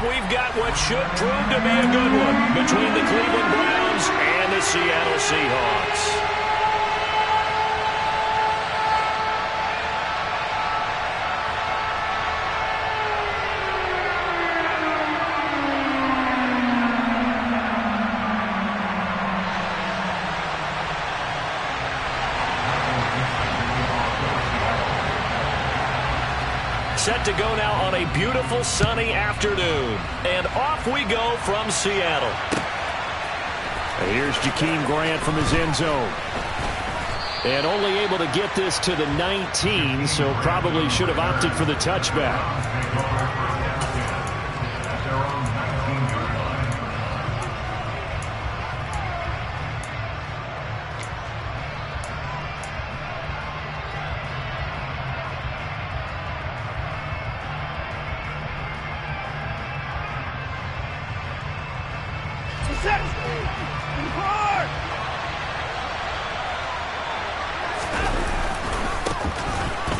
we've got what should prove to be a good one between the Cleveland Browns and the Seattle Seahawks. Set to go now on a beautiful sunny afternoon. And off we go from Seattle. And here's Jakeem Grant from his end zone. And only able to get this to the 19, so probably should have opted for the touchback.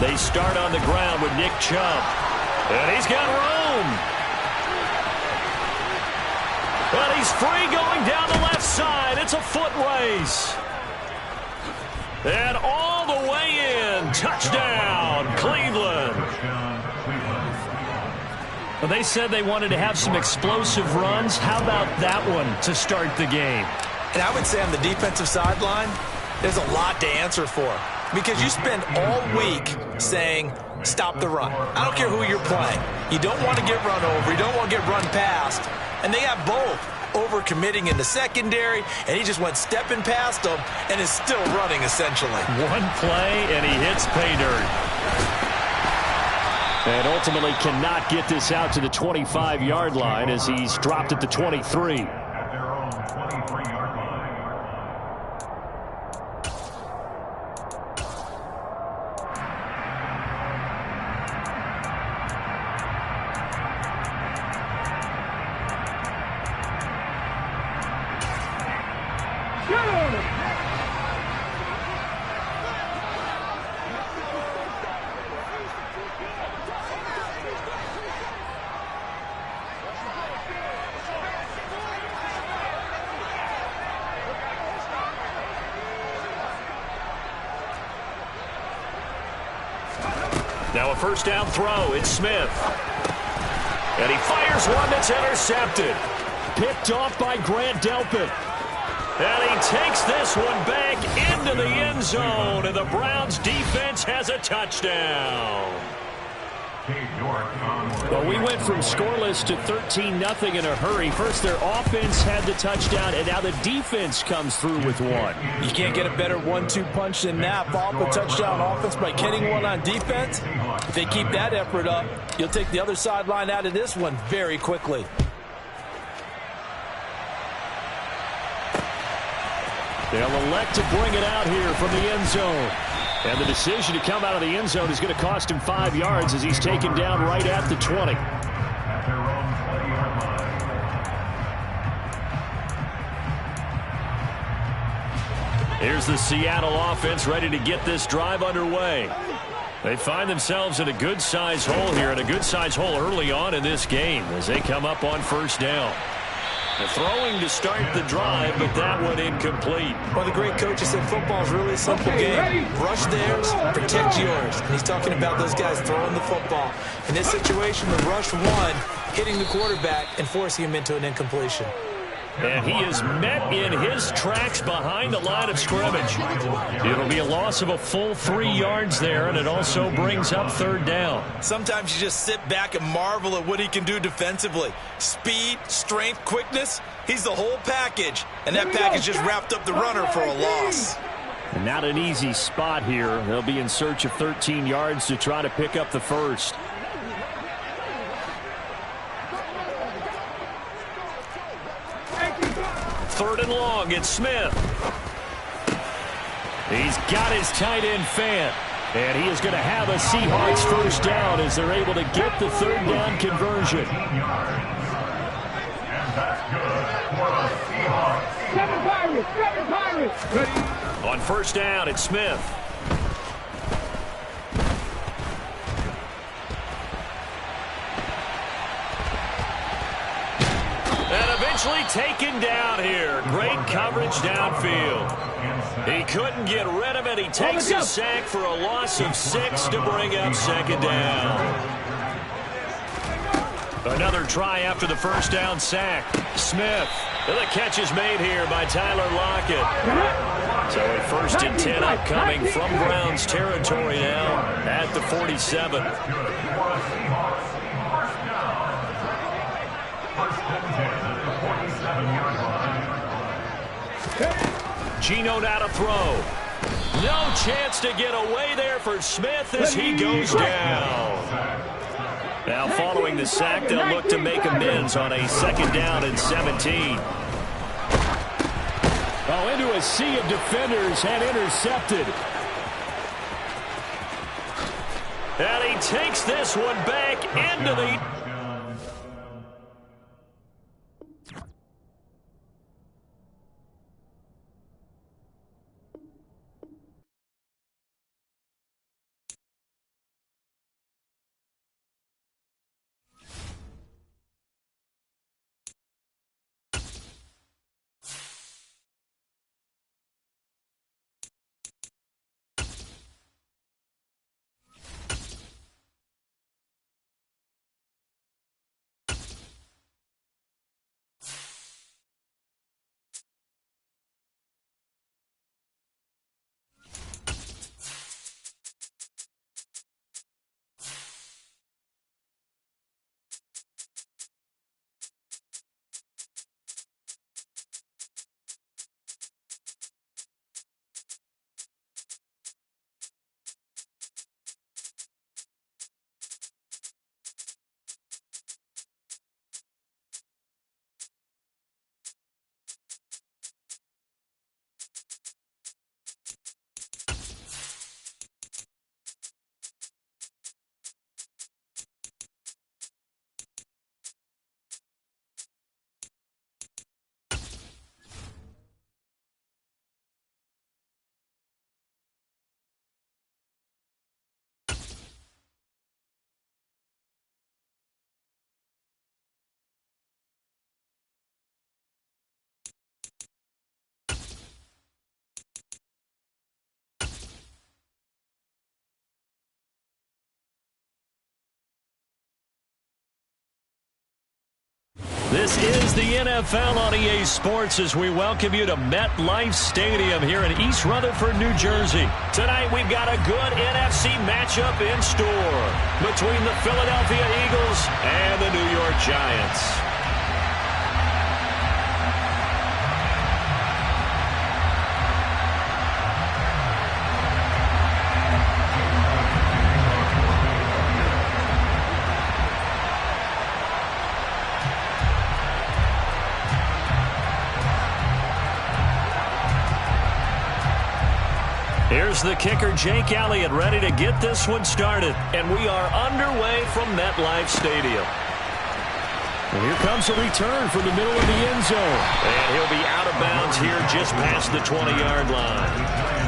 They start on the ground with Nick Chubb. And he's got room. And he's free going down the left side. It's a foot race. And all the way in. Touchdown, Cleveland. Well, they said they wanted to have some explosive runs. How about that one to start the game? And I would say on the defensive sideline, there's a lot to answer for. Because you spend all week saying, stop the run. I don't care who you're playing. You don't want to get run over. You don't want to get run past. And they have both. Over-committing in the secondary, and he just went stepping past them and is still running, essentially. One play, and he hits pay dirt. And ultimately cannot get this out to the 25-yard line as he's dropped at the 23. Now a first down throw. It's Smith. And he fires one that's intercepted. Picked off by Grant Delpit. And he takes this one back into the end zone. And the Browns defense has a touchdown. Well, we went from scoreless to 13-0 in a hurry. First, their offense had the touchdown, and now the defense comes through with one. You can't get a better 1-2 punch than that. Follow up a touchdown offense by getting one on defense. If they keep that effort up, you'll take the other sideline out of this one very quickly. They'll elect to bring it out here from the end zone. And the decision to come out of the end zone is going to cost him 5 yards as he's taken down right at the 20. Here's the Seattle offense ready to get this drive underway. They find themselves in a good-sized hole here, and a good-sized hole early on in this game as they come up on first down. The throwing to start the drive, but that one incomplete. Well, the great coach has said football's really a simple game. Rush theirs, protect yours. And he's talking about those guys throwing the football. In this situation, the rush one, hitting the quarterback and forcing him into an incompletion. And he is met in his tracks behind the line of scrimmage. It'll be a loss of a full 3 yards there, and it also brings up third down. Sometimes you just sit back and marvel at what he can do defensively. Speed, strength, quickness, he's the whole package. And that package just wrapped up the runner for a loss. And not an easy spot here. They'll be in search of 13 yards to try to pick up the first. Third and long, it's Smith. He's got his tight end Fant. And he is going to have a Seahawks first down as they're able to get the third down conversion. On first down, it's Smith. Eventually taken down here. Great coverage downfield. He couldn't get rid of it. He takes a sack for a loss of 6 to bring up second down. Another try after the first down sack. Smith. The catch is made here by Tyler Lockett. So a 1st and 10 upcoming from Browns territory now at the 47. Geno now to throw. No chance to get away there for Smith as he goes down. Now following the sack, they'll look to make amends on a 2nd down and 17. Oh, into a sea of defenders and intercepted. And he takes this one back into the... This is the NFL on EA Sports as we welcome you to MetLife Stadium here in East Rutherford, New Jersey. Tonight we've got a good NFC matchup in store between the Philadelphia Eagles and the New York Giants. Here's the kicker, Jake Elliott, ready to get this one started. And we are underway from MetLife Stadium. And here comes a return from the middle of the end zone. And he'll be out of bounds here just past the 20-yard line.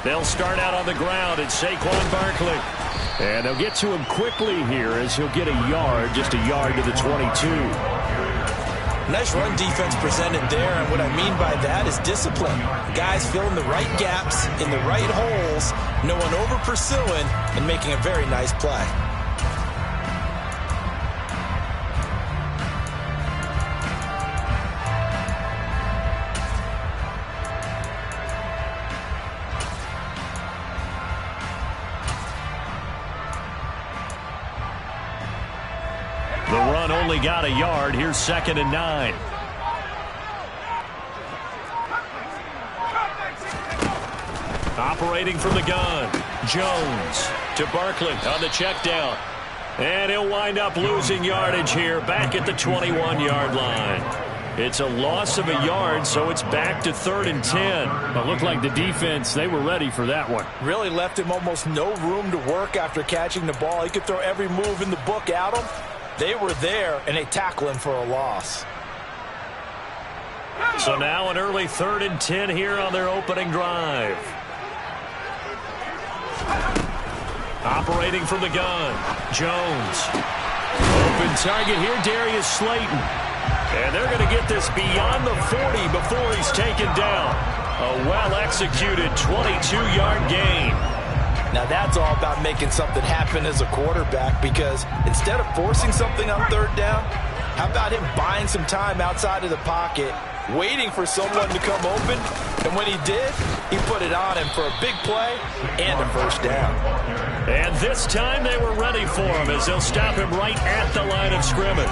They'll start out on the ground at Saquon Barkley. And they'll get to him quickly here as he'll get a yard, just a yard to the 22. Nice run defense presented there, and what I mean by that is discipline. Guys filling the right gaps in the right holes, no one over pursuing, and making a very nice play. The run only got a yard. Here's 2nd and 9. Operating from the gun. Jones to Barkley on the check down. And he'll wind up losing yardage here back at the 21-yard line. It's a loss of a yard, so it's back to 3rd and 10. It looked like the defense, they were ready for that one. Really left him almost no room to work after catching the ball. He could throw every move in the book at him. They were there, and they tackle him for a loss. So now an early 3rd and 10 here on their opening drive. Operating from the gun, Jones. Open target here, Darius Slayton. And they're going to get this beyond the 40 before he's taken down. A well-executed 22-yard gain. Now that's all about making something happen as a quarterback, because instead of forcing something on 3rd down, how about him buying some time outside of the pocket, waiting for someone to come open, and when he did, he put it on him for a big play and a 1st down. And this time they were ready for him as they'll stop him right at the line of scrimmage.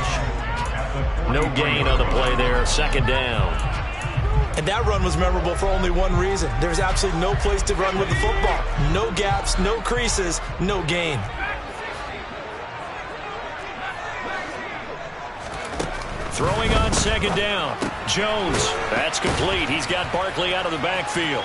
No gain on the play there, 2nd down. And that run was memorable for only one reason. There's absolutely no place to run with the football. No gaps, no creases, no gain. Throwing on 2nd down. Jones. That's complete. He's got Barkley out of the backfield.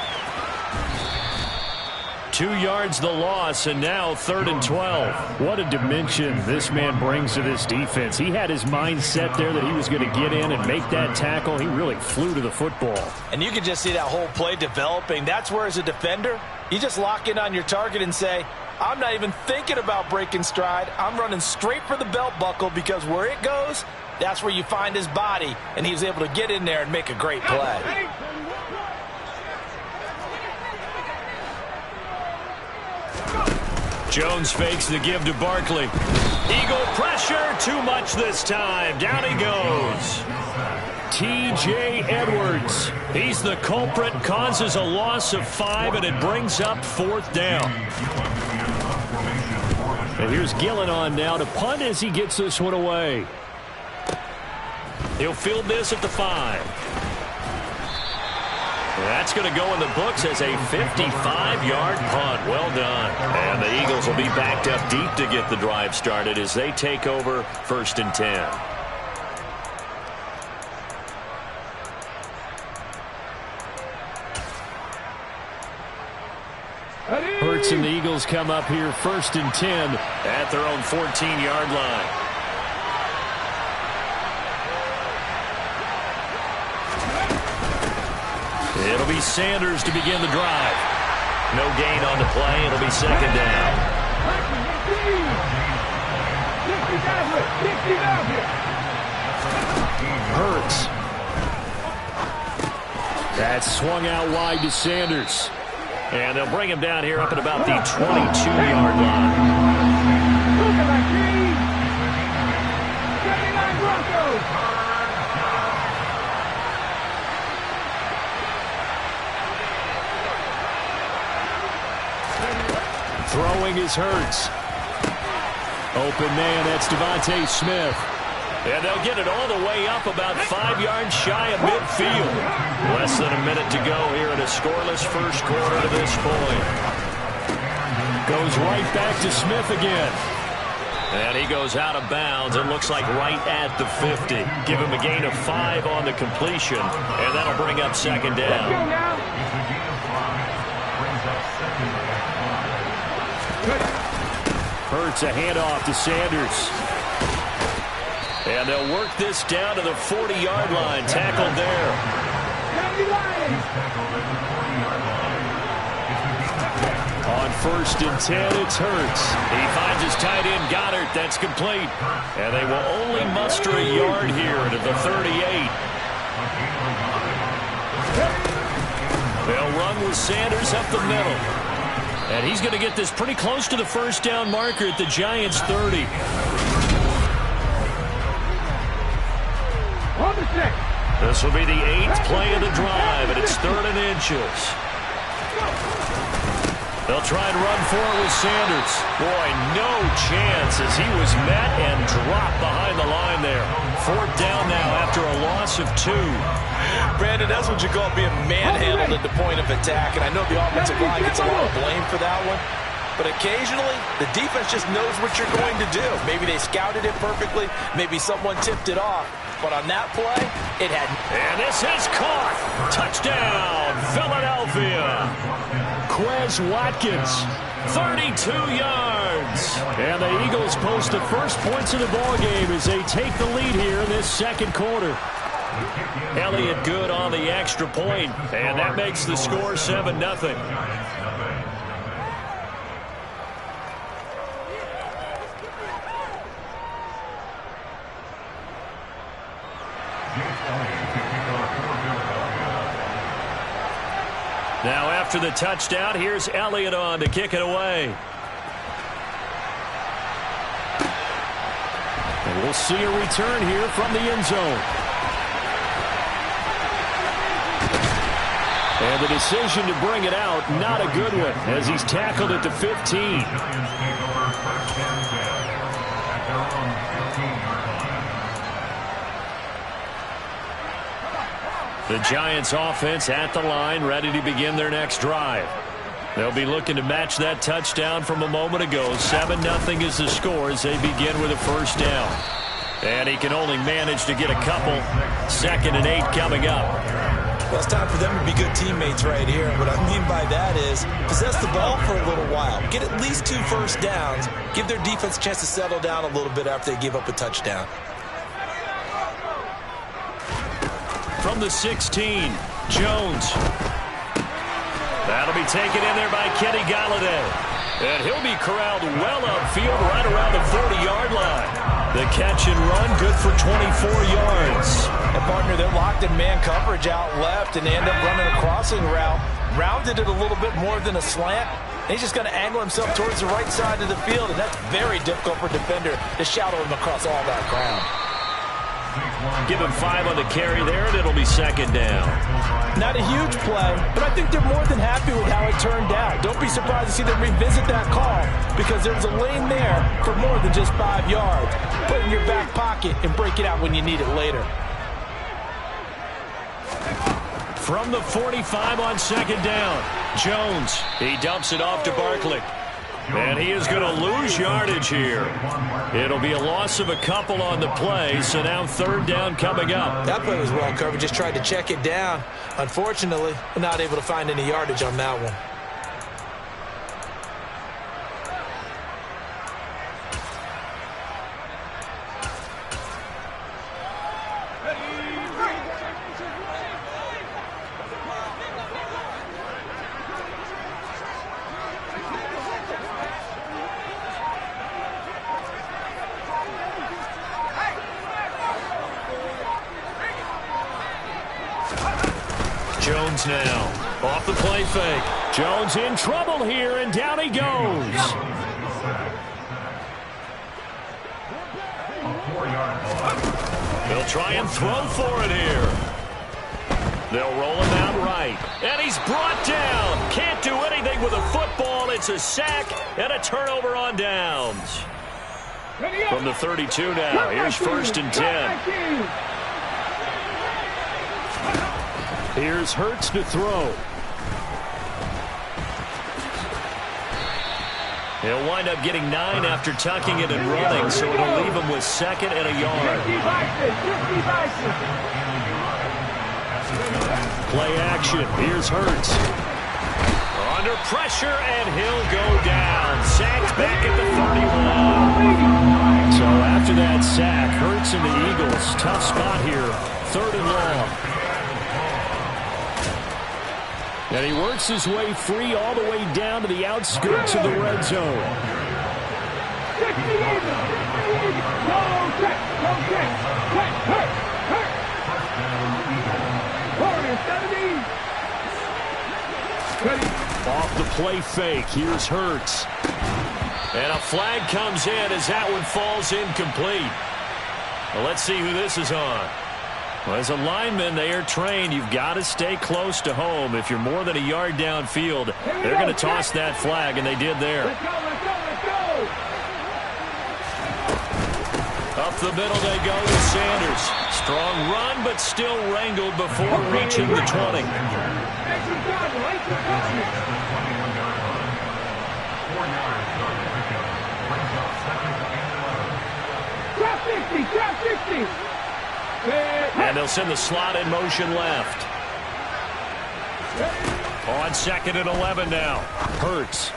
2 yards the loss, and now 3rd and 12. What a dimension this man brings to this defense. He had his mind set there that he was going to get in and make that tackle. He really flew to the football. And you can just see that whole play developing. That's where, as a defender, you just lock in on your target and say, I'm not even thinking about breaking stride. I'm running straight for the belt buckle, because where it goes, that's where you find his body. And he was able to get in there and make a great play. Jones fakes the give to Barkley. Eagle pressure, too much this time. Down he goes. T.J. Edwards. He's the culprit, causes a loss of 5, and it brings up 4th down. And here's Gillen on now to punt as he gets this one away. He'll field this at the 5. That's going to go in the books as a 55-yard punt. Well done. And the Eagles will be backed up deep to get the drive started as they take over 1st and 10. Hurts and the Eagles come up here 1st and 10 at their own 14-yard line. It'll be Sanders to begin the drive. No gain on the play. It'll be 2nd down. Hurts. That's swung out wide to Sanders. And they'll bring him down here up at about the 22-yard line. Throwing is Hurts. Open man, that's Devontae Smith. And they'll get it all the way up about 5 yards shy of midfield. Less than a minute to go here in a scoreless first quarter to this point. Goes right back to Smith again. And he goes out of bounds. It looks like right at the 50. Give him a gain of 5 on the completion. And that'll bring up 2nd down. Hurts a handoff to Sanders. And they'll work this down to the 40-yard line. Tackled there. On 1st and 10, it's Hurts. He finds his tight end, Goddard. That's complete. And they will only muster a yard here to the 38. They'll run with Sanders up the middle. And he's going to get this pretty close to the 1st down marker at the Giants' 30. This will be the 8th play of the drive, and it's 3rd and inches. They'll try and run for it with Sanders. Boy, no chance as he was met and dropped behind the line there. 4th down now after a loss of 2. Brandon, that's what you call being manhandled at the point of attack. And I know the offensive line gets a lot of blame for that one. But occasionally, the defense just knows what you're going to do. Maybe they scouted it perfectly. Maybe someone tipped it off. But on that play, it had... And this is caught. Touchdown, Philadelphia. Quez Watkins, 32 yards. and the Eagles post the first points of the ball game as they take the lead here in this second quarter. Elliott good on the extra point, and that makes the score 7-0. Now after the touchdown, here's Elliott on to kick it away. And we'll see a return here from the end zone. And the decision to bring it out, not a good one, as he's tackled at the 15. The Giants offense at the line, ready to begin their next drive. They'll be looking to match that touchdown from a moment ago. 7-0 is the score as they begin with a first down. And he can only manage to get a couple. 2nd and 8 coming up. Well, it's time for them to be good teammates right here. What I mean by that is possess the ball for a little while. Get at least 2 first downs. Give their defense a chance to settle down a little bit after they give up a touchdown. From the 16, Jones. That'll be taken in there by Kenny Galladay. And he'll be corralled well upfield right around the 40-yard line. The catch and run good for 24 yards. And partner, they're locked in man coverage out left, and they end up running a crossing route. Rounded it a little bit more than a slant. And he's just going to angle himself towards the right side of the field, and that's very difficult for a defender to shadow him across all that ground. Give him 5 on the carry there, and it'll be 2nd down. Not a huge play, but I think they're more than happy with how it turned out. Don't be surprised to see them revisit that call because there was a lane there for more than just 5 yards. Put it in your back pocket and break it out when you need it later. From the 45 on 2nd down, Jones. He dumps it off to Barkley. And he is going to lose yardage here. It'll be a loss of a couple on the play, so now 3rd down coming up. That play was well covered. Just tried to check it down. Unfortunately, not able to find any yardage on that one. Jones now off the play fake. Jones in trouble here, and down he goes. They'll try and throw for it here. They'll roll him out right. And he's brought down. Can't do anything with a football. It's a sack and a turnover on downs. From the 32 now. Here's 1st and 10. Here's Hurts to throw. He'll wind up getting 9 after tucking it and running, so it'll leave him with 2nd and a yard. Play action. Here's Hurts. Under pressure, and he'll go down. Sacked back at the 31. So after that sack, Hurts and the Eagles, tough spot here. 3rd and long. And he works his way free all the way down to the outskirts of the red zone. Off the play fake, here's Hurts. And a flag comes in as that one falls incomplete. Well, let's see who this is on. Well, as a lineman, they are trained. You've got to stay close to home. If you're more than a yard downfield, they're going to toss that flag, and they did there. Let's go. Up the middle they go to Sanders. Strong run, but still wrangled before reaching the 20. And they'll send the slot in motion left. On 2nd and 11 now. Hurts.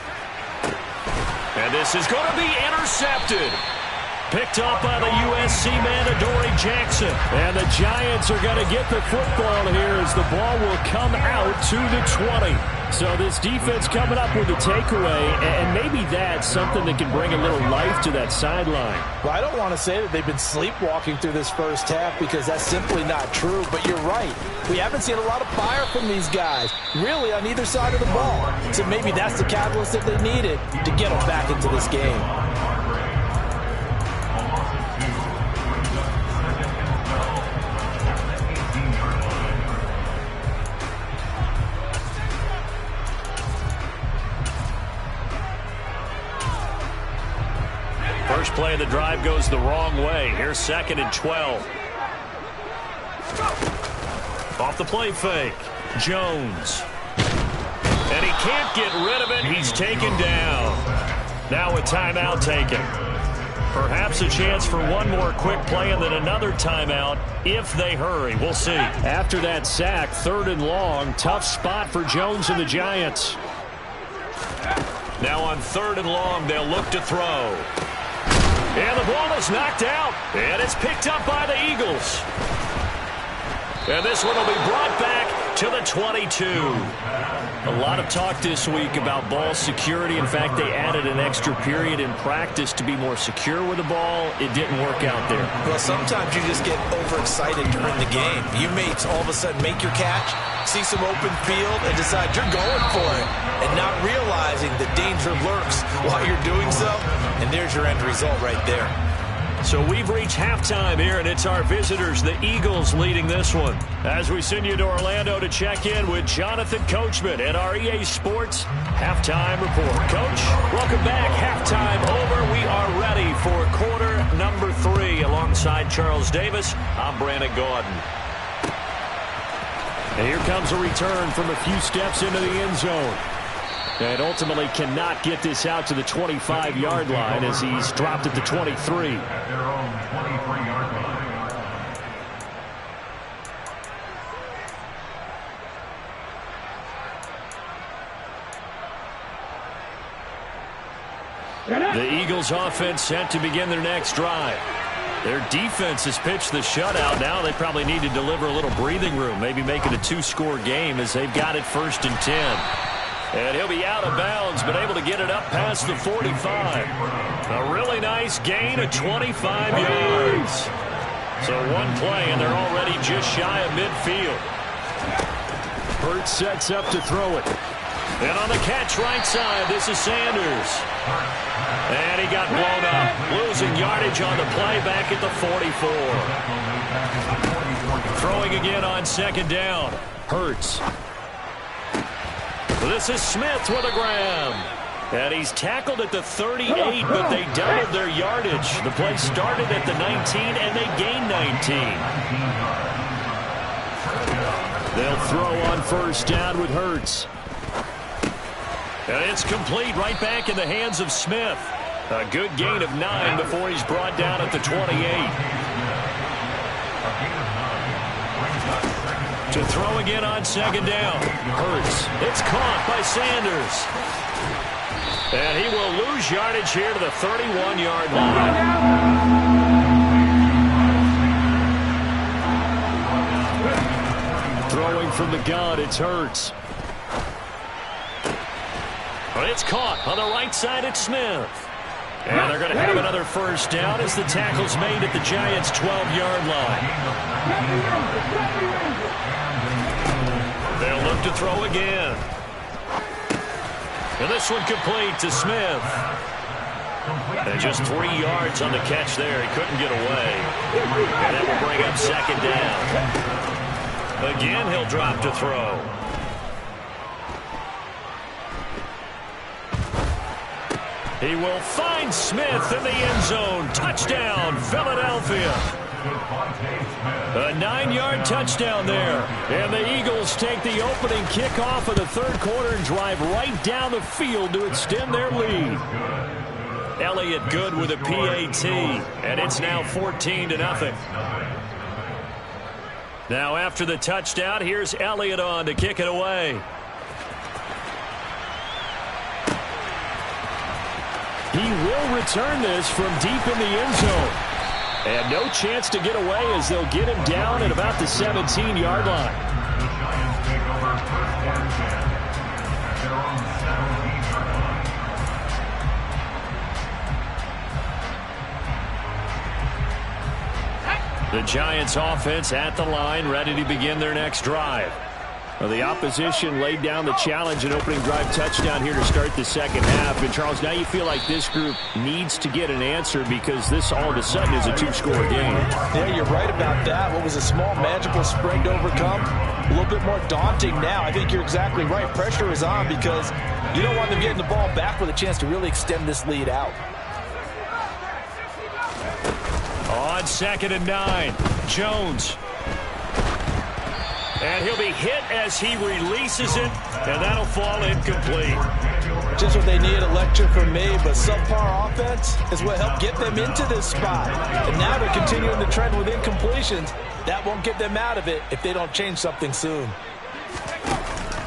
And this is going to be intercepted. Picked up by the USC man, Adoree Jackson. And the Giants are going to get the football here as the ball will come out to the 20. So this defense coming up with a takeaway, and maybe that's something that can bring a little life to that sideline. Well, I don't want to say that they've been sleepwalking through this first half because that's simply not true, but you're right. We haven't seen a lot of fire from these guys, really on either side of the ball. So maybe that's the catalyst that they needed to get them back into this game. First play of the drive goes the wrong way. Here's 2nd and 12. Off the play fake. Jones. And he can't get rid of it. He's taken down. Now a timeout taken. Perhaps a chance for one more quick play and then another timeout if they hurry. We'll see. After that sack, 3rd and long. Tough spot for Jones and the Giants. Now on 3rd and long, they'll look to throw. And the ball is knocked out. And it's picked up by the Eagles. And this one will be brought back to the 22. A lot of talk this week about ball security. In fact, they added an extra period in practice to be more secure with the ball. It didn't work out there. Well, sometimes you just get overexcited during the game. You may all of a sudden make your catch, see some open field, and decide you're going for it, and not realizing the danger lurks while you're doing so. And there's your end result right there. So we've reached halftime here, and it's our visitors, the Eagles, leading this one. As we send you to Orlando to check in with Jonathan Coachman at our EA Sports Halftime Report. Coach, welcome back. Halftime over. We are ready for quarter number 3. Alongside Charles Davis, I'm Brandon Gaudin. And here comes a return from a few steps into the end zone. And ultimately cannot get this out to the 25-yard line as he's dropped at the 23. At their own 23-yard line. The Eagles offense set to begin their next drive. Their defense has pitched the shutout. Now they probably need to deliver a little breathing room, maybe make it a 2-score game as they've got it 1st and 10. And he'll be out of bounds, but able to get it up past the 45. A really nice gain of 25 yards. So one play, and they're already just shy of midfield. Hurts sets up to throw it. And on the catch right side, this is Sanders. And he got blown up, losing yardage on the play back at the 44. Throwing again on 2nd down. Hurts. This is Smith with a grab. And he's tackled at the 38, but they doubled their yardage. The play started at the 19, and they gained 19. They'll throw on 1st down with Hurts. And it's complete right back in the hands of Smith. A good gain of 9 before he's brought down at the 28. To throw again on 2nd down. Hurts. It's caught by Sanders. And he will lose yardage here to the 31-yard line. Throwing from the gun, it's Hurts. But it's caught on the right side at Smith. And they're going to have another 1st down as the tackle's made at the Giants' 12-yard line. They'll look to throw again. And this one complete to Smith. And just 3 yards on the catch there. He couldn't get away. And that will bring up 2nd down. Again, he'll drop to throw. He will find Smith in the end zone. Touchdown, Philadelphia. A 9-yard touchdown there. And the Eagles take the opening kickoff of the third quarter and drive right down the field to extend their lead. Elliott good with a PAT, and it's now 14-0. Now after the touchdown, here's Elliott on to kick it away. He will return this from deep in the end zone. And no chance to get away as they'll get him down at about the 17-yard line. The Giants take over first and 10 at their own 17-yard line. The Giants offense at the line, ready to begin their next drive. Well, the opposition laid down the challenge and opening drive touchdown here to start the second half. And, Charles, now you feel like this group needs to get an answer because this all of a sudden is a two-score game. Yeah, you're right about that. What was a small, manageable spread to overcome, a little bit more daunting now. I think you're exactly right. Pressure is on because you don't want them getting the ball back with a chance to really extend this lead out. On 2nd and 9, Jones. And he'll be hit as he releases it, and that'll fall incomplete. Just what they need, a lecture from me, but subpar offense is what helped get them into this spot. And now they're continuing the trend with incompletions. That won't get them out of it if they don't change something soon.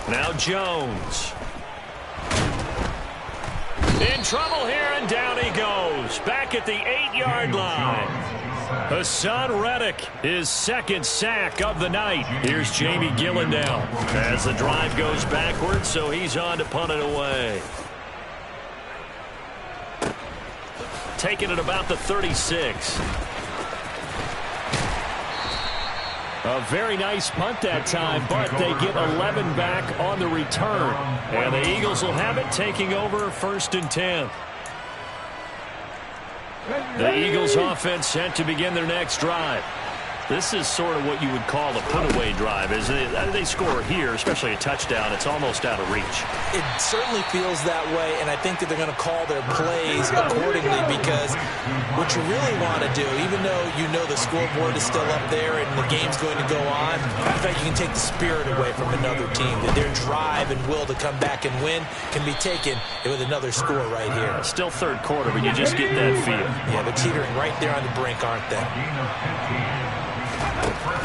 Now Jones. In trouble here, and down he goes. Back at the 8-yard line. Hassan Reddick, his second sack of the night. Here's Jamie Gillendow as the drive goes backwards, so he's on to punt it away. Taking it about the 36. A very nice punt that time, but they get 11 back on the return. And the Eagles will have it, taking over 1st and 10. The Eagles offense set to begin their next drive. This is sort of what you would call a put-away drive. As they score here, especially a touchdown, it's almost out of reach. It certainly feels that way, and I think that they're going to call their plays accordingly because what you really want to do, even though you know the scoreboard is still up there and the game's going to go on, in fact, you can take the spirit away from another team. That their drive and will to come back and win can be taken with another score right here. Still third quarter, but you just get that feel. Yeah, they're teetering right there on the brink, aren't they?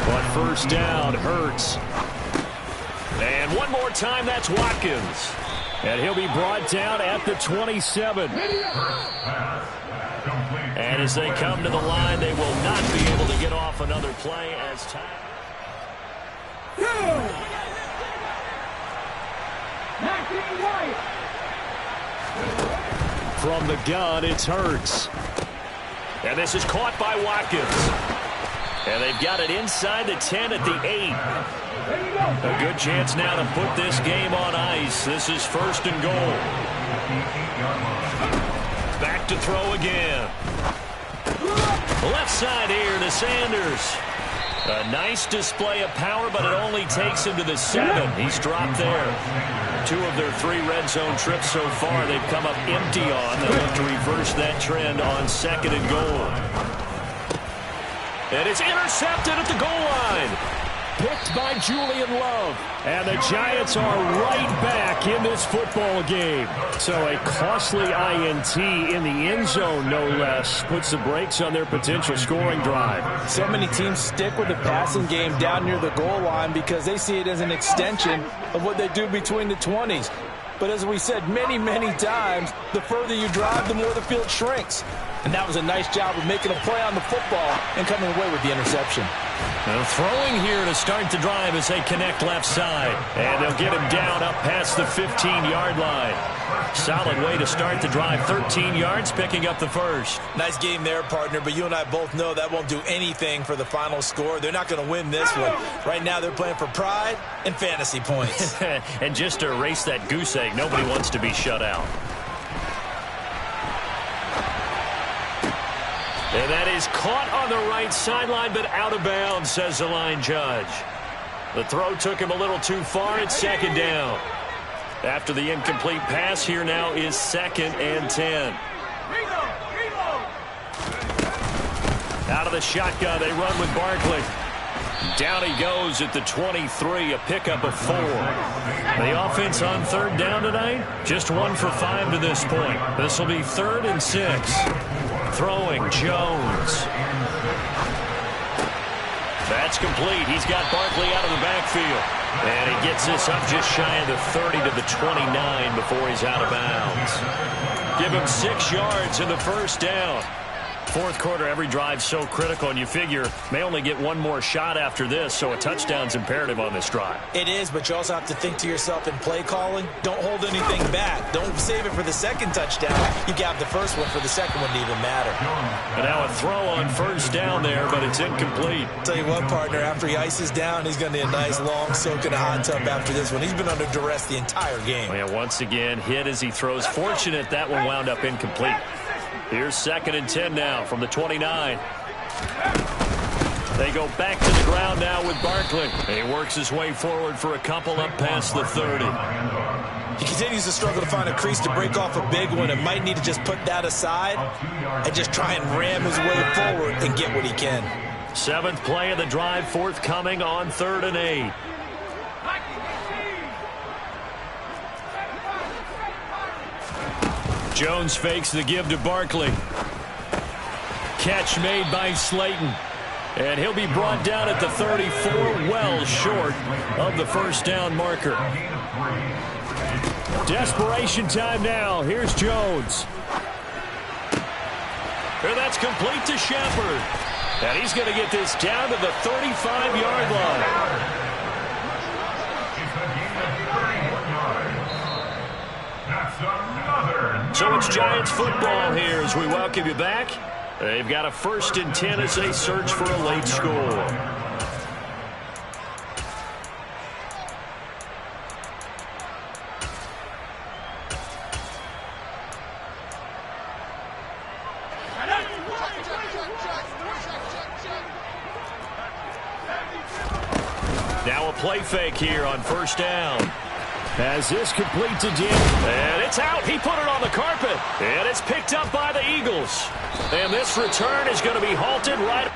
On 1st down, Hurts. And one more time, that's Watkins. And he'll be brought down at the 27. And as they come to the line, they will not be able to get off another play as time. From the gun, it's Hurts. And this is caught by Watkins. And they've got it inside the 10 at the 8. A good chance now to put this game on ice. This is 1st and goal. Back to throw again. Left side here to Sanders. A nice display of power, but it only takes him to the 7. He's dropped there. 2 of their 3 red zone trips so far they've come up empty on. They'll look to reverse that trend on 2nd and goal. And it's intercepted at the goal line. Picked by Julian Love. And the Giants are right back in this football game. So a costly INT in the end zone, no less, puts the brakes on their potential scoring drive. So many teams stick with the passing game down near the goal line because they see it as an extension of what they do between the 20s. But as we said many, many times, the further you drive, the more the field shrinks. And that was a nice job of making a play on the football and coming away with the interception. Now throwing here to start the drive as they connect left side. And they'll get him down up past the 15-yard line. Solid way to start the drive. 13 yards, picking up the first. Nice game there, partner, but you and I both know that won't do anything for the final score. They're not going to win this one. Right now they're playing for pride and fantasy points. And just to erase that goose egg, nobody wants to be shut out. And that is caught on the right sideline, but out of bounds, says the line judge. The throw took him a little too far. It's 2nd down. After the incomplete pass, here now is 2nd and 10. Out of the shotgun, they run with Barkley. Down he goes at the 23, a pickup of 4. The offense on third down tonight, just 1 for 5 to this point. This will be 3rd and 6. Throwing, Jones. That's complete. He's got Barkley out of the backfield. And he gets this up just shy of the 30 to the 29 before he's out of bounds. Give him 6 yards in the first down. Fourth quarter, every drive so critical, and you figure may only get 1 more shot after this, so a touchdown's imperative on this drive. It is, but you also have to think to yourself in play calling, don't hold anything back. Don't save it for the second touchdown. You got the first one for the second one to even matter. And now a throw on first down there, but it's incomplete. Tell you what, partner, after he ices down, he's going to need a nice long soak in a hot tub after this one. He's been under duress the entire game. Yeah, once again, hit as he throws. Fortunate that one wound up incomplete. Here's 2nd and 10 now from the 29. They go back to the ground now with Barkley. He works his way forward for a couple up past the 30. He continues to struggle to find a crease to break off a big one and might need to just put that aside and just try and ram his way forward and get what he can. 7th play of the drive forthcoming on 3rd and 8. Jones fakes the give to Barkley. Catch made by Slayton. And he'll be brought down at the 34, well short of the first down marker. Desperation time now. Here's Jones. And that's complete to Shepard. And he's going to get this down to the 35-yard line. So it's Giants football here as we welcome you back. They've got a 1st and 10 as they search for a late score. Now a play fake here on first down. As this complete to Jim. And it's out. He put it on the carpet. And it's picked up by the Eagles. And this return is going to be halted right.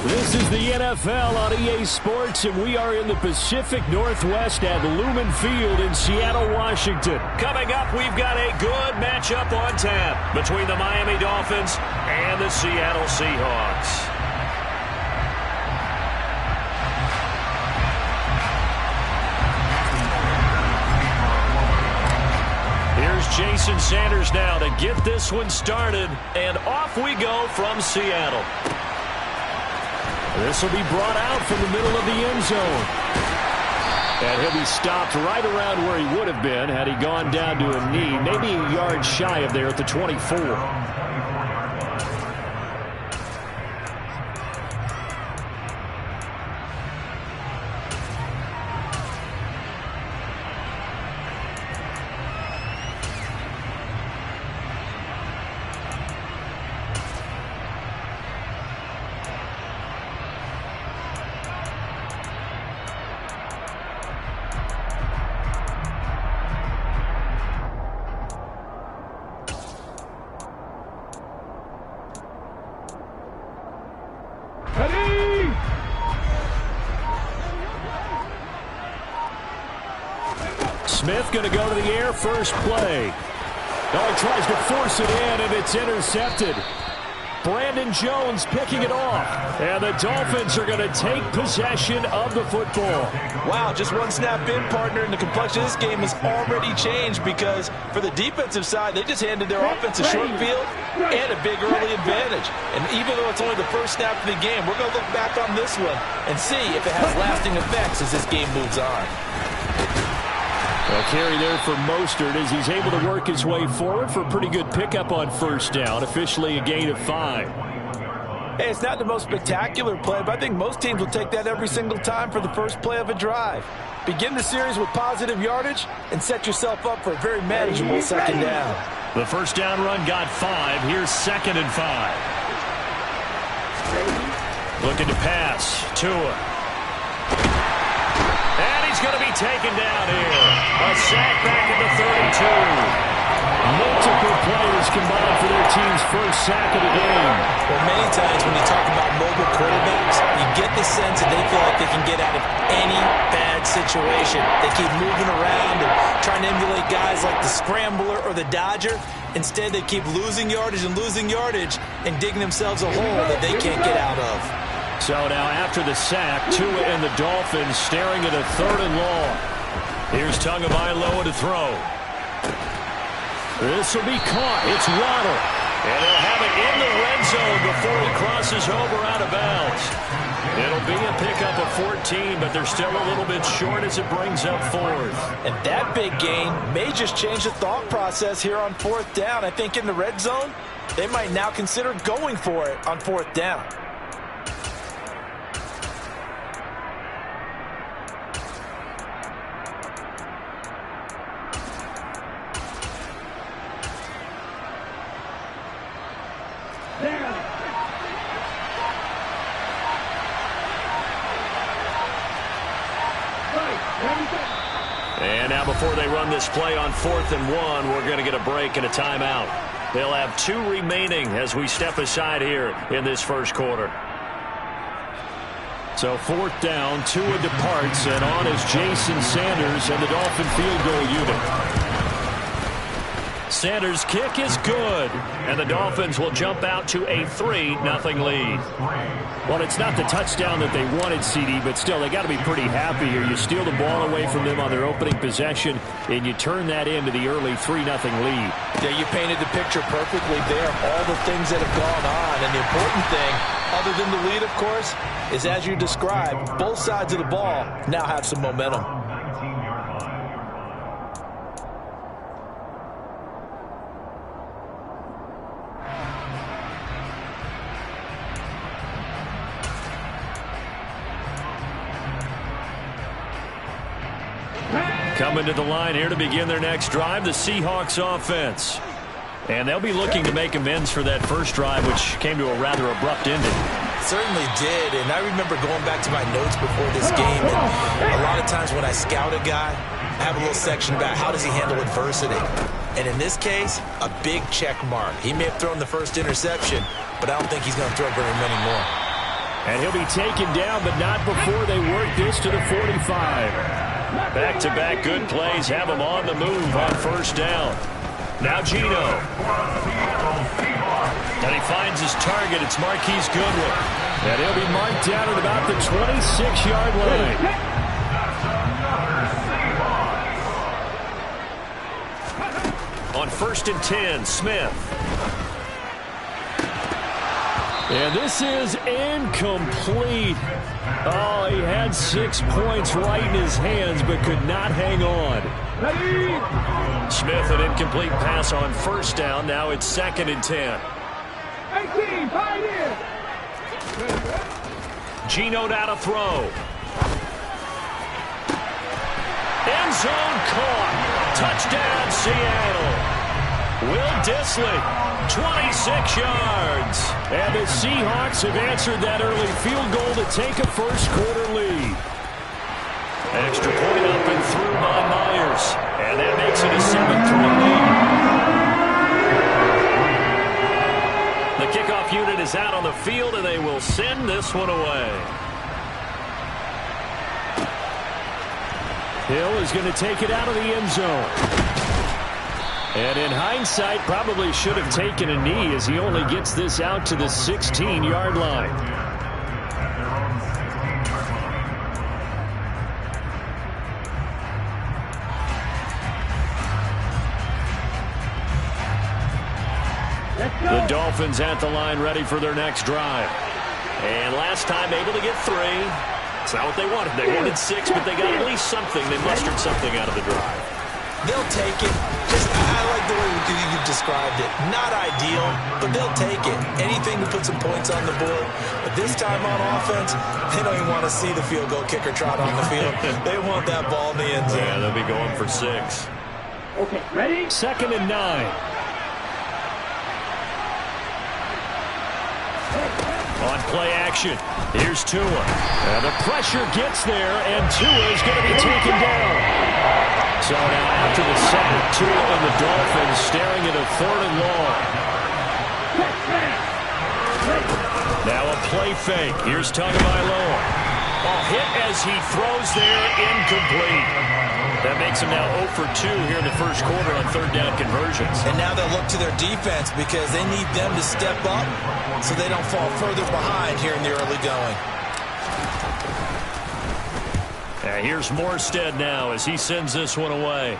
This is the NFL on EA Sports, and we are in the Pacific Northwest at Lumen Field in Seattle, Washington. Coming up, we've got a good matchup on tap between the Miami Dolphins and the Seattle Seahawks. Here's Jason Sanders now to get this one started. And off we go from Seattle. This will be brought out from the middle of the end zone. And he'll be stopped right around where he would have been had he gone down to a knee, maybe a yard shy of there at the 24. Smith going to go to the air first play. Oh, he tries to force it in, and it's intercepted. Brandon Jones picking it off. And the Dolphins are going to take possession of the football. Wow, just one snap in, partner, and the complexion of this game has already changed because for the defensive side, they just handed their offense a short field and a big early advantage. And even though it's only the first snap of the game, we're going to look back on this one and see if it has lasting effects as this game moves on. A carry there for Mostert as he's able to work his way forward for a pretty good pickup on first down. Officially a gain of 5. Hey, it's not the most spectacular play, but I think most teams will take that every single time for the first play of a drive. Begin the series with positive yardage and set yourself up for a very manageable second down. The first down run got 5. Here's 2nd and 5. Looking to pass. Tua. He's going to be taken down here. A sack back at the 32. Multiple players combined for their team's first sack of the game. Well, many times when you talk about mobile quarterbacks, you get the sense that they feel like they can get out of any bad situation. They keep moving around and trying to emulate guys like the Scrambler or the Dodger. Instead, they keep losing yardage and digging themselves a hole that they can't get out of. So now after the sack, Tua and the Dolphins staring at a 3rd and long. Here's Tagovailoa to throw. This will be caught. It's Waddle. And they'll have it in the red zone before he crosses over out of bounds. It'll be a pickup of 14, but they're still a little bit short as it brings up 4th. And that big gain may just change the thought process here on 4th down. I think in the red zone, they might now consider going for it on 4th down. And now before they run this play on 4th and 1, we're going to get a break and a timeout. They'll have 2 remaining as we step aside here in this first quarter. So 4th down, Tua departs, and on is Jason Sanders and the Dolphin field goal unit. Sanders' kick is good, and the Dolphins will jump out to a 3-0 lead. Well, it's not the touchdown that they wanted, CD, but still, they got to be pretty happy here. You steal the ball away from them on their opening possession, and you turn that into the early 3-0 lead. Yeah, you painted the picture perfectly there, all the things that have gone on, and the important thing, other than the lead, of course, is as you described, both sides of the ball now have some momentum. Coming to the line here to begin their next drive, the Seahawks offense. And they'll be looking to make amends for that first drive, which came to a rather abrupt ending. Certainly did, and I remember going back to my notes before this game, and a lot of times when I scout a guy, I have a little section about how does he handle adversity. And in this case, a big check mark. He may have thrown the first interception, but I don't think he's going to throw very many more. And he'll be taken down, but not before they work this to the 45. Back-to-back good plays have him on the move on first down. Now Gino. And he finds his target. It's Marquise Goodwin. And he'll be marked down at about the 26-yard line. On 1st and 10, Smith. And this is incomplete. Oh, he had 6 points right in his hands, but could not hang on. Smith, an incomplete pass on 1st down. Now it's 2nd and 10. 18, fight in. Geno now to throw. End zone caught. Touchdown, Seattle. Will Dissly, 26 yards. And the Seahawks have answered that early field goal to take a first-quarter lead. Extra point up and through by Myers. And that makes it a 7-3 lead. The kickoff unit is out on the field, and they will send this one away. Hill is going to take it out of the end zone. And in hindsight, probably should have taken a knee as he only gets this out to the 16-yard line. The Dolphins at the line ready for their next drive. And last time able to get 3. It's not what they wanted. They wanted 6, but they got at least something. They mustered something out of the drive. They'll take it. I like the way you described it. Not ideal, but they'll take it. Anything to put some points on the board. But this time on offense, they don't even want to see the field goal kicker trot on the field. They want that ball in the end zone. Yeah, they'll be going for 6. Okay, ready? 2nd and 9. On play action, here's Tua. And the pressure gets there, and Tua is going to be taken down. So now after the sack, Tua and the Dolphins staring at a 3rd and long. Now a play fake. Here's Tagovailoa. Hit as he throws there, incomplete. That makes him now 0 for 2 here in the first quarter on 3rd down conversions. And now they'll look to their defense because they need them to step up so they don't fall further behind here in the early going. Here's Morstead now as he sends this one away.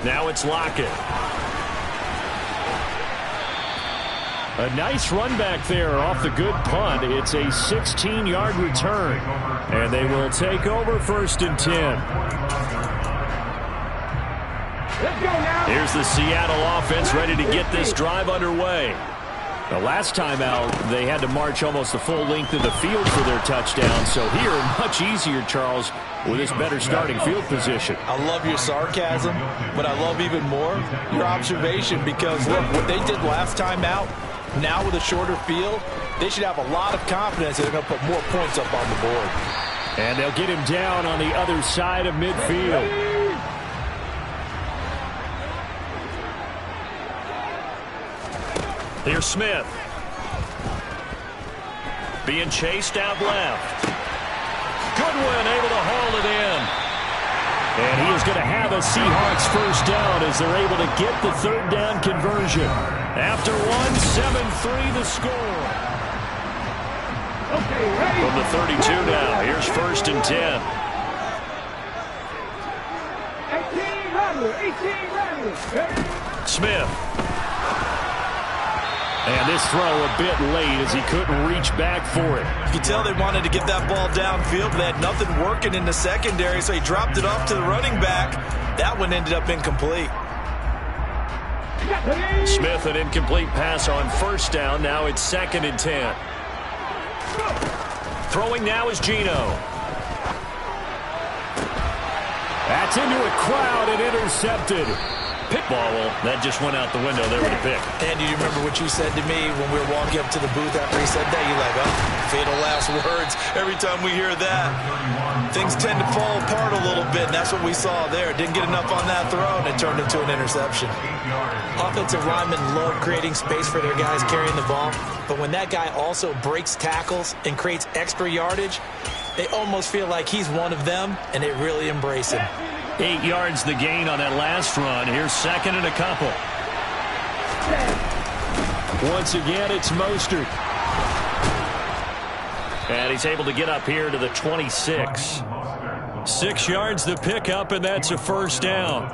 Now it's Lockett. A nice run back there off the good punt. It's a 16-yard return. And they will take over 1st and 10. Let's go now. Here's the Seattle offense ready to get this drive underway. The last time out, they had to march almost the full length of the field for their touchdown. So here, much easier, Charles, with this better starting field position. I love your sarcasm, but I love even more your observation because, look, what they did last time out, now with a shorter field, they should have a lot of confidence that they're going to put more points up on the board. And they'll get him down on the other side of midfield. Here's Smith. Being chased out left. Goodwin able to haul it in. And he is going to have a Seahawks first down as they're able to get the 3rd down conversion. After 1-7-3 the score. Okay, ready? From the 32 now, here's 1st and 10. 18 runner. Smith. And this throw a bit late as he couldn't reach back for it. You can tell they wanted to get that ball downfield, but they had nothing working in the secondary, so he dropped it off to the running back. That one ended up incomplete. Smith, an incomplete pass on 1st down. Now it's 2nd and 10. Throwing now is Geno. That's into a crowd and intercepted. Pick ball, well, that just went out the window there with a pick. And do you remember what you said to me when we were walking up to the booth after he said that? You're like, oh, fatal last words. Every time we hear that, things tend to fall apart a little bit, and that's what we saw there. Didn't get enough on that throw, and it turned into an interception. Offensive linemen love creating space for their guys carrying the ball, but when that guy also breaks tackles and creates extra yardage, they almost feel like he's one of them, and they really embrace him. 8 yards the gain on that last run. Here's 2nd and a couple. Once again, it's Mostert. And he's able to get up here to the 26. 6 yards to pick up, and that's a first down.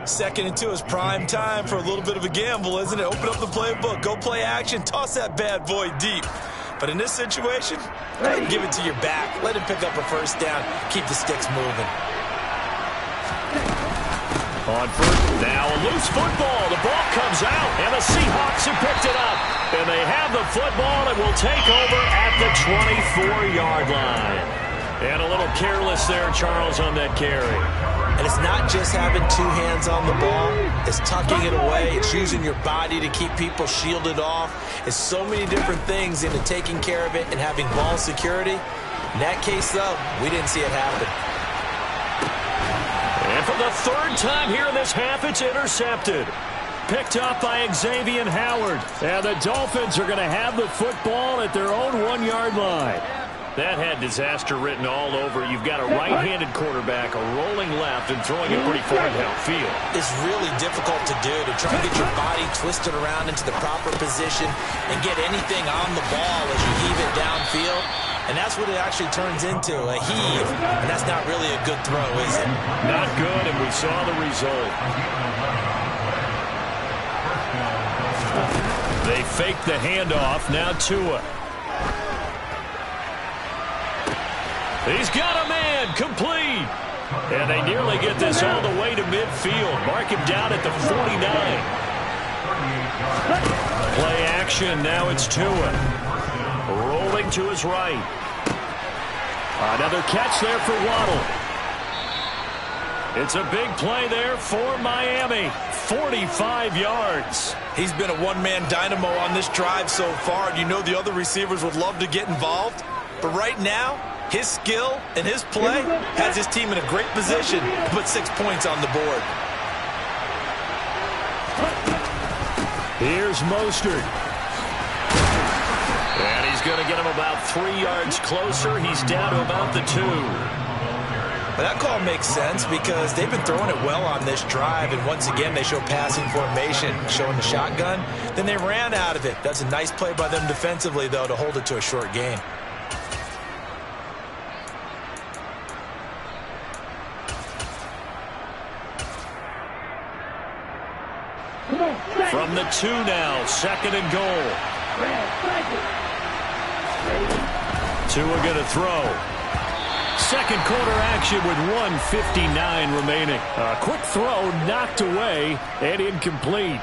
2nd and 2 is prime time for a little bit of a gamble, isn't it? Open up the playbook, go play action, toss that bad boy deep. But in this situation, go ahead and give it to your back. Let him pick up a first down. Keep the sticks moving. On first, now a loose football. The ball comes out, and the Seahawks have picked it up. And they have the football and will take over at the 24-yard line. And a little careless there, Charles, on that carry. And it's not just having 2 hands on the ball. It's tucking it away. It's using your body to keep people shielded off. It's so many different things into taking care of it and having ball security. In that case, though, we didn't see it happen. And for the 3rd time here in this half, it's intercepted. Picked up by Xavier Howard. And the Dolphins are going to have the football at their own 1-yard line. That had disaster written all over. You've got a right-handed quarterback, a rolling left, and throwing it pretty far downfield. It's really difficult to do, to try and get your body twisted around into the proper position and get anything on the ball as you heave it downfield. And that's what it actually turns into, a heave. And that's not really a good throw, is it? Not good, and we saw the result. They faked the handoff. Now Tua. He's got a man, complete. And they nearly get this all the way to midfield. Mark him down at the 49. Play action, now it's Tua. Rolling to his right. Another catch there for Waddle. It's a big play there for Miami. 45 yards. He's been a one-man dynamo on this drive so far, and you know the other receivers would love to get involved. But right now, his skill and his play has his team in a great position to put 6 points on the board. Here's Mostert. And he's going to get him about 3 yards closer. He's down to about the 2. But that call makes sense because they've been throwing it well on this drive, and once again they show passing formation, showing the shotgun. Then they ran out of it. That's a nice play by them defensively, though, to hold it to a short gain. From the 2 now, 2nd and goal. Tua going to throw. Second quarter action with 1:59 remaining. A quick throw knocked away and incomplete.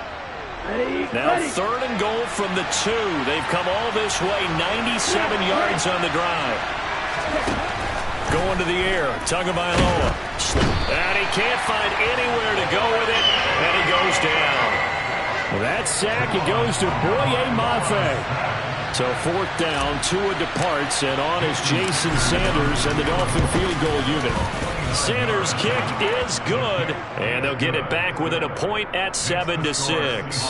Now 3rd and goal from the 2. They've come all this way, 97 yards on the drive. Going to the air, Tagovailoa. And he can't find anywhere to go with it, and he goes down. Well, that sack, it goes to Boye Mafe. So 4th down, Tua departs, and on is Jason Sanders and the Dolphin field goal unit. Sanders' kick is good, and they'll get it back within a point at 7-6.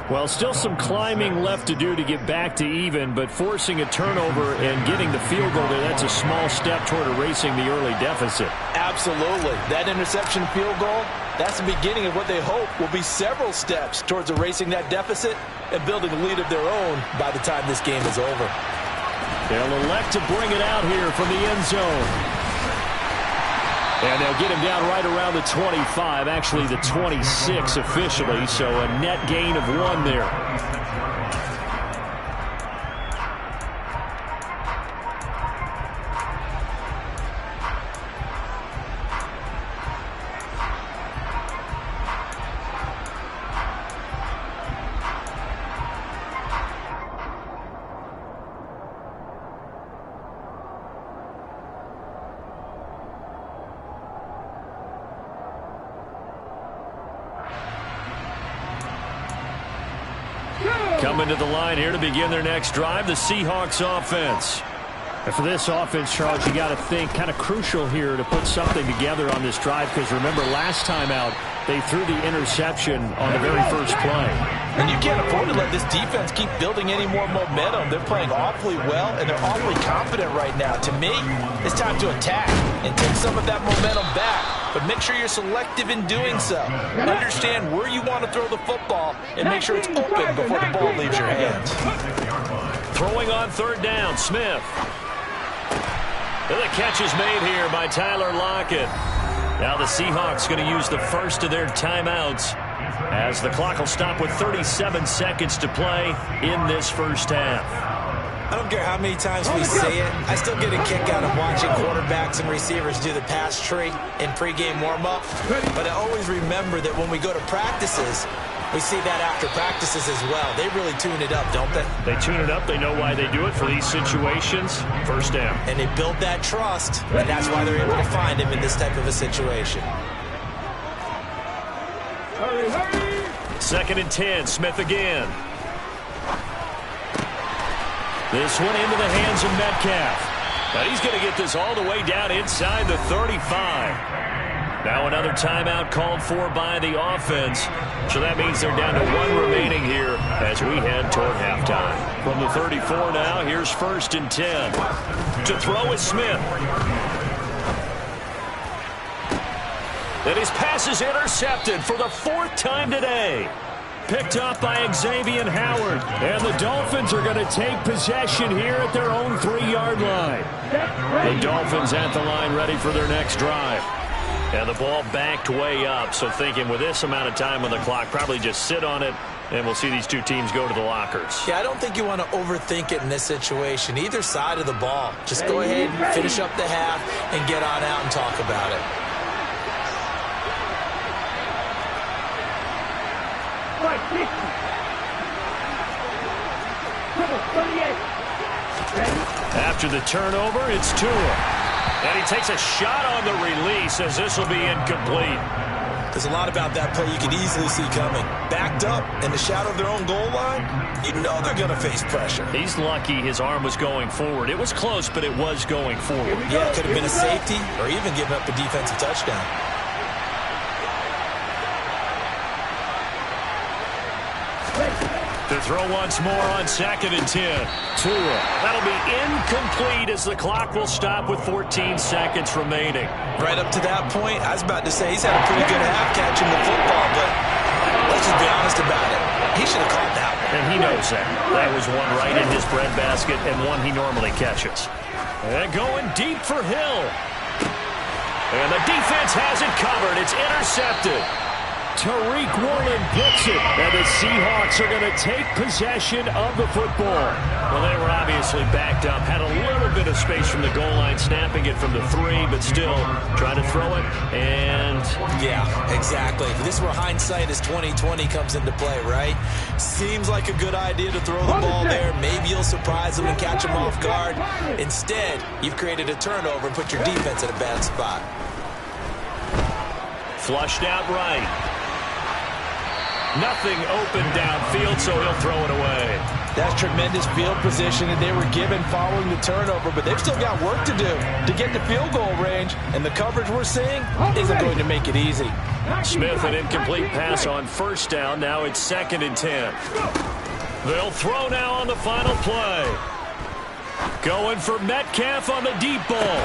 Well, still some climbing left to do to get back to even, but forcing a turnover and getting the field goal there, that's a small step toward erasing the early deficit. Absolutely. That interception field goal, that's the beginning of what they hope will be several steps towards erasing that deficit and building a lead of their own by the time this game is over. They'll elect to bring it out here from the end zone. And they'll get him down right around the 25, actually the 26 officially, so a net gain of 1 there. Coming to the line here to begin their next drive, the Seahawks offense. And for this offense, Charles, you got to think kind of crucial here to put something together on this drive, because remember last time out they threw the interception on the very first play. And you can't afford to let this defense keep building any more momentum. They're playing awfully well, and they're awfully confident right now. To me, it's time to attack and take some of that momentum back. But make sure you're selective in doing so. Understand where you want to throw the football and make sure it's open before the ball leaves your hands. Throwing on 3rd down, Smith. And the catch is made here by Tyler Lockett. Now the Seahawks going to use the first of their timeouts as the clock will stop with 37 seconds to play in this first half. I don't care how many times we say it, I still get a kick out of watching quarterbacks and receivers do the pass tree in pregame warm-up. But I always remember that when we go to practices, we see that after practices as well. They really tune it up, don't they? They tune it up. They know why they do it for these situations. First down. And they build that trust, and that's why they're able to find him in this type of a situation. Second and 10, Smith again. This one into the hands of Metcalf. But he's going to get this all the way down inside the 35. Now another timeout called for by the offense. So that means they're down to one remaining here as we head toward halftime. From the 34 now, here's first and 10. To throw is Smith. And his pass is intercepted for the fourth time today. Picked up by Xavier Howard. And the Dolphins are going to take possession here at their own 3-yard line. The Dolphins at the line ready for their next drive. And the ball backed way up, so thinking with this amount of time on the clock, probably just sit on it, and we'll see these two teams go to the lockers. Yeah, I don't think you want to overthink it in this situation. Either side of the ball. Just go ahead and finish up the half and get on out and talk about it. After the turnover, it's Tua. And he takes a shot on the release as this will be incomplete. There's a lot about that play you could easily see coming. Backed up in the shadow of their own goal line, you know they're going to face pressure. He's lucky his arm was going forward. It was close, but it was going forward. Yeah, it could have been a safety or even given up a defensive touchdown. To throw once more on second and 10. Tua. That'll be incomplete as the clock will stop with 14 seconds remaining. Right up to that point, I was about to say he's had a pretty good half catching the football, but let's just be honest about it. He should have caught that one. And he knows that. That was one right in his breadbasket and one he normally catches. And going deep for Hill. And the defense has it covered. It's intercepted. Tariq Woolen gets it, and the Seahawks are going to take possession of the football. Well, they were obviously backed up, had a little bit of space from the goal line, snapping it from the 3, but still trying to throw it, and... Yeah, exactly. This is where hindsight is 20/20 comes into play, right? Seems like a good idea to throw the ball there. Maybe you'll surprise them and catch them off guard. Instead, you've created a turnover and put your defense in a bad spot. Flushed out right. Nothing open downfield, so he'll throw it away. That's tremendous field position that they were given following the turnover, but they've still got work to do to get to field goal range, and the coverage we're seeing isn't going to make it easy. Smith, an incomplete pass on first down. Now it's second and 10. They'll throw now on the final play. Going for Metcalf on the deep ball.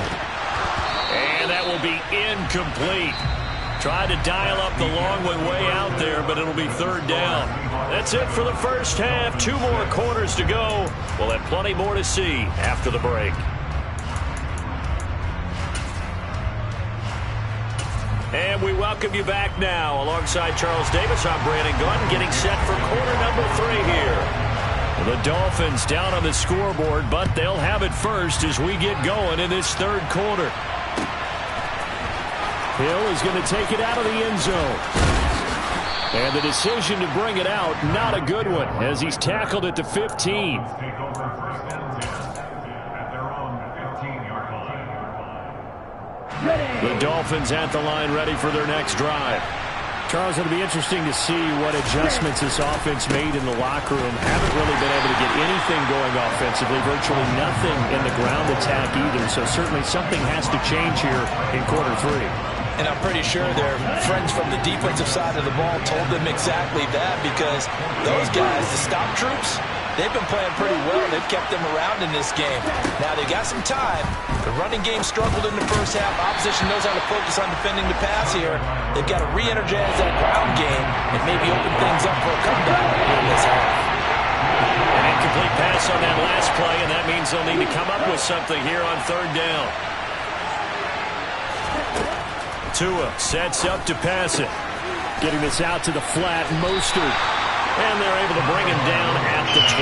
And that will be incomplete. Tried to dial up the long one way out there, but it'll be third down. That's it for the first half. 2 more quarters to go. We'll have plenty more to see after the break. And we welcome you back now. Alongside Charles Davis, I'm Brandon Gunn, getting set for quarter number 3 here. The Dolphins down on the scoreboard, but they'll have it first as we get going in this third quarter. Hill is going to take it out of the end zone. And the decision to bring it out, not a good one, as he's tackled at the 15. Take over first and 10 at their own 15-yard line. The Dolphins at the line ready for their next drive. Charles, it'll be interesting to see what adjustments this offense made in the locker room. Haven't really been able to get anything going offensively, virtually nothing in the ground attack either. So certainly something has to change here in quarter 3. And I'm pretty sure their friends from the defensive side of the ball told them exactly that, because those guys, the stop troops, they've been playing pretty well. They've kept them around in this game. Now they got some time. The running game struggled in the first half. Opposition knows how to focus on defending the pass here. They've got to re-energize that ground game and maybe open things up for a comeback in this half. An incomplete pass on that last play, and that means they'll need to come up with something here on third down. Tua sets up to pass it. Getting this out to the flat, Mostert. And they're able to bring him down at the 20.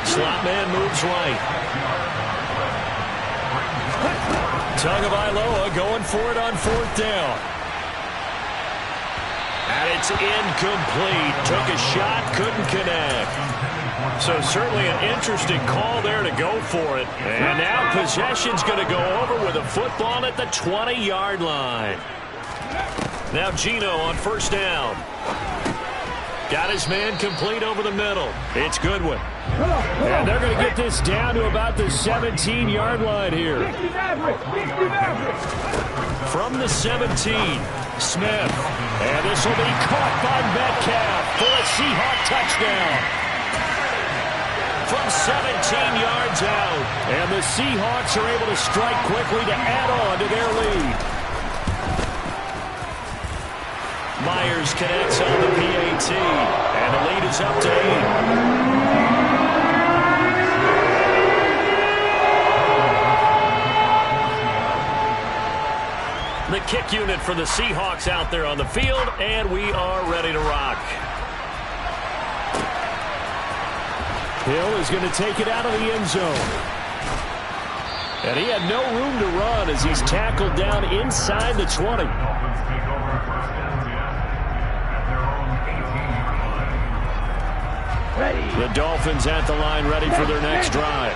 Slot man moves right. Tagovailoa going for it on 4th down. And it's incomplete. Took a shot, couldn't connect. So certainly an interesting call there to go for it. And now possession's going to go over with a football at the 20-yard line. Now Geno on 1st down. Got his man complete over the middle. It's Goodwin. And they're going to get this down to about the 17-yard line here. From the 17, Smith. And this will be caught by Metcalf for a Seahawk touchdown. From 17 yards out. And the Seahawks are able to strike quickly to add on to their lead. Myers connects on the PAT. And the lead is up to 8. The kick unit for the Seahawks out there on the field, and we are ready to rock. Hill is going to take it out of the end zone. And he had no room to run as he's tackled down inside the 20. The Dolphins at the line ready for their next drive.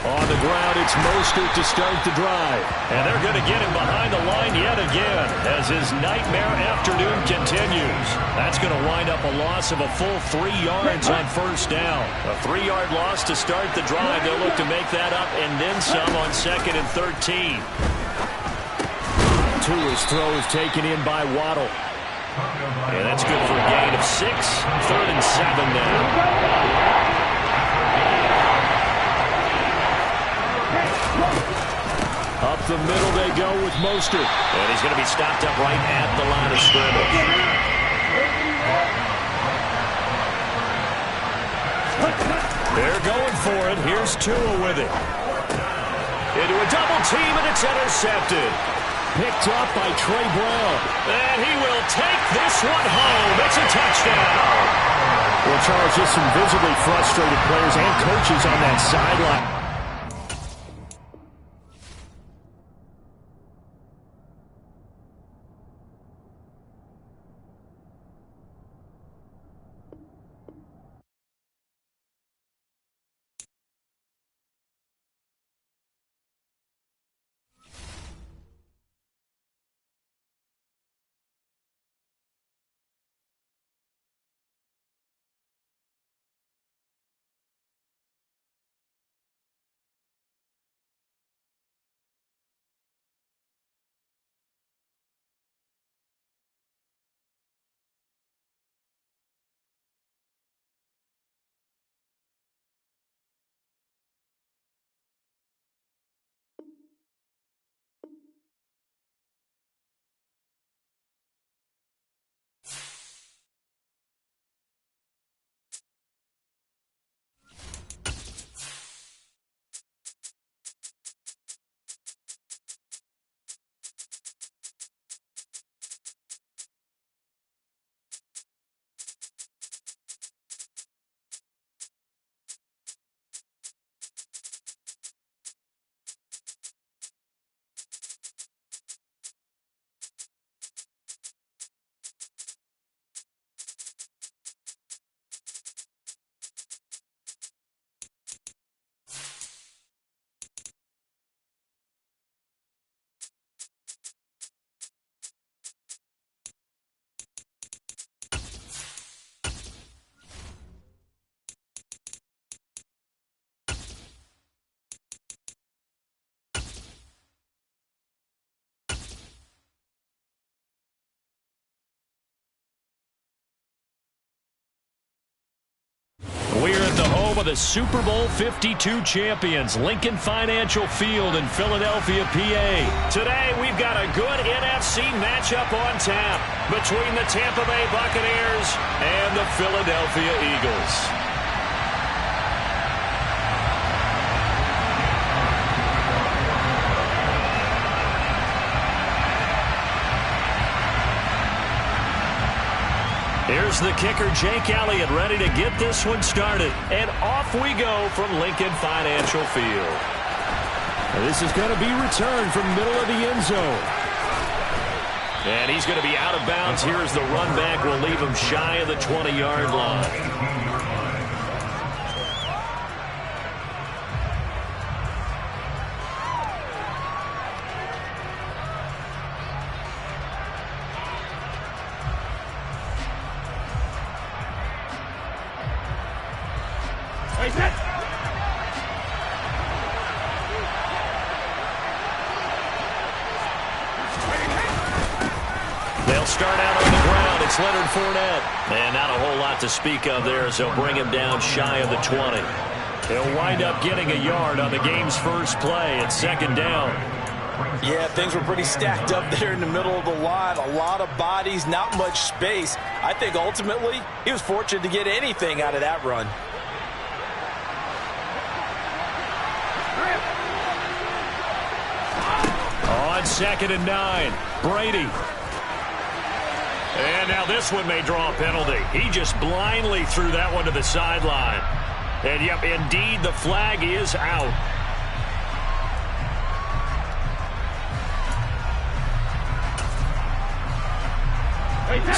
On the ground, it's Mostert to start the drive. And they're going to get him behind the line yet again as his nightmare afternoon continues. That's going to wind up a loss of a full 3 yards on 1st down. A 3-yard loss to start the drive. They'll look to make that up and then some on 2nd and 13. Tua's throw is taken in by Waddle. And that's good for a gain of 6. 3rd and 7 now. Up the middle they go with Mostert. And he's going to be stopped up right at the line of scrimmage. They're going for it. Here's Tua with it. Into a double team, and it's intercepted. Picked up by Trey Brown. And he will take this one home. It's a touchdown. Well, Charles, just some visibly frustrated players and coaches on that sideline. We're at the home of the Super Bowl 52 champions, Lincoln Financial Field in Philadelphia, PA. Today, we've got a good NFC matchup on tap between the Tampa Bay Buccaneers and the Philadelphia Eagles. Here's the kicker, Jake Elliott, ready to get this one started. And off we go from Lincoln Financial Field. This is going to be returned from middle of the end zone. And he's going to be out of bounds. Here's the run back. We'll leave him shy of the 20-yard line. They'll start out on the ground. It's Leonard Fournette. And not a whole lot to speak of there as they'll bring him down shy of the 20. He'll wind up getting a yard on the game's first play. It's second down. Yeah, things were pretty stacked up there in the middle of the line. A lot of bodies, not much space. I think ultimately he was fortunate to get anything out of that run. On 2nd and 9, Brady. And now this one may draw a penalty. He just blindly threw that one to the sideline. And, yep, indeed, the flag is out.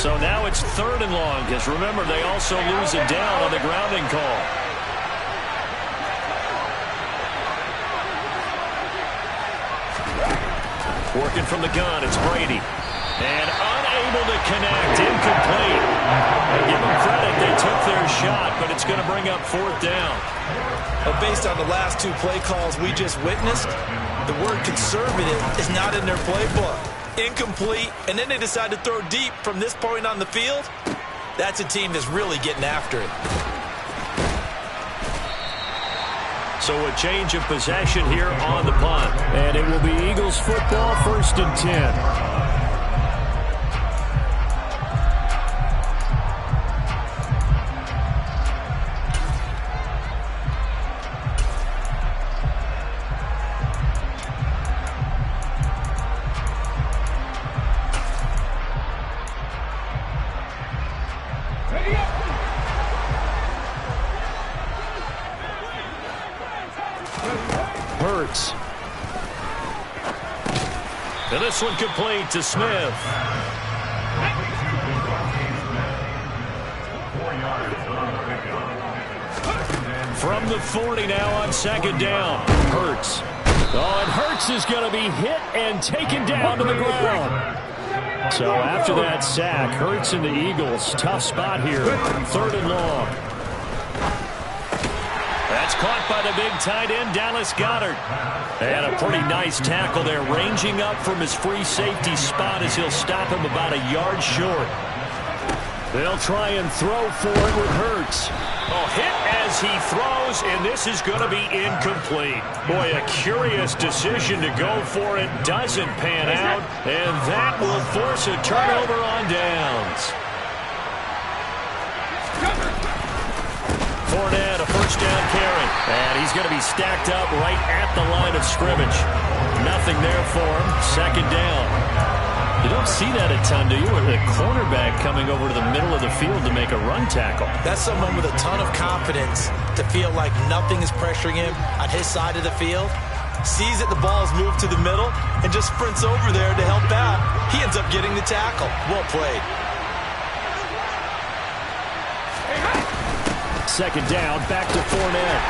So now it's 3rd and long, because remember, they also lose it down on the grounding call. Working from the gun, it's Brady. And unable to connect, incomplete. And give them credit, they took their shot, but it's going to bring up 4th down. But based on the last 2 play calls we just witnessed, the word conservative is not in their playbook. Incomplete, and then they decide to throw deep from this point on the field. That's a team that's really getting after it. So a change of possession here on the punt. And it will be Eagles football, 1st and 10. Hurts. And this one complete to Smith. From the 40 now on 2nd down. Hurts. Oh, and Hurts is going to be hit and taken down to the ground. So after that sack, Hurts and the Eagles, tough spot here. 3rd and long. That's caught by the big tight end, Dallas Goedert. And a pretty nice tackle there, ranging up from his free safety spot as he'll stop him about a yard short. They'll try and throw for it with Hurts. Oh, hit as he throws, and this is going to be incomplete. Boy, a curious decision to go for it. Doesn't pan out, and that will force a turnover on downs. Fournette, a 1st down carry. And he's going to be stacked up right at the line of scrimmage. Nothing there for him. 2nd down. You don't see that a ton, do you? With a cornerback coming over to the middle of the field to make a run tackle. That's someone with a ton of confidence to feel like nothing is pressuring him on his side of the field. Sees that the ball is moved to the middle and just sprints over there to help out. He ends up getting the tackle. Well played. 2nd down, back to Fournette.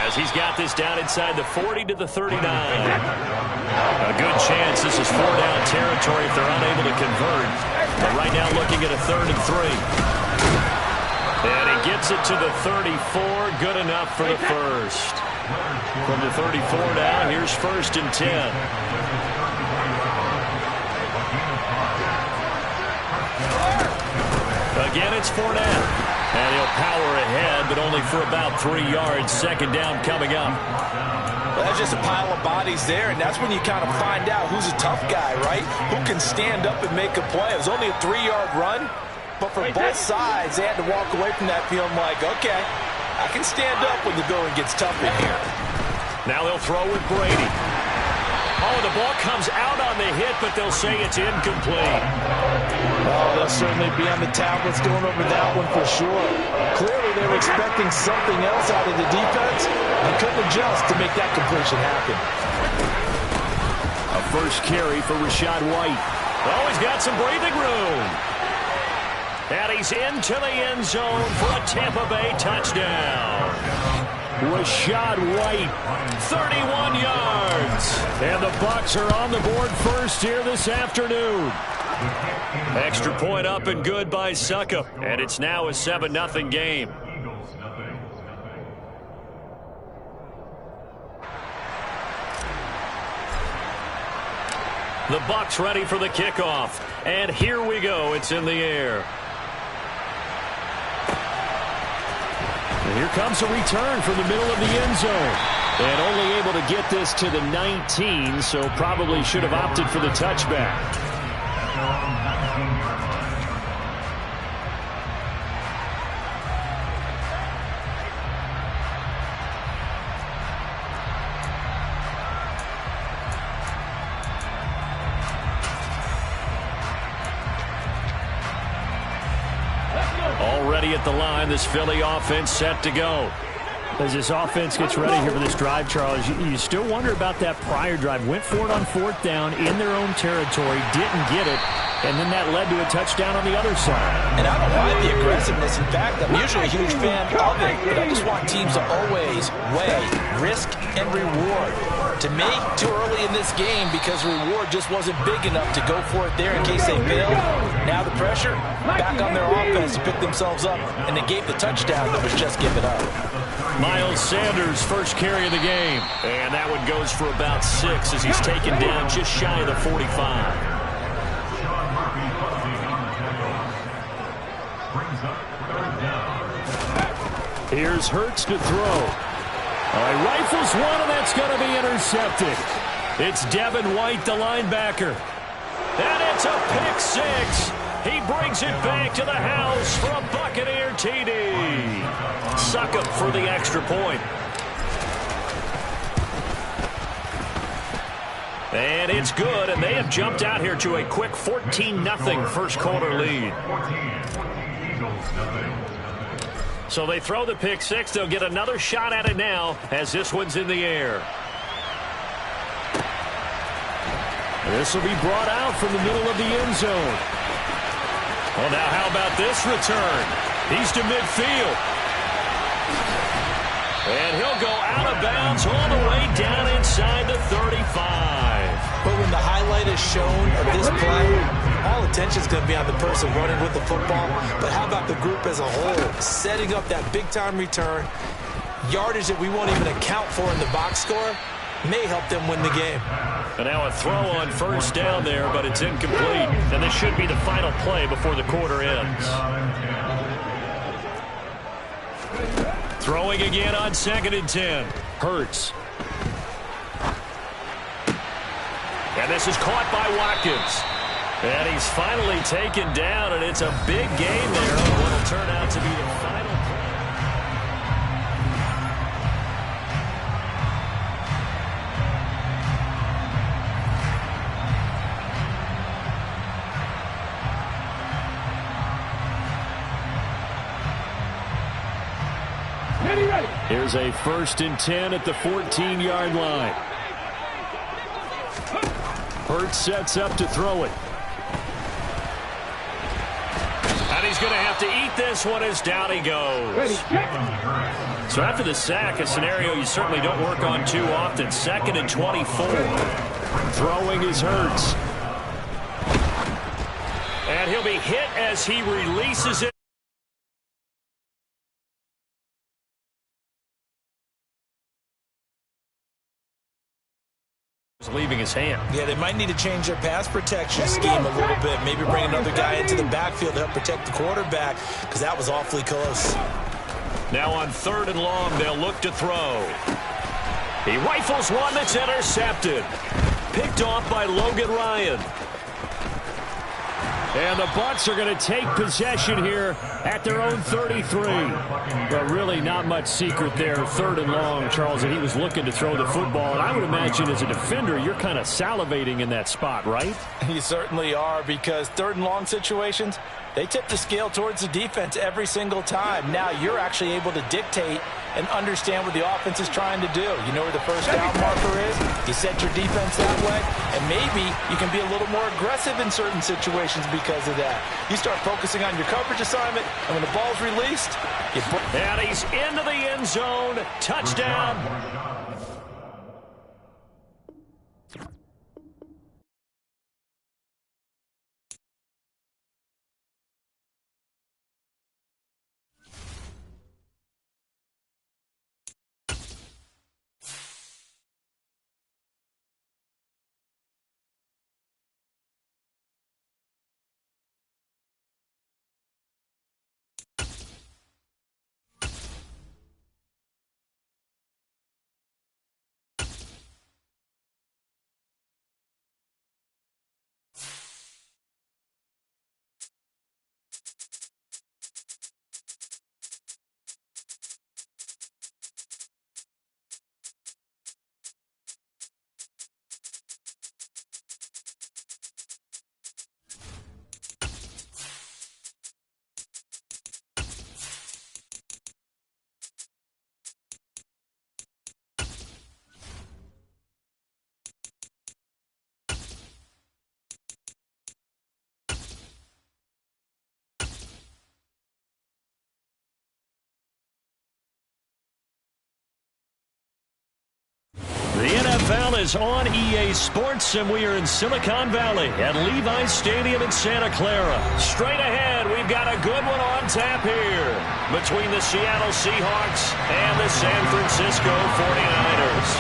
As he's got this down inside the 40 to the 39. A good chance this is 4-down territory if they're unable to convert. But right now looking at a 3rd and 3. And he gets it to the 34. Good enough for the first. From the 34 now, here's 1st and 10. Again, it's Fournette. And he'll power ahead, but only for about 3 yards. 2nd down coming up. Well, that's just a pile of bodies there, and that's when you kind of find out who's a tough guy, right? Who can stand up and make a play. It was only a 3-yard run, but for both sides, they had to walk away from that feeling like, okay, I can stand up when the going gets tough in here. Now they'll throw with Brady. Oh, the ball comes out on the hit, but they'll say it's incomplete. Oh, they'll certainly be on the tablets going over that one for sure. Clearly, they were expecting something else out of the defense and couldn't adjust to make that completion happen. A first carry for Rachaad White. Oh, he's got some breathing room. And he's into the end zone for a Tampa Bay touchdown. Rachaad White, 31 yards. And the Bucs are on the board first here this afternoon. Extra point up and good by Succop. And it's now a 7-0 game. The Bucs ready for the kickoff. And here we go. It's in the air. And here comes a return from the middle of the end zone. And only able to get this to the 19, so probably should have opted for the touchback. Already at the line, this Philly offense set to go. As this offense gets ready here for this drive, Charles, you still wonder about that prior drive. Went for it on 4th down in their own territory, didn't get it, and then that led to a touchdown on the other side. And I don't mind the aggressiveness. In fact, I'm usually a huge fan of it, but I just want teams to always weigh risk and reward. To me, too early in this game because reward just wasn't big enough to go for it there in case they failed. Now the pressure, back on their offense to pick themselves up, and they gave the touchdown that was just given up. Miles Sanders, first carry of the game. And that one goes for about 6 as he's taken down just shy of the 45. Here's Hurts to throw. He rifles one, and that's going to be intercepted. It's Devin White, the linebacker. And it's a pick 6. He brings it back to the house for a Buccaneer TD. Succop for the extra point. And it's good, and they have jumped out here to a quick 14-0 first quarter lead. So they throw the pick 6. They'll get another shot at it now as this one's in the air. This will be brought out from the middle of the end zone. Well, now how about this return? He's to midfield. And he'll go out of bounds all the way down inside the 35. But when the highlight is shown of this play, all attention is going to be on the person running with the football. But how about the group as a whole? Setting up that big-time return, yardage that we won't even account for in the box score, may help them win the game. And now a throw on first down there, but it's incomplete. And this should be the final play before the quarter ends. Throwing again on 2nd and 10. Hurts. And this is caught by Watkins. And he's finally taken down, and it's a big game there on what will turn out to be the final play. Here's a 1st and 10 at the 14-yard line. Hurts sets up to throw it. And he's going to have to eat this one as down he goes. So after the sack, a scenario you certainly don't work on too often. 2nd and 24. Throwing is Hurts. And he'll be hit as he releases it. Leaving his hand. Yeah, they might need to change their pass protection scheme a little bit. Maybe bring another guy into the backfield to help protect the quarterback, because that was awfully close. Now on 3rd and long, they'll look to throw. He rifles one that's intercepted. Picked off by Logan Ryan. And the Bucs are going to take possession here at their own 33. But really not much secret there. 3rd and long, Charles, and he was looking to throw the football. And I would imagine as a defender, you're kind of salivating in that spot, right? You certainly are, because 3rd and long situations, they tip the scale towards the defense every single time. Now you're actually able to dictate and understand what the offense is trying to do. You know where the first down marker is. You set your defense that way, and maybe you can be a little more aggressive in certain situations because of that. You start focusing on your coverage assignment, and when the ball's released, you put... And he's into the end zone. Touchdown. The NFL is on EA Sports, and we are in Silicon Valley at Levi's Stadium in Santa Clara. Straight ahead, we've got a good one on tap here between the Seattle Seahawks and the San Francisco 49ers.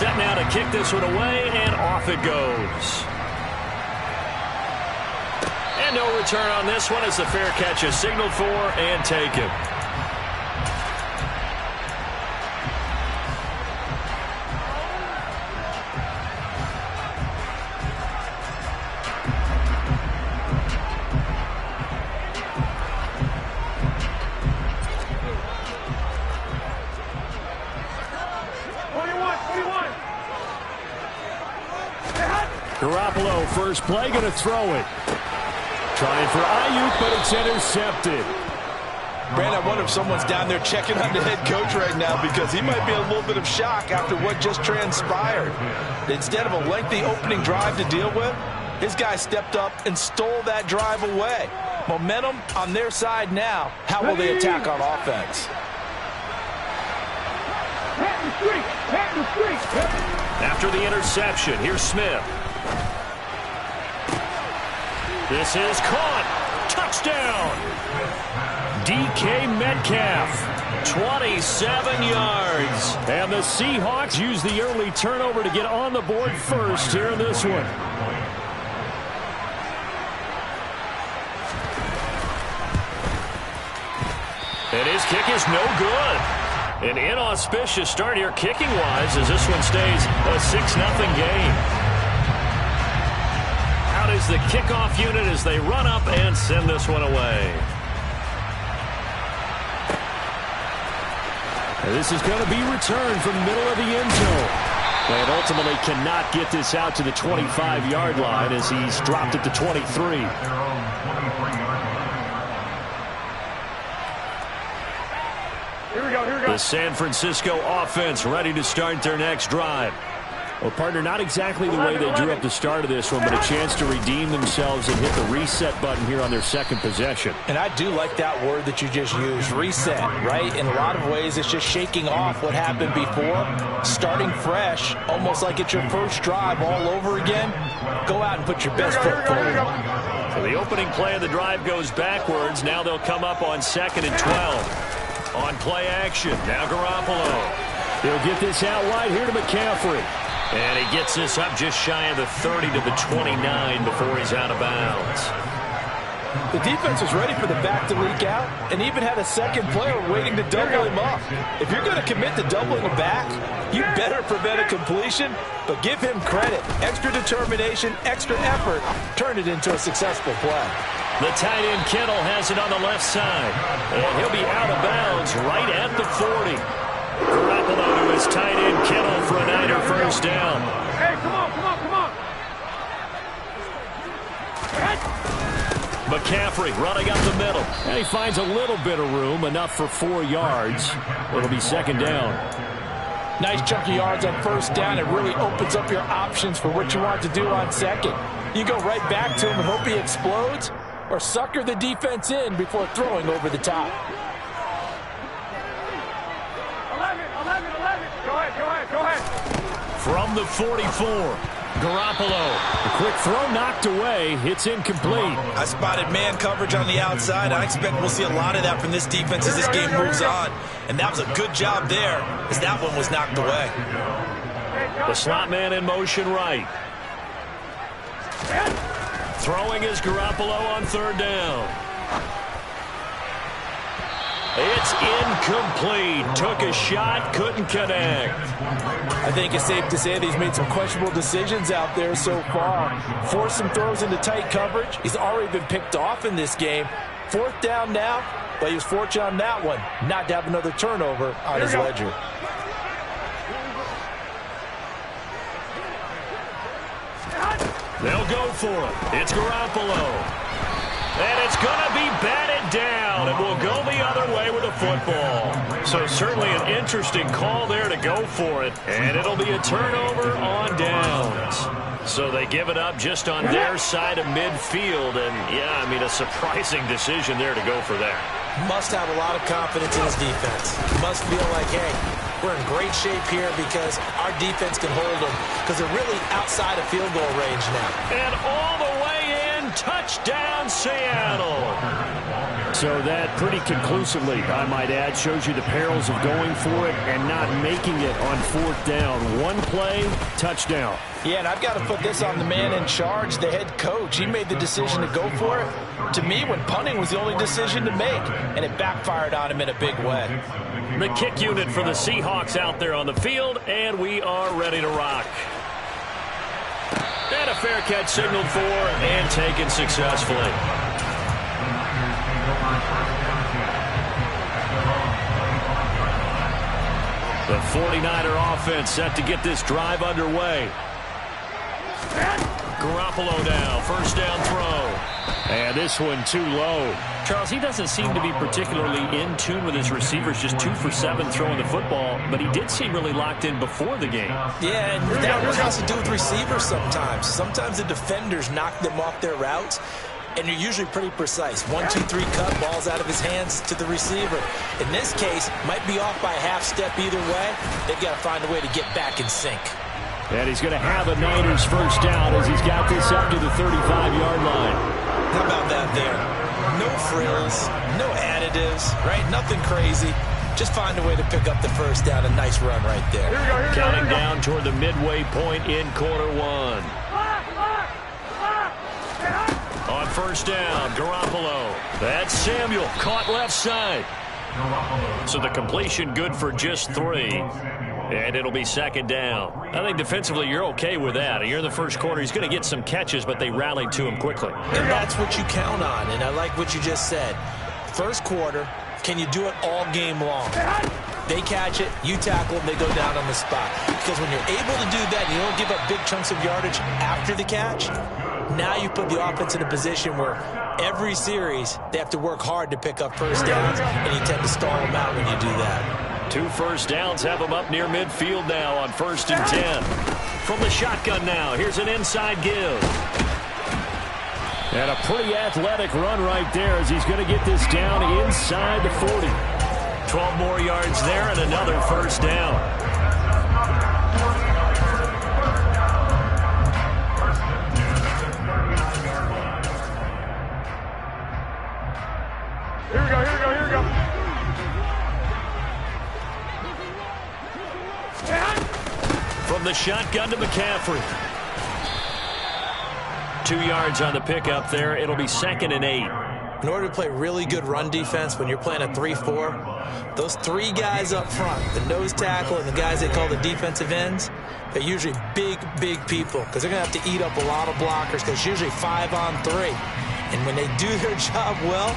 Set now to kick this one away, and off it goes. And no return on this one as the fair catch is signaled for and taken. Garoppolo, first play, going to throw it. Trying for Ayuk, but it's intercepted. Brandon, I wonder if someone's down there checking on the head coach right now, because he might be in a little bit of shock after what just transpired. Instead of a lengthy opening drive to deal with, his guy stepped up and stole that drive away. Momentum on their side now. How will they attack on offense? After the interception, here's Smith. This is caught. Touchdown. DK Metcalf, 27 yards. And the Seahawks use the early turnover to get on the board first here in this one. And his kick is no good. An inauspicious start here kicking-wise as this one stays a 6-0 game. Out is the kickoff unit as they run up and send this one away. And this is going to be returned from the middle of the end zone. And ultimately cannot get this out to the 25-yard line as he's dropped it to 23. The San Francisco offense ready to start their next drive. Well, partner, not exactly the way they drew up the start of this one, but a chance to redeem themselves and hit the reset button here on their second possession. And I do like that word that you just used, reset, right? In a lot of ways, it's just shaking off what happened before, starting fresh, almost like it's your first drive all over again. Go out and put your best foot forward. So the opening play of the drive goes backwards. Now they'll come up on 2nd and 12. On play action, now Garoppolo. He'll get this out wide here to McCaffrey. And he gets this up just shy of the 30 to the 29 before he's out of bounds. The defense was ready for the back to leak out and even had a second player waiting to double him up. If you're going to commit to doubling a back, you better prevent a completion, but give him credit. Extra determination, extra effort, turn it into a successful play. The tight end Kittle has it on the left side, and he'll be out of bounds right at the 40. Garoppolo to his tight end Kittle for a Niner first down. Hey, come on. McCaffrey running up the middle. And he finds a little bit of room, enough for 4 yards. It'll be second down. Nice chunky yards on first down. It really opens up your options for what you want to do on second. You go right back to him and hope he explodes, or sucker the defense in before throwing over the top. 11. Go ahead. From the 44, Garoppolo. A quick throw knocked away. It's incomplete. I spotted man coverage on the outside. I expect we'll see a lot of that from this defense as this game moves on. And that was a good job there as that one was knocked away. The slot man in motion right. Throwing is Garoppolo on third down. It's incomplete. Took a shot, couldn't connect. I think it's safe to say that he's made some questionable decisions out there so far. Forced some throws into tight coverage. He's already been picked off in this game. Fourth down now, but he was fortunate on that one not to have another turnover on his ledger. They'll go for it. It's Garoppolo. And it's going to be batted down. It will go the other way with the football. So certainly an interesting call there to go for it. And it'll be a turnover on downs. So they give it up just on their side of midfield. And, yeah, I mean, a surprising decision there to go for that. Must have a lot of confidence in his defense. Must feel like, hey, we're in great shape here because our defense can hold them because they're really outside of field goal range now. And all the way in, touchdown Seattle. So that pretty conclusively, I might add, shows you the perils of going for it and not making it on fourth down. One play, touchdown. Yeah, and I've got to put this on the man in charge, the head coach. He made the decision to go for it. To me, when punting was the only decision to make, and it backfired on him in a big way. The kick unit for the Seahawks out there on the field, and we are ready to rock. And a fair catch signaled for and taken successfully. The 49er offense set to get this drive underway. Garoppolo now, first down throw. And this one too low. Charles, he doesn't seem to be particularly in tune with his receivers, just 2 for 7 throwing the football, but he did seem really locked in before the game. Yeah, and that has to do with receivers sometimes. Sometimes the defenders knock them off their routes, and you're usually pretty precise. 1, 2, 3 cut, balls out of his hands to the receiver. In this case, might be off by a half step either way. They've got to find a way to get back in sync. And he's going to have a Niners first down as he's got this up to the 35-yard line. How about that there? No frills, no additives, right? Nothing crazy. Just find a way to pick up the first down. A nice run right there. Counting down toward the midway point in quarter one. On first down, Garoppolo. That's Samuel, caught left side. So the completion good for just 3. And it'll be second down. I think defensively you're okay with that. You're in the first quarter. He's going to get some catches, but they rallied to him quickly. And that's what you count on, and I like what you just said. First quarter, can you do it all game long? They catch it, you tackle them, they go down on the spot. Because when you're able to do that, you don't give up big chunks of yardage after the catch, now you put the offense in a position where every series they have to work hard to pick up first downs, and you tend to stall them out when you do that. 2 first downs have him up near midfield now on 1st and 10. From the shotgun now, here's an inside give. And a pretty athletic run right there as he's going to get this down inside the 40. 12 more yards there and another first down. Here we go. From the shotgun to McCaffrey. 2 yards on the pickup there. It'll be 2nd and 8. In order to play really good run defense when you're playing a 3-4, those 3 guys up front, the nose tackle and the guys they call the defensive ends, they're usually big, big people because they're going to have to eat up a lot of blockers because it's usually 5-on-3. And when they do their job well,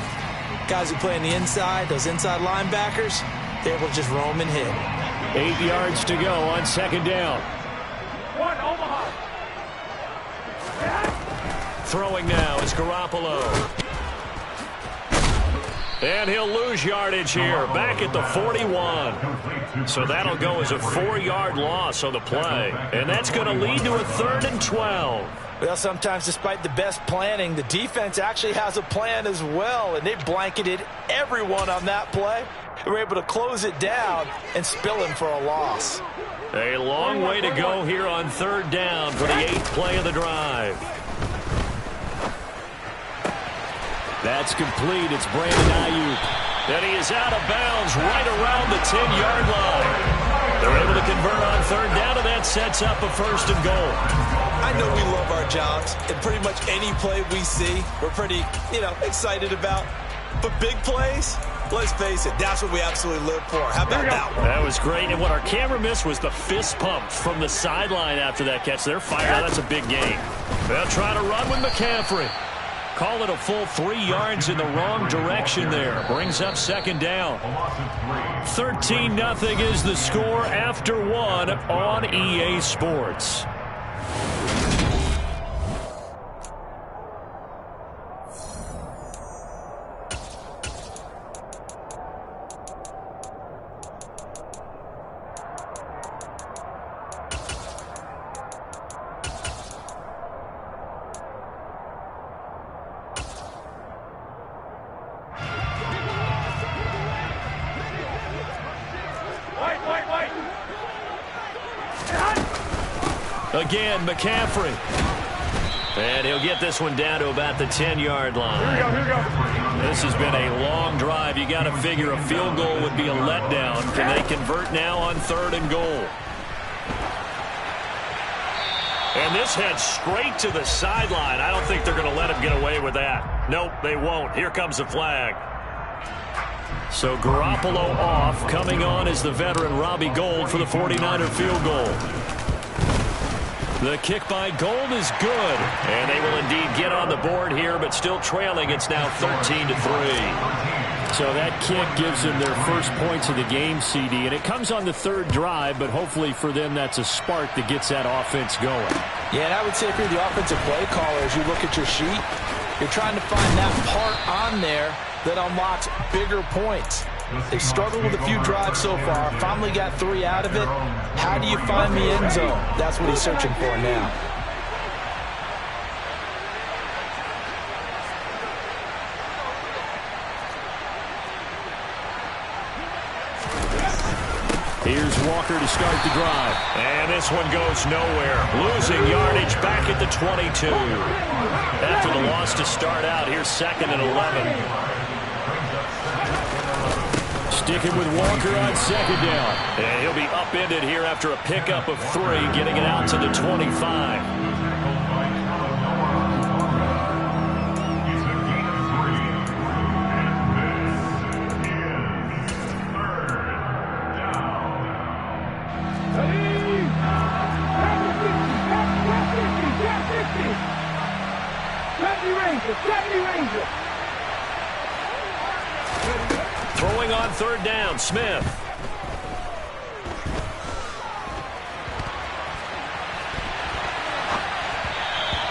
guys who play on the inside, those inside linebackers, they're able to just roam and hit. 8 yards to go on 2nd down. Throwing now is Garoppolo. And he'll lose yardage here, back at the 41. So that'll go as a 4-yard loss on the play. And that's going to lead to a 3rd and 12. Well, sometimes despite the best planning, the defense actually has a plan as well, and they blanketed everyone on that play. They were able to close it down and spill him for a loss. A long way to go here on 3rd down for the 8th play of the drive. That's complete. It's Brandon Ayuk. And he is out of bounds right around the 10-yard line. They're able to convert on 3rd down, and that sets up a 1st and goal. I know we love our jobs, and pretty much any play we see, we're pretty, excited about. But big plays, let's face it, that's what we absolutely live for. How about that one? That was great, and what our camera missed was the fist pump from the sideline after that catch. They're fired out. That's a big gain. They'll try to run with McCaffrey. Call it a full 3 yards in the wrong direction there. Brings up 2nd down. 13-0 is the score after 1 on EA Sports. Again, McCaffrey. And he'll get this one down to about the 10-yard line. Here we go. This has been a long drive. You got to figure a field goal would be a letdown. Can they convert now on 3rd and goal? And this heads straight to the sideline. I don't think they're going to let him get away with that. Nope, they won't. Here comes the flag. So Garoppolo off. Coming on is the veteran Robbie Gould for the 49er field goal. The kick by Gould is good. And they will indeed get on the board here, but still trailing. It's now 13-3. So that kick gives them their first points of the game, CD. And it comes on the 3rd drive, but hopefully for them that's a spark that gets that offense going. Yeah, and I would say if you're the offensive play caller, as you look at your sheet, you're trying to find that part on there that unlocks bigger points. They've struggled with a few drives so far. Finally got 3 out of it. How do you find the end zone? That's what he's searching for now. Here's Walker to start the drive. And this one goes nowhere. Losing yardage back at the 22. After the loss to start out, here's 2nd and 11. Sticking with Walker on 2nd down. And he'll be upended here after a pickup of 3, getting it out to the 25. Throwing on 3rd down, Smith.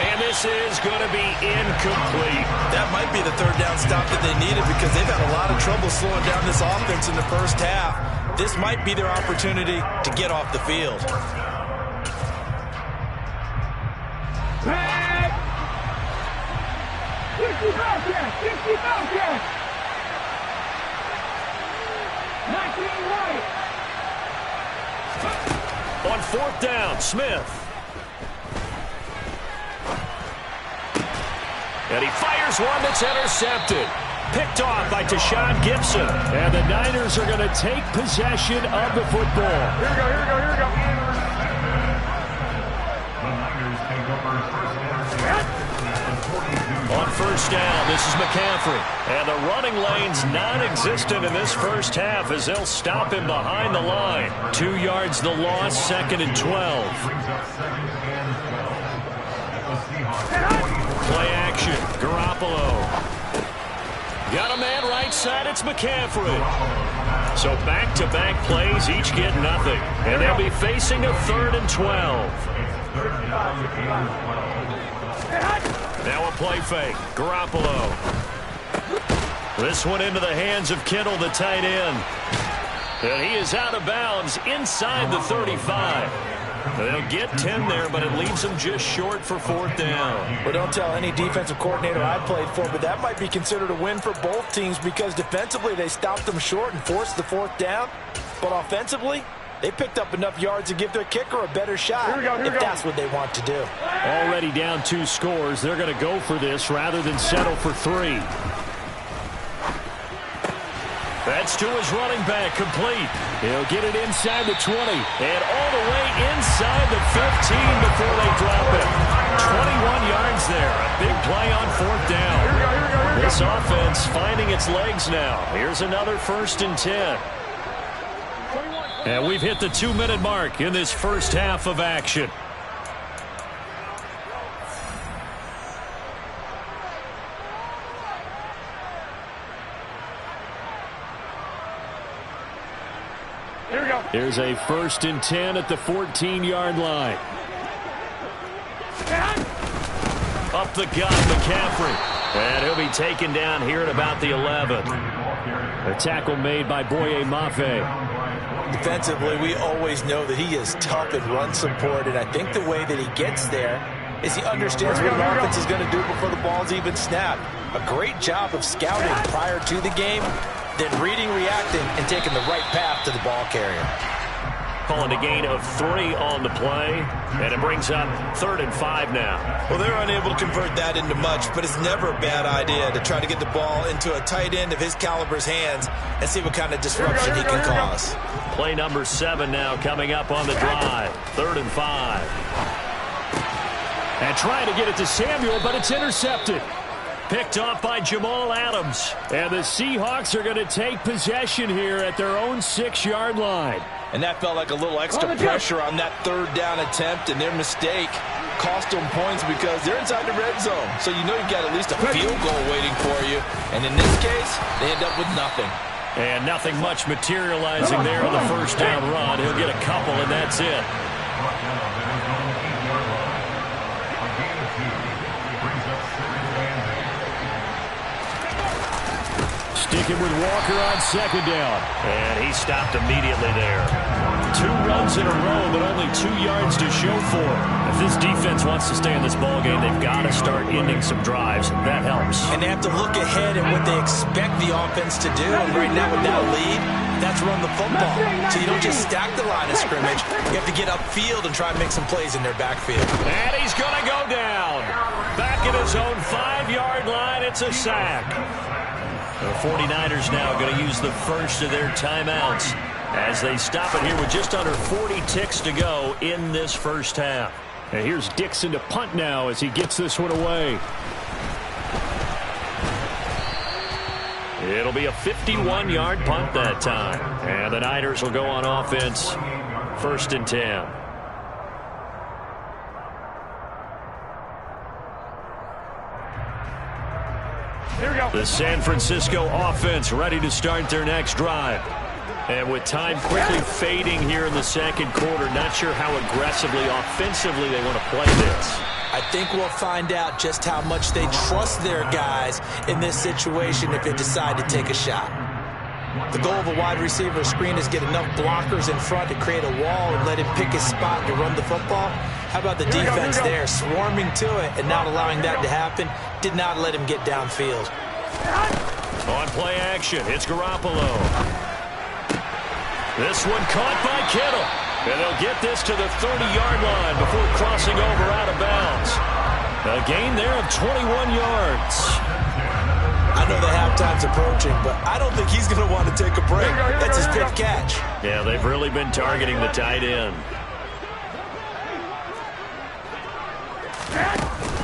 And this is going to be incomplete. That might be the 3rd down stop that they needed because they've had a lot of trouble slowing down this offense in the first half. This might be their opportunity to get off the field. On 4th down, Smith. And he fires one that's intercepted. Picked off by Tashawn Gibson. And the Niners are going to take possession of the football. Here we go. The Niners take over first and 10. first down. This is McCaffrey. And the running lane's non-existent in this first half as they'll stop him behind the line. 2 yards the loss, 2nd and 12. Play action. Garoppolo. Got a man right side. It's McCaffrey. So back-to-back plays, each get nothing. And they'll be facing a 3rd and 12. Now a play fake. Garoppolo. This one into the hands of Kittle, the tight end. And he is out of bounds inside the 35. They'll get 10 there, but it leaves them just short for 4th down. Well, don't tell any defensive coordinator I played for, but that might be considered a win for both teams because defensively they stopped them short and forced the 4th down. But offensively, they picked up enough yards to give their kicker a better shot if that's what they want to do. Already down 2 scores. They're going to go for this rather than settle for 3. That's to his running back, complete. He'll get it inside the 20 and all the way inside the 15 before they drop it. 21 yards there. A big play on 4th down. This offense finding its legs now. Here's another 1st and 10. And we've hit the 2-minute mark in this first half of action. Here's a 1st and 10 at the 14-yard line. Up the gut, McCaffrey. And he'll be taken down here at about the 11. A tackle made by Boye Mafe. Defensively, we always know that he is tough in run support, and I think the way that he gets there is he understands what an offense is going to do before the ball's even snapped. A great job of scouting prior to the game, then reading, reacting, and taking the right path to the ball carrier. Calling a gain of 3 on the play, and it brings up 3rd and 5 now. Well, they're unable to convert that into much, but it's never a bad idea to try to get the ball into a tight end of his caliber's hands and see what kind of disruption he can cause. Play number 7 now coming up on the drive. 3rd and 5. And trying to get it to Samuel, but it's intercepted. Picked off by Jamal Adams. And the Seahawks are going to take possession here at their own 6-yard line. And that felt like a little extra pressure on that 3rd down attempt, and their mistake cost them points because they're inside the red zone. So you know you've got at least a field goal waiting for you. And in this case, they end up with nothing. And nothing much materializing there on the 1st down run. He'll get a couple, and that's it. Sticking with Walker on 2nd down. And he stopped immediately there. 2 runs in a row, but only 2 yards to show for it. If this defense wants to stay in this ballgame, they've got to start ending some drives. That helps. And they have to look ahead at what they expect the offense to do. And right now with that lead, that's run the football. So you don't just stack the line of scrimmage. You have to get upfield and try and make some plays in their backfield. And he's going to go down. Back at his own 5-yard line, it's a sack. The 49ers now going to use the first of their timeouts as they stop it here with just under 40 ticks to go in this first half. And here's Dixon to punt now as he gets this one away. It'll be a 51-yard punt that time. And the Niners will go on offense, 1st and 10. The San Francisco offense ready to start their next drive. And with time quickly fading here in the 2nd quarter, not sure how aggressively, offensively they want to play this. I think we'll find out just how much they trust their guys in this situation if they decide to take a shot. The goal of a wide receiver screen is get enough blockers in front to create a wall and let him pick his spot to run the football. How about the defense there swarming to it and not allowing that to happen? Did not let him get downfield. On play action, it's Garoppolo. This one caught by Kittle. And they'll get this to the 30-yard line before crossing over out of bounds. A gain there of 21 yards. I know the halftime's approaching, but I don't think he's going to want to take a break. That's his fifth catch. Yeah, they've really been targeting the tight end.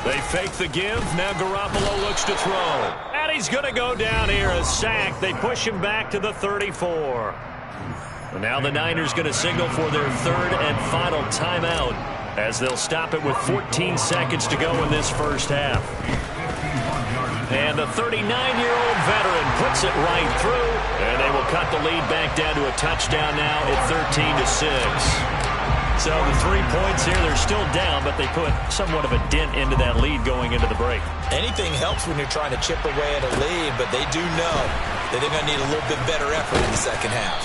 They fake the give. Now Garoppolo looks to throw. And he's going to go down here. A sack. They push him back to the 34. And now the Niners going to signal for their third and final timeout as they'll stop it with 14 seconds to go in this first half. And the 39-year-old veteran puts it right through. And they will cut the lead back down to a touchdown now at 13-6. So the 3 points here, they're still down, but they put somewhat of a dent into that lead going into the break. Anything helps when you're trying to chip away at a lead, but they do know that they're going to need a little bit better effort in the second half.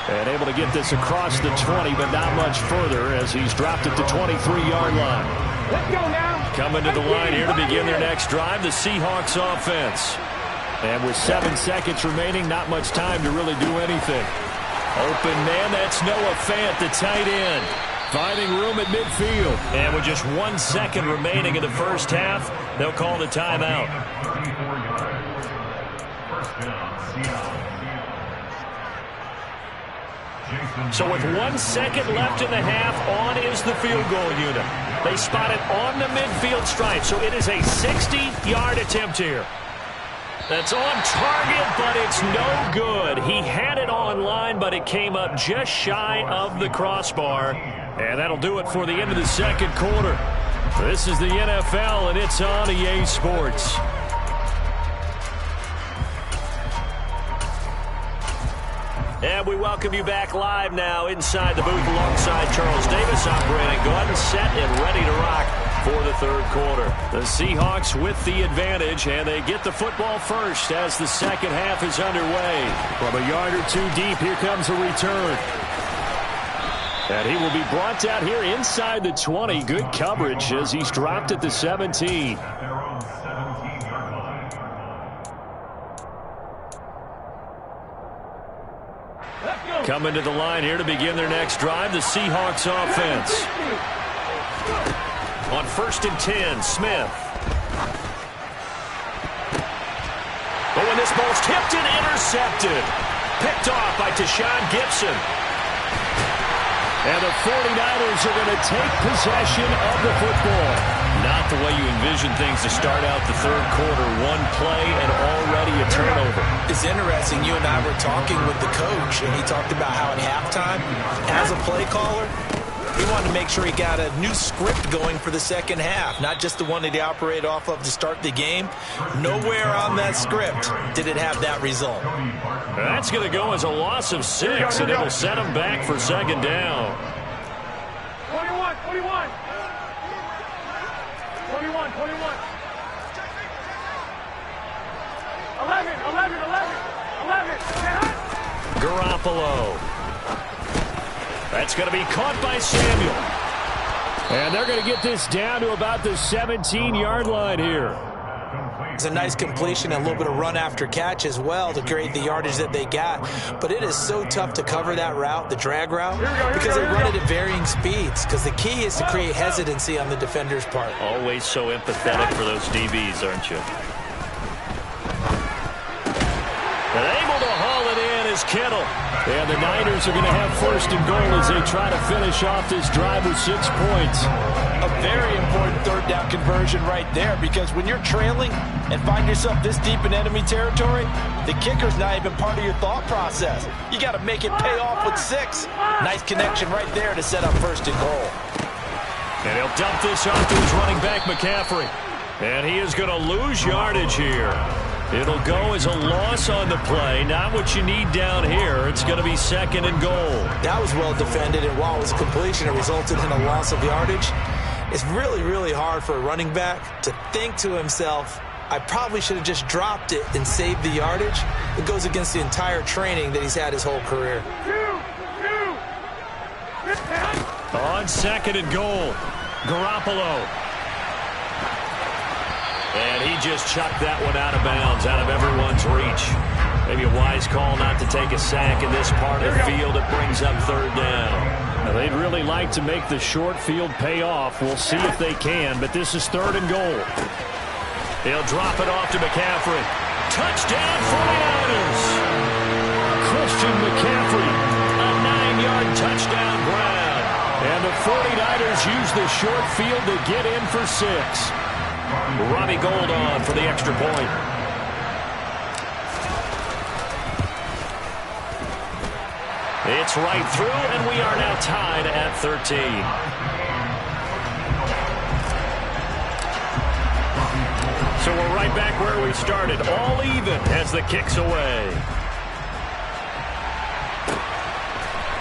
And able to get this across the 20, but not much further as he's dropped it to 23-yard line. Let's go now. Coming to the line here to begin their next drive, the Seahawks offense. And with 7 seconds remaining, not much time to really do anything. Open man, that's Noah Fant, the tight end. Finding room at midfield. And with just 1 second remaining in the first half, they'll call the timeout. So with 1 second left in the half, on is the field goal unit. They spot it on the midfield stripe, so it is a 60-yard attempt here. That's on target, but it's no good. He had it on line, but it came up just shy of the crossbar. And that'll do it for the end of the second quarter. This is the NFL, and it's on EA Sports. And we welcome you back live now inside the booth alongside Charles Davis. I'm Brandon Gordon, set and ready to rock for the third quarter. The Seahawks with the advantage, and they get the football first as the second half is underway. From a yard or two deep, here comes a return. And he will be brought down here inside the 20. Good coverage as he's dropped at the 17. Coming to the line here to begin their next drive, the Seahawks offense. On 1st and 10, Smith. But when this ball's tipped and intercepted. Picked off by Tashawn Gibson. And the 49ers are going to take possession of the football. Not the way you envision things to start out the third quarter. One play and already a turnover. It's interesting. You and I were talking with the coach, and he talked about how at halftime, as a play caller, he wanted to make sure he got a new script going for the second half, not just the one that he operated off of to start the game. Nowhere on that script did it have that result. That's going to go as a loss of 6, and it'll set him back for second down. 21, 21. 21, 21. 11, 11, 11, 11. Garoppolo. That's going to be caught by Samuel. And they're going to get this down to about the 17-yard line here. It's a nice completion and a little bit of run after catch as well to create the yardage that they got. But it is so tough to cover that route, the drag route, because they run it at varying speeds. Because the key is to create hesitancy on the defender's part. Always so empathetic for those DBs, aren't you? And able to haul it in is Kittle. And the Niners are going to have 1st and goal as they try to finish off this drive with 6 points. A very important third down conversion right there, because when you're trailing and find yourself this deep in enemy territory, the kicker's not even part of your thought process. You got to make it pay off with 6. Nice connection right there to set up 1st and goal. And he'll dump this off to his running back, McCaffrey. And he is going to lose yardage here. It'll go as a loss on the play. Not what you need down here. It's going to be 2nd and goal. That was well defended, and while it was a completion, it resulted in a loss of yardage. It's really, really hard for a running back to think to himself, I probably should have just dropped it and saved the yardage. It goes against the entire training that he's had his whole career. On 2nd and goal, Garoppolo. And he just chucked that one out of bounds, out of everyone's reach. Maybe a wise call not to take a sack in this part of the field. It brings up 3rd down. Now, they'd really like to make the short field pay off. We'll see if they can, but this is 3rd and goal. He'll drop it off to McCaffrey. Touchdown 49ers! Christian McCaffrey. A 9-yard touchdown grab. And the 49ers use the short field to get in for 6. Robbie Gould on for the extra point. It's right through, and we are now tied at 13. So we're right back where we started, all even as the kick's away.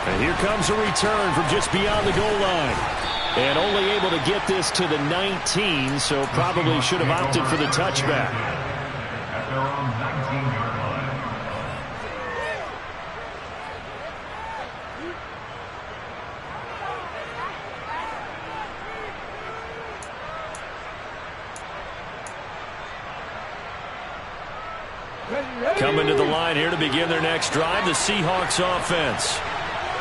And here comes a return from just beyond the goal line. And only able to get this to the 19, so probably should have opted for the touchback. At their own 19-yard line. Coming to the line here to begin their next drive, the Seahawks offense.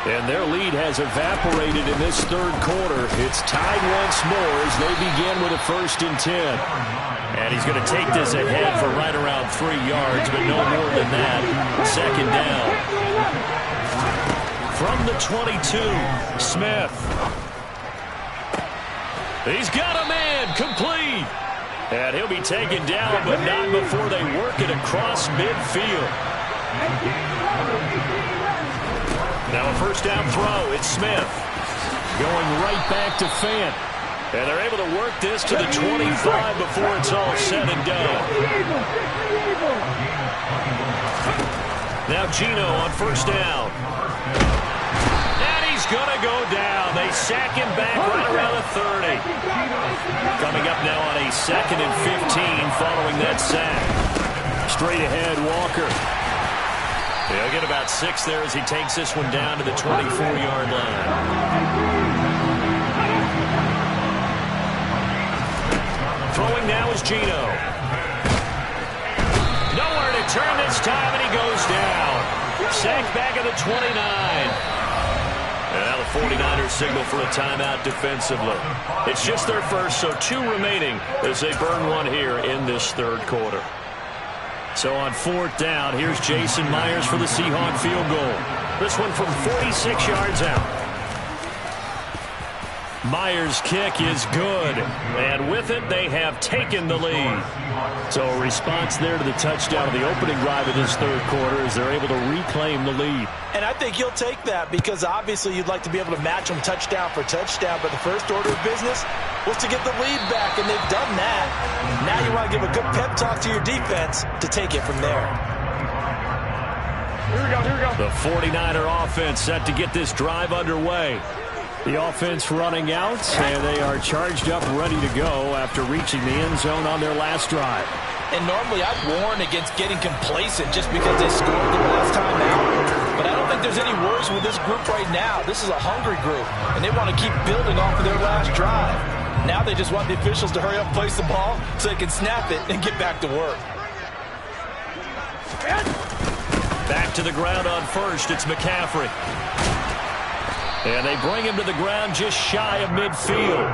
And their lead has evaporated in this third quarter. It's tied once more as they begin with a 1st and 10. And he's going to take this ahead for right around 3 yards, but no more than that. 2nd down. From the 22, Smith. He's got a man, complete. And he'll be taken down, but not before they work it across midfield. Now a 1st down throw. It's Smith. Going right back to Fant. And they're able to work this to the 25 before it's all said and done. Now Gino on 1st down. And he's going to go down. They sack him back right around the 30. Coming up now on a 2nd and 15 following that sack. Straight ahead, Walker. He'll get about 6 there as he takes this one down to the 24-yard line. Throwing now is Gino. Nowhere to turn this time, and he goes down. Sacked back at the 29. And now the 49ers signal for a timeout defensively. It's just their first, so 2 remaining as they burn one here in this third quarter. So on 4th down, here's Jason Myers for the Seahawk field goal. This one from 46 yards out. Myers' kick is good. And with it, they have taken the lead. So a response there to the touchdown of the opening drive of this third quarter as they're able to reclaim the lead. And I think he'll take that because obviously you'd like to be able to match them touchdown for touchdown, but the first order of business was to get the lead back, and they've done that. Now you want to give a good pep talk to your defense to take it from there. Here we go, here we go. The 49er offense set to get this drive underway. The offense running out, and they are charged up, ready to go after reaching the end zone on their last drive. And normally I'd warn against getting complacent just because they scored the last time out. But I don't think there's any worries with this group right now. This is a hungry group, and they want to keep building off of their last drive. Now they just want the officials to hurry up and place the ball so they can snap it and get back to work. Back to the ground on 1st, it's McCaffrey. And they bring him to the ground just shy of midfield.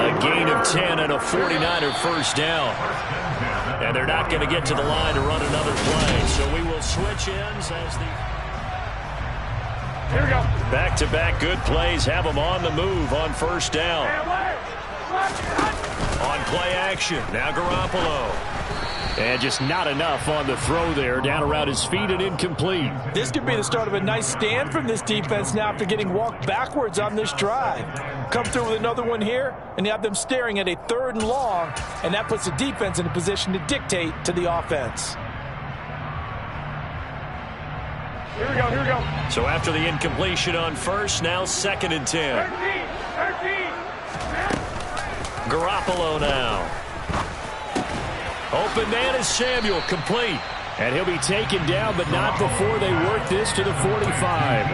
A gain of 10 and a 49er 1st down. And they're not going to get to the line to run another play. So we will switch ends as the... Here we go. Back-to-back good plays have them on the move on 1st down. On play action, now Garoppolo. And just not enough on the throw there. Down around his feet and incomplete. This could be the start of a nice stand from this defense now after getting walked backwards on this drive. Come through with another one here, and you have them staring at a 3rd and long, and that puts the defense in a position to dictate to the offense. Here we go, here we go. So after the incompletion on 1st, now 2nd and 10. 13. Garoppolo now. Open man is Samuel, complete. And he'll be taken down, but not before they work this to the 45.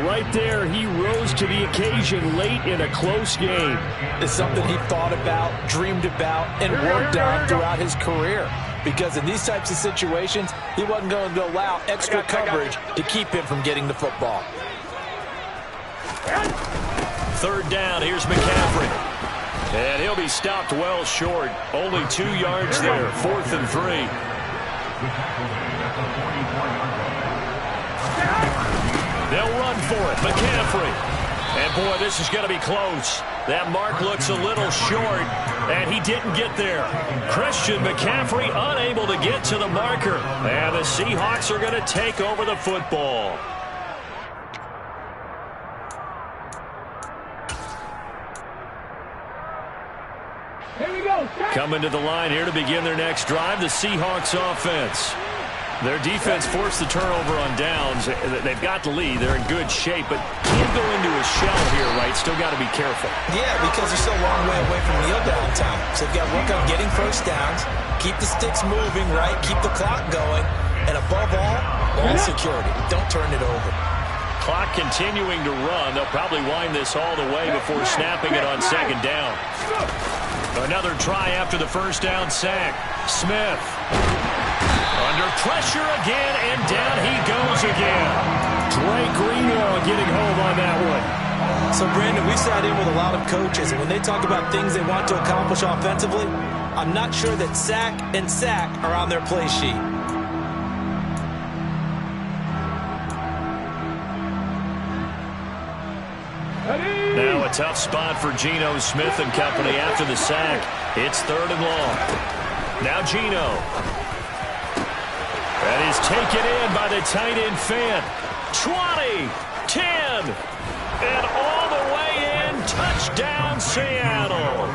Right there, he rose to the occasion late in a close game. It's something he thought about, dreamed about, and worked on throughout his career. Because in these types of situations, he wasn't going to allow extra coverage to keep him from getting the football. 3rd down, here's McCaffrey. And he'll be stopped well short. Only 2 yards there, 4th and 3. They'll run for it, McCaffrey. And boy, this is going to be close. That mark looks a little short, and he didn't get there. Christian McCaffrey unable to get to the marker, and the Seahawks are going to take over the football. Coming to the line here to begin their next drive, the Seahawks offense. Their defense forced the turnover on downs. They've got the lead. They're in good shape, but can't go into a shell here, right? Still got to be careful. Yeah, because they're still a long way away from kneel down time. So they've got to work on getting first downs, keep the sticks moving, right? Keep the clock going, and above all, ball security. Don't turn it over. Clock continuing to run. They'll probably wind this all the way before snapping it on second down. Another try after the first down sack. Smith under pressure again, and down he goes again. Drake Greenlaw getting home on that one. So, Brandon, we sat in with a lot of coaches, and when they talk about things they want to accomplish offensively, I'm not sure that sack and sack are on their play sheet. Now a tough spot for Geno Smith and company after the sack. It's 3rd and long. Now Geno. That is taken in by the tight end Fant. 20, 10, and all the way in. Touchdown, Seattle.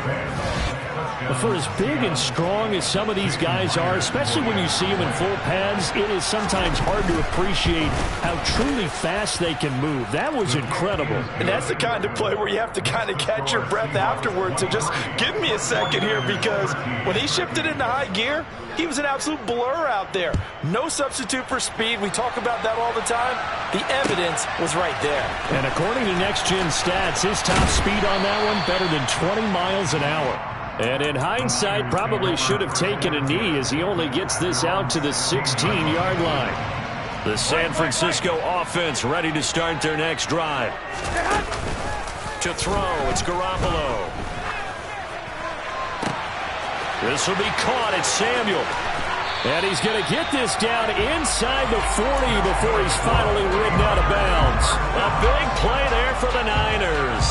For as big and strong as some of these guys are, especially when you see them in full pads, it is sometimes hard to appreciate how truly fast they can move. That was incredible. And that's the kind of play where you have to kind of catch your breath afterwards. So just give me a second here, because when he shifted into high gear, he was an absolute blur out there. No substitute for speed. We talk about that all the time. The evidence was right there. And according to Next Gen Stats, his top speed on that one better than 20 miles an hour. And in hindsight, probably should have taken a knee as he only gets this out to the 16-yard line. The San Francisco offense ready to start their next drive. To throw, it's Garoppolo. This will be caught. It's Samuel. And he's going to get this down inside the 40 before he's finally ridden out of bounds. A big play there for the Niners.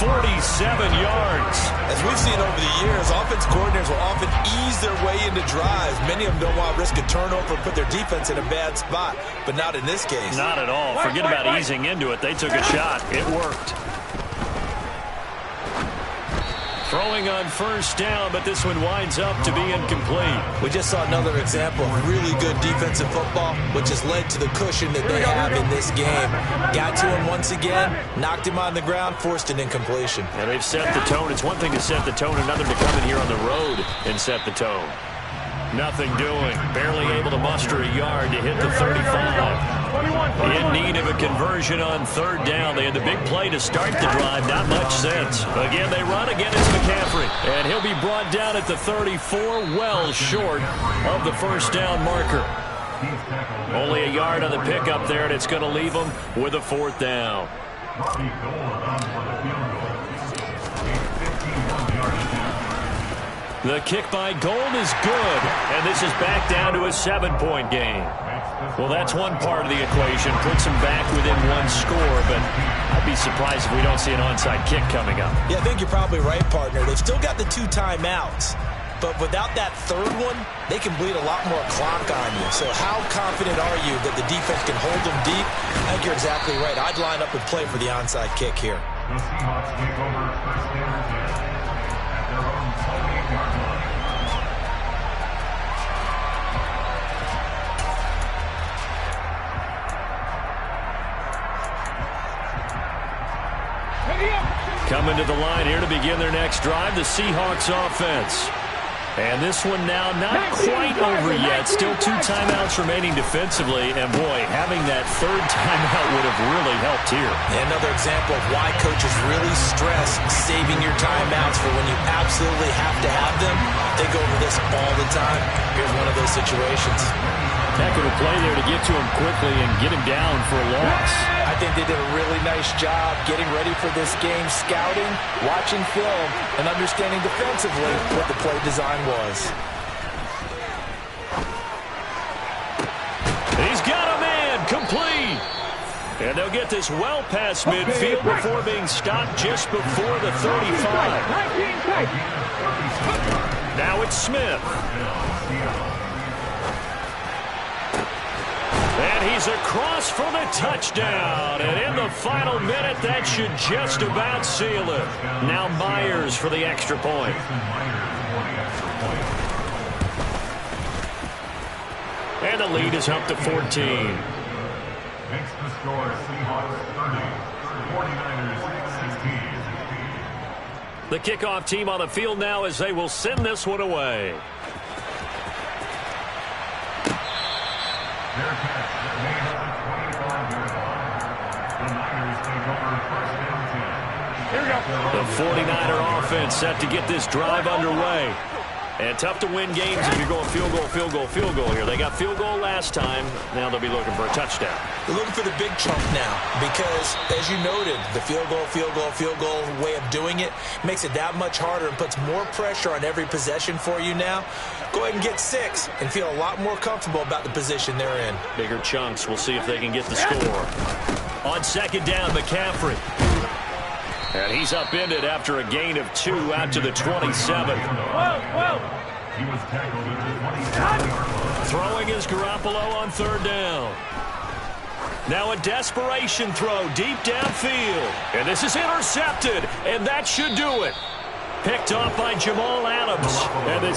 47 yards. As we've seen over the years, offense coordinators will often ease their way into drives. Many of them don't want to risk a turnover or put their defense in a bad spot, but not in this case. Not at all. Forget about easing into it. They took a shot. It worked. Throwing on first down, but this one winds up to be incomplete. We just saw another example of really good defensive football, which has led to the cushion that they have in this game. Got to him once again, knocked him on the ground, forced an incompletion. And they've set the tone. It's one thing to set the tone, another to come in here on the road and set the tone. Nothing doing. Barely able to muster a yard to hit the 35. In need of a conversion on 3rd down. They had the big play to start the drive. Not much sense. Again, they run. Again, it's McCaffrey. And he'll be brought down at the 34, well short of the first down marker. Only a yard on the pickup there, and it's going to leave them with a 4th down. The kick by Gold is good, and this is back down to a 7-point game. Well, that's one part of the equation. Puts them back within one score, but I'd be surprised if we don't see an onside kick coming up. Yeah, I think you're probably right, partner. They've still got the 2 timeouts, but without that 3rd one, they can bleed a lot more clock on you. So how confident are you that the defense can hold them deep? I think you're exactly right. I'd line up and play for the onside kick here. The Seahawks take over first down at their own 28-yard line. Coming to the line here to begin their next drive, the Seahawks offense. And this one now not quite over yet. Still 2 timeouts remaining defensively. And, boy, having that 3rd timeout would have really helped here. Another example of why coaches really stress saving your timeouts for when you absolutely have to have them. They go over this all the time. Here's one of those situations. Heck of a play there to get to him quickly and get him down for a loss. I think they did a really nice job getting ready for this game, scouting, watching film, and understanding defensively what the play design was. He's got a man, complete. And they'll get get this well past midfield before being stopped just before the 35. Now it's Smith. And he's across for the touchdown. And in the final minute, that should just about seal it. Now Myers for the extra point. And the lead is up to 14. Makes the score Seahawks 30, 49ers 16. The kickoff team on the field now as they will send this one away. Their catch made on the 25-yard line. The Niners take over first and 10. Here we go. The 49er offense set to get this drive underway. And tough to win games if you're going field goal, field goal, field goal here. They got field goal last time. Now they'll be looking for a touchdown. They're looking for the big chunk now because, as you noted, the field goal way of doing it makes it that much harder and puts more pressure on every possession for you now. Go ahead and get 6 and feel a lot more comfortable about the position they're in. Bigger chunks. We'll see if they can get the score. On second down, McCaffrey. And he's upended after a gain of 2 out to the 27. He was tackled at the 27-yard line. Throwing is Garoppolo on third down. Now a desperation throw deep downfield. And this is intercepted. And that should do it. Picked off by Jamal Adams. And the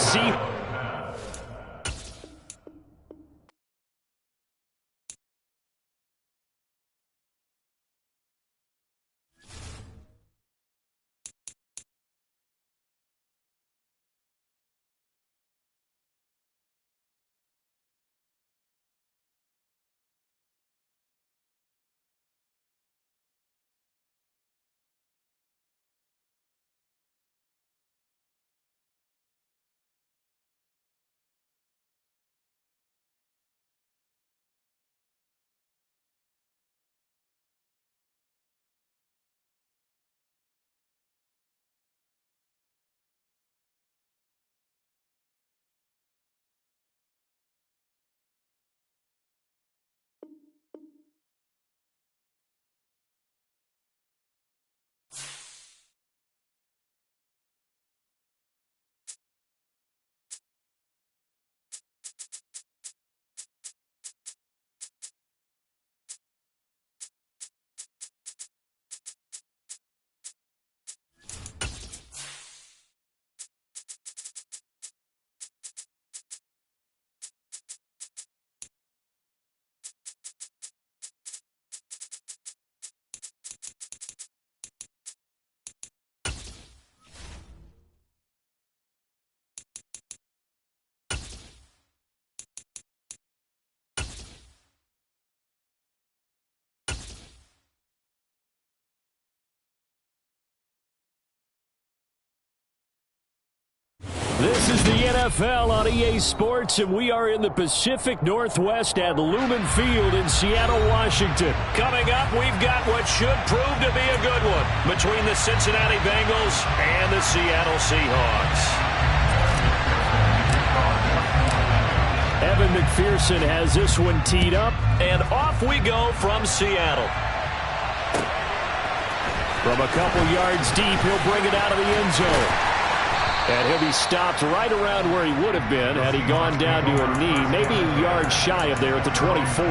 This is the NFL on EA Sports, and we are in the Pacific Northwest at Lumen Field in Seattle, Washington. Coming up, we've got what should prove to be a good one between the Cincinnati Bengals and the Seattle Seahawks. Evan McPherson has this one teed up, and off we go from Seattle. From a couple yards deep, he'll bring it out of the end zone. And he'll be stopped right around where he would have been had he gone down to a knee, maybe a yard shy of there at the 24.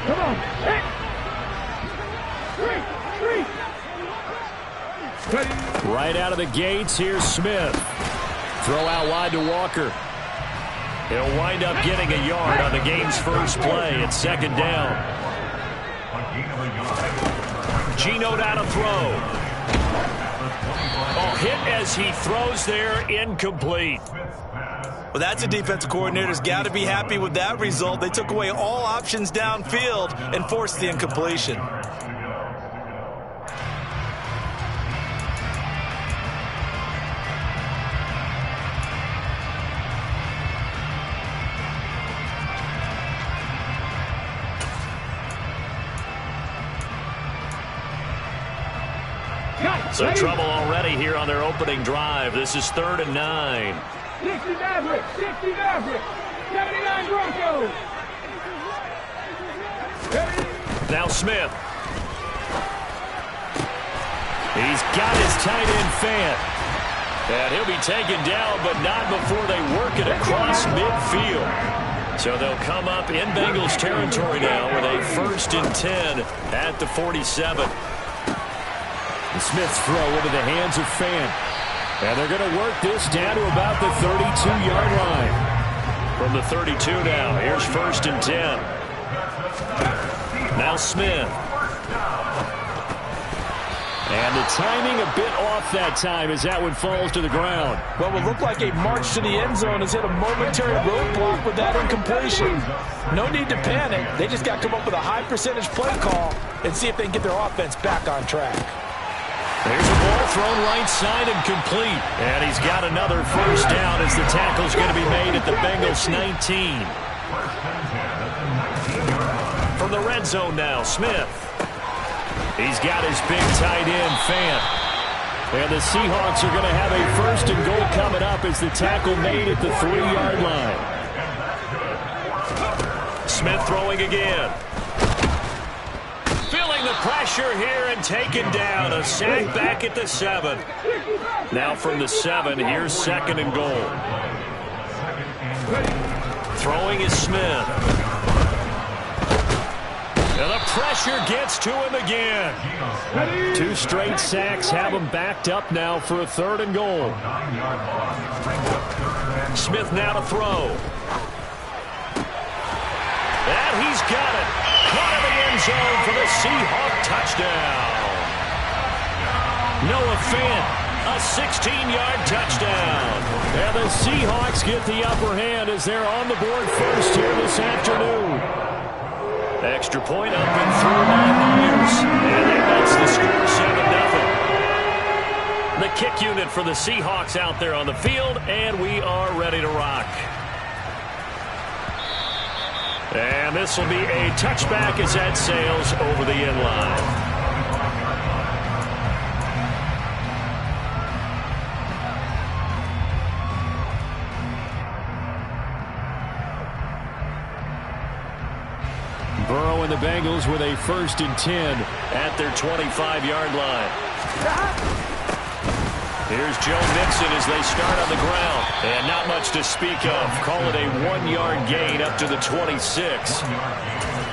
Come on. Hey. Three. Right out of the gates, here's Smith. Throw out wide to Walker. He'll wind up getting a yard on the game's first play. It's second down. Geno down to throw. Oh, hit as he throws there, incomplete. Well, that's a defensive coordinator's got to be happy with that result. They took away all options downfield and forced the incompletion. So trouble already here on their opening drive. This is 3rd and 9. 60 Maverick, 60 Maverick, 79 Broncos. Now Smith. He's got his tight end Fant. And he'll be taken down, but not before they work it across midfield. So they'll come up in Bengals territory now with a 1st and 10 at the 47. The Smith's throw into the hands of Fant. And they're going to work this down to about the 32-yard line. From the 32 now, here's 1st and 10. Now Smith. And the timing a bit off that time as that one falls to the ground. What would look like a march to the end zone has hit a momentary roadblock with that incompletion. No need to panic. They just got to come up with a high percentage play call and see if they can get their offense back on track. There's a ball thrown right side and complete. And he's got another 1st down as the tackle's going to be made at the Bengals 19. From the red zone now, Smith. He's got his big tight end, Fant. And the Seahawks are going to have a 1st and goal coming up as the tackle made at the 3-yard line. Smith throwing again. Feeling the pressure here and taken down. A sack back at the 7. Now from the 7, here's 2nd and goal. Throwing is Smith. And the pressure gets to him again. 2 straight sacks have him backed up now for a 3rd and goal. Smith now to throw. And he's got it. Caught in the end zone for the Seahawk touchdown. Noah Fant, a 16-yard touchdown. And the Seahawks get the upper hand as they're on the board first here this afternoon. Extra point up and through by Myers. And they makes the score 7-0. The kick unit for the Seahawks out there on the field, and we are ready to rock. And this will be a touchback as that sails over the end line. Burrow and the Bengals with a 1st and 10 at their 25-yard line. Here's Joe Mixon as they start on the ground. And not much to speak of. Call it a 1-yard gain up to the 26.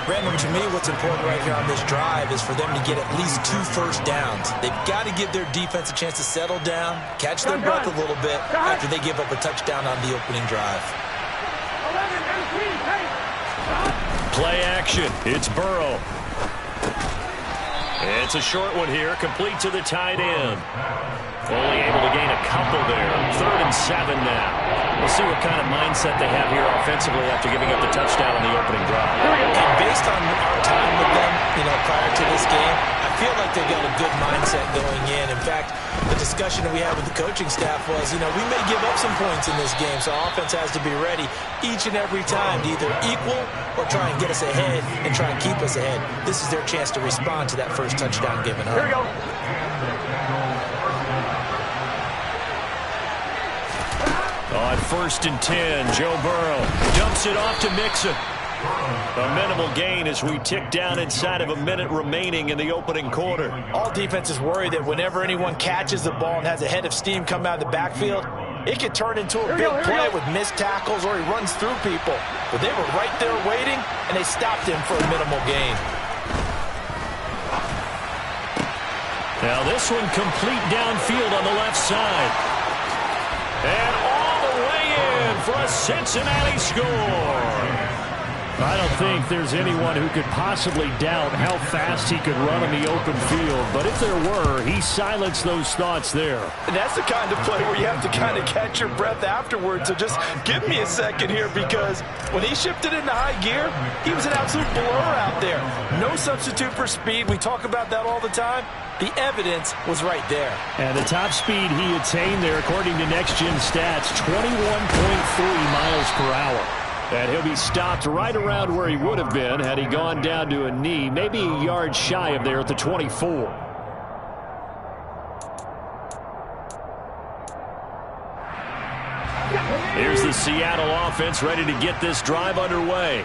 Brandon, to me, what's important right here on this drive is for them to get at least 2 first downs. They've got to give their defense a chance to settle down, catch their breath a little bit after they give up a touchdown on the opening drive. Play action. It's Burrow. It's a short one here, complete to the tight end. Only able to gain a couple there. 3rd and 7 now. We'll see what kind of mindset they have here offensively after giving up the touchdown on the opening drive. And based on our time with them, prior to this game, I feel like they've got a good mindset going in. In fact, the discussion that we had with the coaching staff was, we may give up some points in this game, so offense has to be ready each and every time to either equal or try and get us ahead and try and keep us ahead. This is their chance to respond to that first touchdown given up. Here we go. On 1st and 10, Joe Burrow dumps it off to Mixon. A minimal gain as we tick down inside of a minute remaining in the opening quarter. All defenses worry that whenever anyone catches the ball and has a head of steam come out of the backfield, it could turn into a big play with missed tackles or he runs through people. But they were right there waiting, and they stopped him for a minimal gain. Now this one complete downfield on the left side. And all the way in for a Cincinnati score. I don't think there's anyone who could possibly doubt how fast he could run on the open field. But if there were, he silenced those thoughts there. And that's the kind of play where you have to kind of catch your breath afterwards. So just give me a second here, because when he shifted into high gear, he was an absolute blur out there. No substitute for speed. We talk about that all the time. The evidence was right there. And the top speed he attained there, according to Next Gen Stats, 21.3 miles per hour. And he'll be stopped right around where he would have been had he gone down to a knee, maybe a yard shy of there at the 24. Here's the Seattle offense ready to get this drive underway.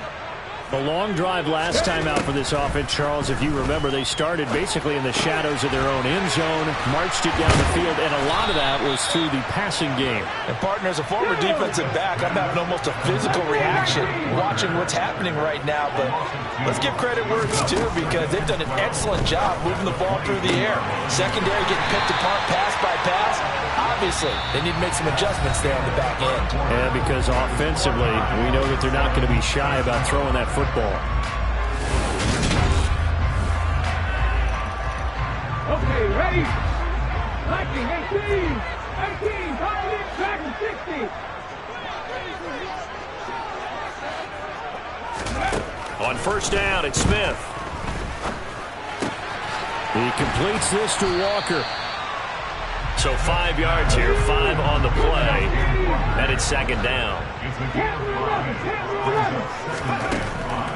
The long drive last time out for this offense, Charles, if you remember, they started basically in the shadows of their own end zone, marched it down the field, and a lot of that was through the passing game. And partner, as a former defensive back, I'm having almost a physical reaction watching what's happening right now. But let's give credit where it's due, because they've done an excellent job moving the ball through the air. Secondary getting picked apart pass by pass. Obviously, they need to make some adjustments there on the back end. Yeah, because offensively, we know that they're not going to be shy about throwing that football. Okay, ready? 19, 18, power in, back to 60. On first down, it's Smith. He completes this to Walker. So 5 yards here, 5 on the play, and it's second down.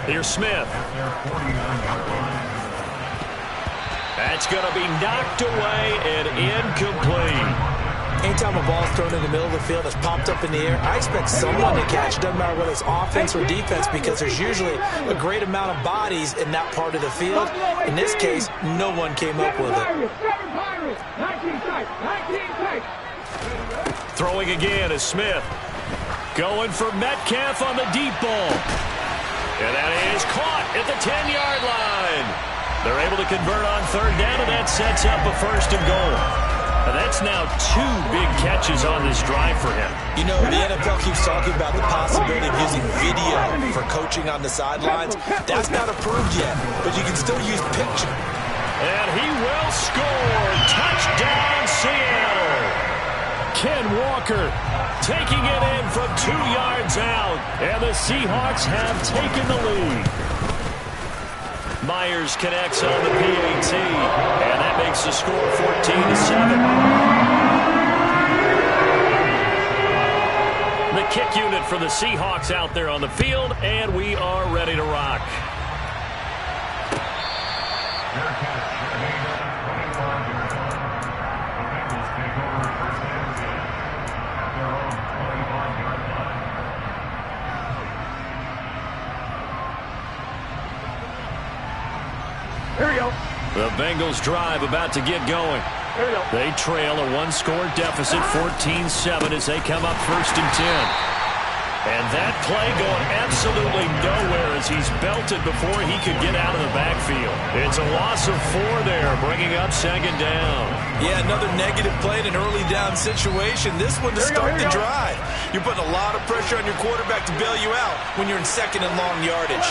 Here's Smith. That's going to be knocked away and incomplete. Anytime a ball's thrown in the middle of the field that's popped up in the air, I expect someone to catch. Doesn't matter whether it's offense or defense, because there's usually a great amount of bodies in that part of the field. In this case, no one came up with it. Throwing again is Smith. Going for Metcalf on the deep ball. And that is caught at the 10-yard line. They're able to convert on third down, and that sets up a first and goal. Now that's now 2 big catches on this drive for him. You know, the NFL keeps talking about the possibility of using video for coaching on the sidelines. That's not approved yet, but you can still use picture. And he will score. Touchdown, Seattle. Ken Walker taking it in from 2 yards out, and the Seahawks have taken the lead. Myers connects on the PAT, and that makes the score 14-7. The kick unit for the Seahawks out there on the field, and we are ready to rock. Here we go. The Bengals drive about to get going. Here we go. They trail a 1-score deficit, 14-7, as they come up first and 10. And that play going absolutely nowhere as he's belted before he could get out of the backfield. It's a loss of 4 there, bringing up second down. Yeah, another negative play in an early down situation. This one to start the drive. You're putting a lot of pressure on your quarterback to bail you out when you're in second and long yardage.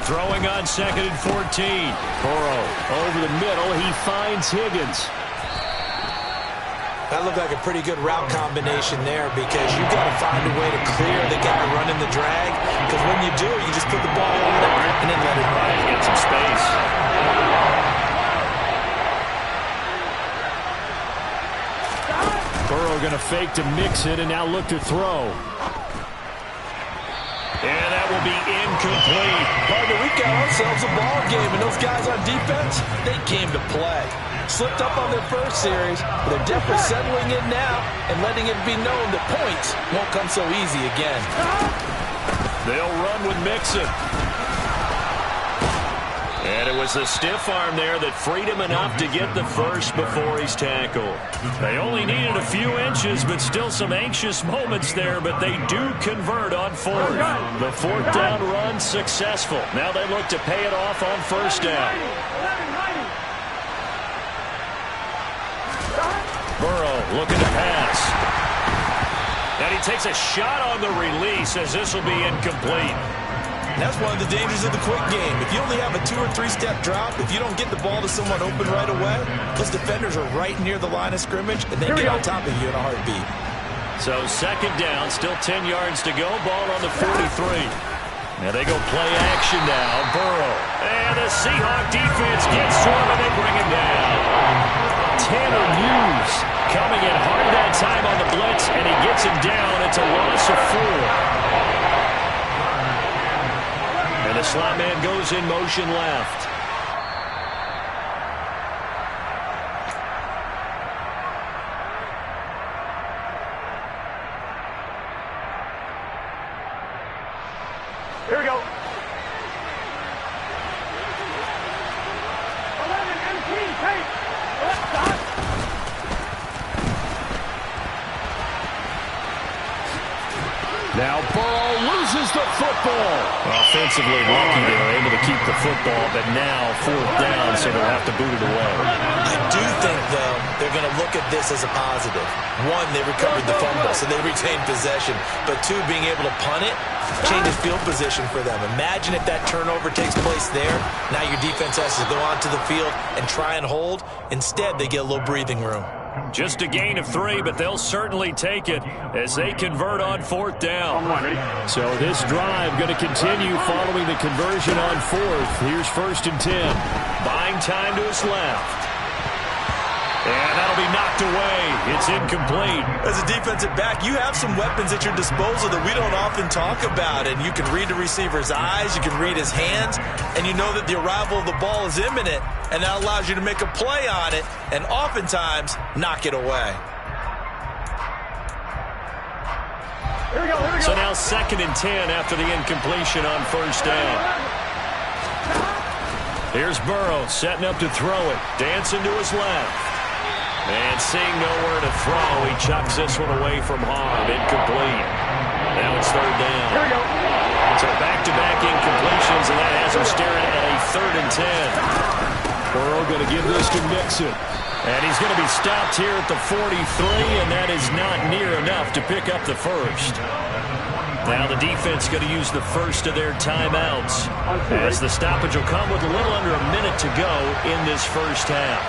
Throwing on second and 14. Burrow over the middle. He finds Higgins. That looked like a pretty good route combination there, because you've got to find a way to clear the guy running the drag. Because when you do, you just put the ball on there and then let it run. Get some space. Burrow going to fake to mix it and now look to throw. And that will be incomplete. Partner, we got ourselves a ball game, and those guys on defense, they came to play. Slipped up on their first series, but they're definitely settling in now and letting it be known that points won't come so easy again. They'll run with Mixon. And it was the stiff arm there that freed him enough to get the first before he's tackled. They only needed a few inches, but still some anxious moments there, but they do convert on fourth. The fourth down run successful. Now they look to pay it off on first down. Burrow looking to pass. And he takes a shot on the release as this will be incomplete. That's one of the dangers of the quick game. If you only have a 2- or 3-step drop, if you don't get the ball to someone open right away, those defenders are right near the line of scrimmage, and they get on top of you in a heartbeat. So second down, still 10 yards to go. Ball on the 43. Now they go play action now. Burrow. And the Seahawk defense gets to him, and they bring him down. Tanner Hughes coming in hard that time on the blitz, and he gets him down. It's a loss of 4. And the slot man goes in motion left. Now Burrow loses the football. Offensively lucky they were able to keep the football, but now 4th down, so they'll have to boot it away. I do think, though, they're going to look at this as a positive. One, they recovered the fumble, so they retained possession. But two, being able to punt it changes field position for them. Imagine if that turnover takes place there. Now your defense has to go onto the field and try and hold. Instead, they get a little breathing room. Just a gain of 3, but they'll certainly take it as they convert on 4th down. So this drive going to continue following the conversion on 4th. Here's 1st and 10. Buying time to his left. And that'll be knocked away. It's incomplete. As a defensive back, you have some weapons at your disposal that we don't often talk about. And you can read the receiver's eyes, you can read his hands, and you know that the arrival of the ball is imminent. And that allows you to make a play on it and oftentimes knock it away. Here we go. So now 2nd and 10 after the incompletion on 1st down. Here's Burrow setting up to throw it. Dancing to his left. And seeing nowhere to throw, he chucks this one away from harm. Incomplete. Now it's 3rd down. Here we go. So back-to-back incompletions, and that has him staring at a 3rd and 10. Burrow going to give this to Mixon. And he's going to be stopped here at the 43, and that is not near enough to pick up the first. Now the defense going to use the first of their timeouts, as the stoppage will come with a little under a minute to go in this first half.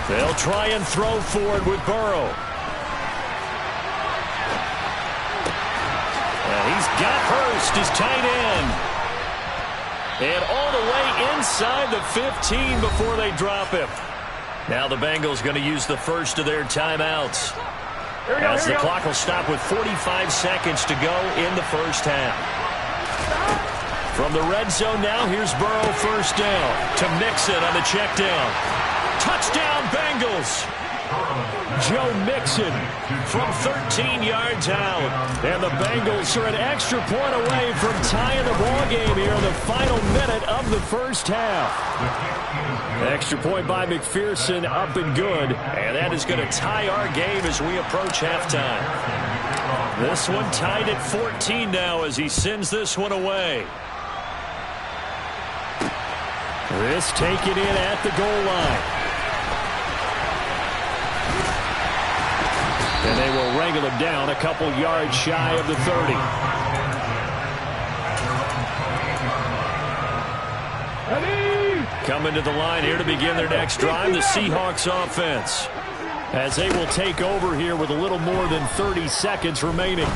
They'll try and throw forward with Burrow. And he's got Hurst, his tight end. And all the way inside the 15 before they drop him. Now the Bengals going to use the first of their timeouts. As the clock will stop with 45 seconds to go in the first half. From the red zone now, here's Burrow 1st down to Mixon on the check down. Touchdown, Bengals! Joe Mixon From 13 yards out. And the Bengals are an extra point away from tying the ball game here in the final minute of the first half. Extra point by McPherson, up and good. And that is going to tie our game as we approach halftime. This one tied at 14 now as he sends this one away. This taken in at the goal line. And they will wrangle him down a couple yards shy of the 30. Coming to the line here to begin their next drive, the Seahawks offense. As they will take over here with a little more than 30 seconds remaining.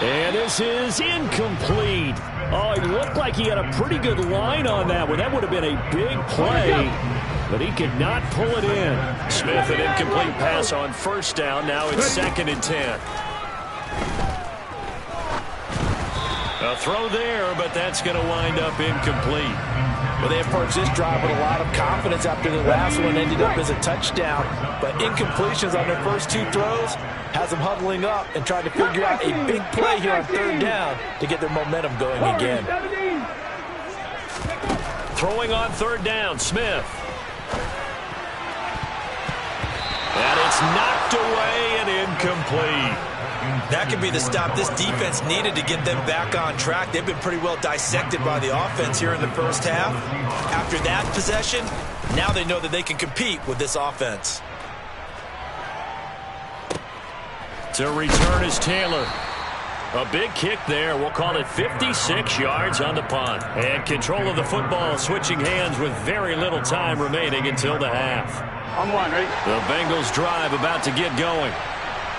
And this is incomplete. Oh, it looked like he had a pretty good line on that one. That would have been a big play. But he could not pull it in. Smith, an incomplete pass on 1st down. Now it's 2nd and 10. A throw there, but that's going to wind up incomplete. Well, they approached this drive with a lot of confidence after the last one ended up as a touchdown. But incompletions on their first 2 throws has them huddling up and trying to figure out a big play here on 3rd down to get their momentum going again. Throwing on 3rd down, Smith. And it's knocked away and incomplete. That could be the stop this defense needed to get them back on track. They've been pretty well dissected by the offense here in the first half. After that possession, now they know that they can compete with this offense. To return is Taylor. A big kick there. We'll call it 56 yards on the punt. And control of the football switching hands with very little time remaining until the half. On one, ready? The Bengals drive about to get going.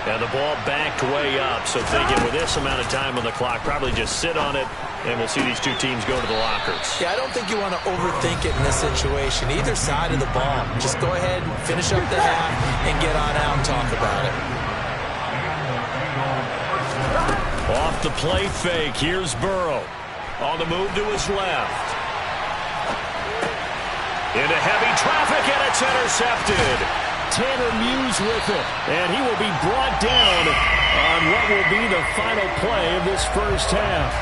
And the ball backed way up. So thinking with this amount of time on the clock, probably just sit on it, and we'll see these 2 teams go to the lockers. Yeah, I don't think you want to overthink it in this situation. Either side of the ball. Just go ahead and finish up the half and get on out and talk about it. Off the play fake, here's Burrow. On the move to his left. Into heavy traffic, and it's intercepted. Tanner Muse with it, and he will be brought down on what will be the final play of this first half.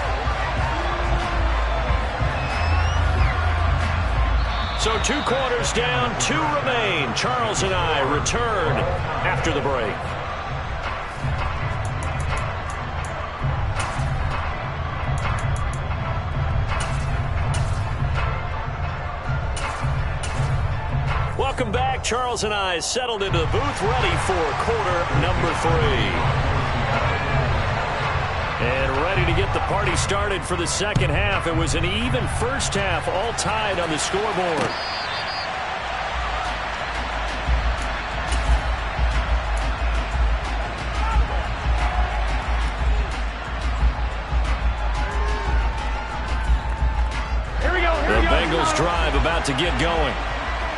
So 2 quarters down, 2 remain. Charles and I return after the break. Welcome back. Charles and I settled into the booth, ready for quarter number 3. And ready to get the party started for the second half. It was an even first half, all tied on the scoreboard. The Bengals drive about to get going.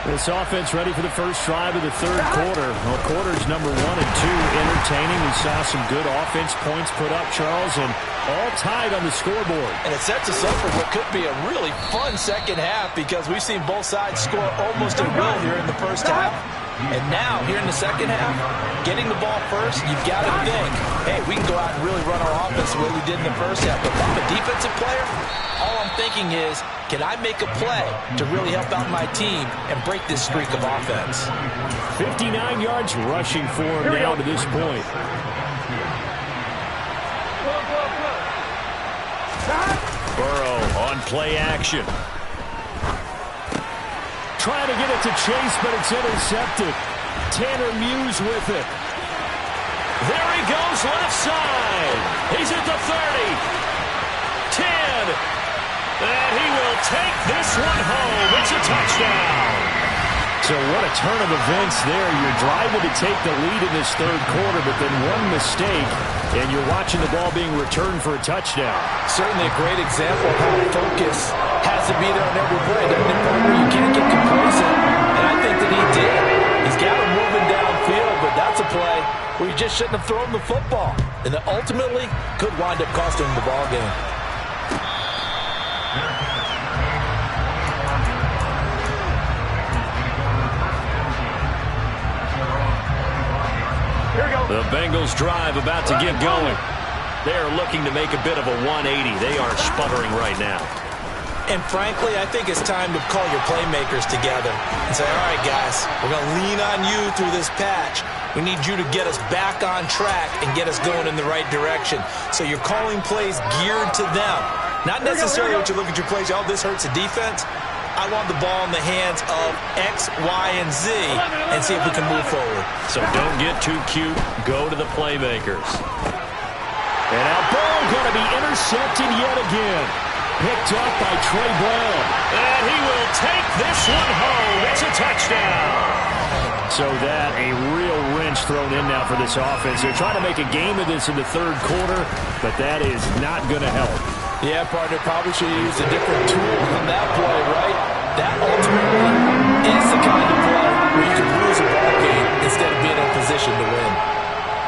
This offense ready for the first drive of the third quarter. Well, quarters number 1 and 2 entertaining. We saw some good offense points put up, Charles, and all tied on the scoreboard. And it sets us up for what could be a really fun second half because we've seen both sides score almost at will here in the first half. And now, here in the second half, getting the ball first, you've got to think, hey, we can go out and really run our offense the way we did in the first half. But if I'm a defensive player, all I'm thinking is, can I make a play to really help out my team and break this streak of offense? 59 yards rushing for him now to this point. Burrow on play action. Trying to get it to Chase, but it's intercepted. Tanner Muse with it. There he goes, left side. He's at the 30. 10. And he will take this one home. It's a touchdown. So what a turn of events there. You're driving to take the lead in this third quarter, but then one mistake, and you're watching the ball being returned for a touchdown. Certainly a great example of how focus has to be there on every play. Doesn't it, partner? You can't get complacent, and I think that he did. He's got him moving downfield, but that's a play where you just shouldn't have thrown the football, and that ultimately could wind up costing him the ball game. The Bengals drive about to get going. They're looking to make a bit of a 180. They are sputtering right now. And frankly, I think it's time to call your playmakers together and say, all right, guys, we're going to lean on you through this patch. We need you to get us back on track and get us going in the right direction. So you're calling plays geared to them. Not necessarily what you look at your plays, oh, this hurts the defense. I want the ball in the hands of X, Y, and Z and see if we can move forward. So don't get too cute. Go to the playmakers. And now Burrow going to be intercepted yet again. Picked up by Trey Brown. And he will take this one home. It's a touchdown. So that a real wrench thrown in now for this offense. They're trying to make a game of this in the third quarter, but that is not going to help. Yeah, partner, probably should have used a different tool on that play, right? That ultimately is the kind of play where you can lose a ball game instead of being in a position to win.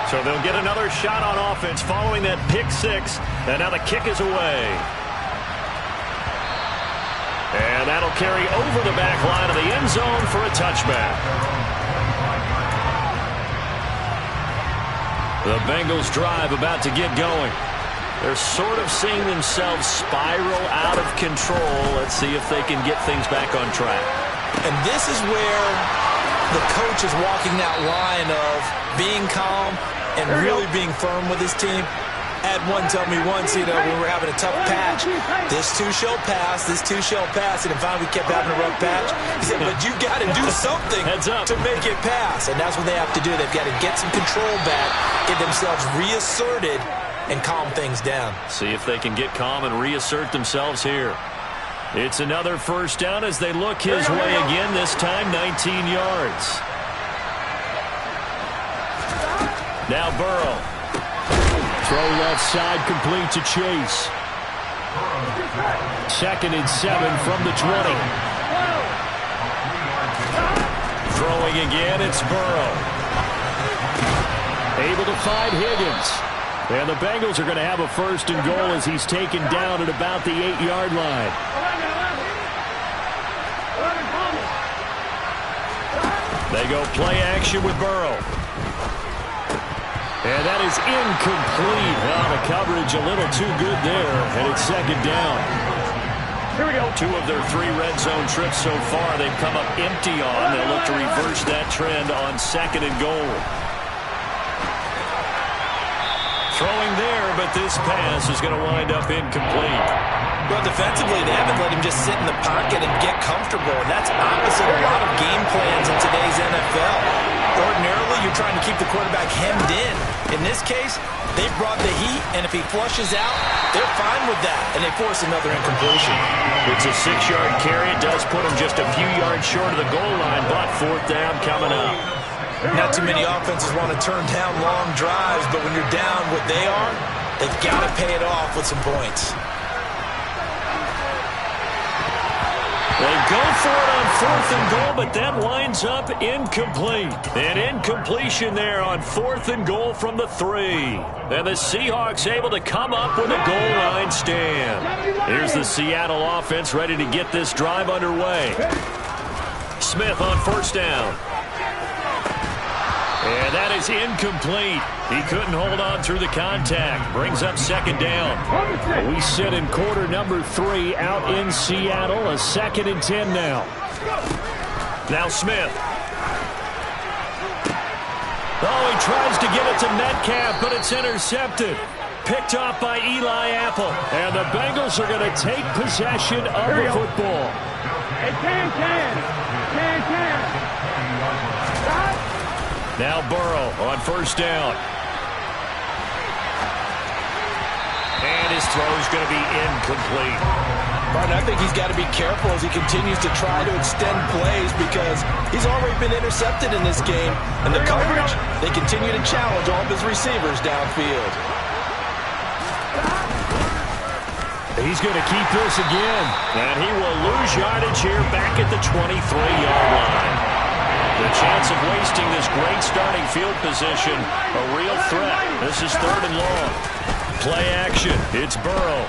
So they'll get another shot on offense following that pick 6, and now the kick is away. And that'll carry over the back line of the end zone for a touchback. The Bengals drive about to get going. They're sort of seeing themselves spiral out of control. Let's see if they can get things back on track. And this is where the coach is walking that line of being calm and really being firm with his team. Had one tell me once, when we were having a tough patch, this too shall pass, this too shall pass, and finally we kept having a rough patch. He said, but you got to do something to make it pass, and that's what they have to do. They've got to get some control back, get themselves reasserted, and calm things down. See if they can get calm and reassert themselves here. It's another first down as they look his way again, this time 19 yards. Now Burrow. Throw left side complete to Chase. 2nd and 7 from the 20. Throwing again, it's Burrow. Able to find Higgins. And the Bengals are going to have a 1st and goal as he's taken down at about the 8-yard line. They go play action with Burrow. And that is incomplete. Well, the coverage a little too good there, and it's 2nd down. Here we go. 2 of their 3 red zone trips so far they've come up empty on. They'll look to reverse that trend on 2nd and goal. Throwing there, but this pass is going to wind up incomplete. Well, defensively, they haven't let him just sit in the pocket and get comfortable, and that's opposite a lot of game plans in today's NFL. Ordinarily, you're trying to keep the quarterback hemmed in. In this case, they brought the heat, and if he flushes out, they're fine with that, and they force another incompletion. It's a 6-yard carry. It does put him just a few yards short of the goal line, but 4th down coming up. Not too many offenses want to turn down long drives, but when you're down what they are, they've got to pay it off with some points. They go for it on 4th and goal, but that winds up incomplete. An incompletion there on 4th and goal from the 3. And the Seahawks able to come up with a goal line stand. Here's the Seattle offense ready to get this drive underway. Smith on 1st down. And that is incomplete. He couldn't hold on through the contact. Brings up 2nd down. We sit in quarter number 3 out in Seattle. A 2nd and 10 now. Now Smith. Oh, he tries to get it to Metcalf, but it's intercepted. Picked off by Eli Apple. And the Bengals are going to take possession of the football. Hey, can. Now Burrow on 1st down. And his throw is going to be incomplete. Martin, I think he's got to be careful as he continues to try to extend plays because he's already been intercepted in this game. And the coverage, they continue to challenge all of his receivers downfield. He's going to keep this again. And he will lose yardage here back at the 23-yard line. The chance of wasting this great starting field position, a real threat. This is 3rd and long. Play action. It's Burrow.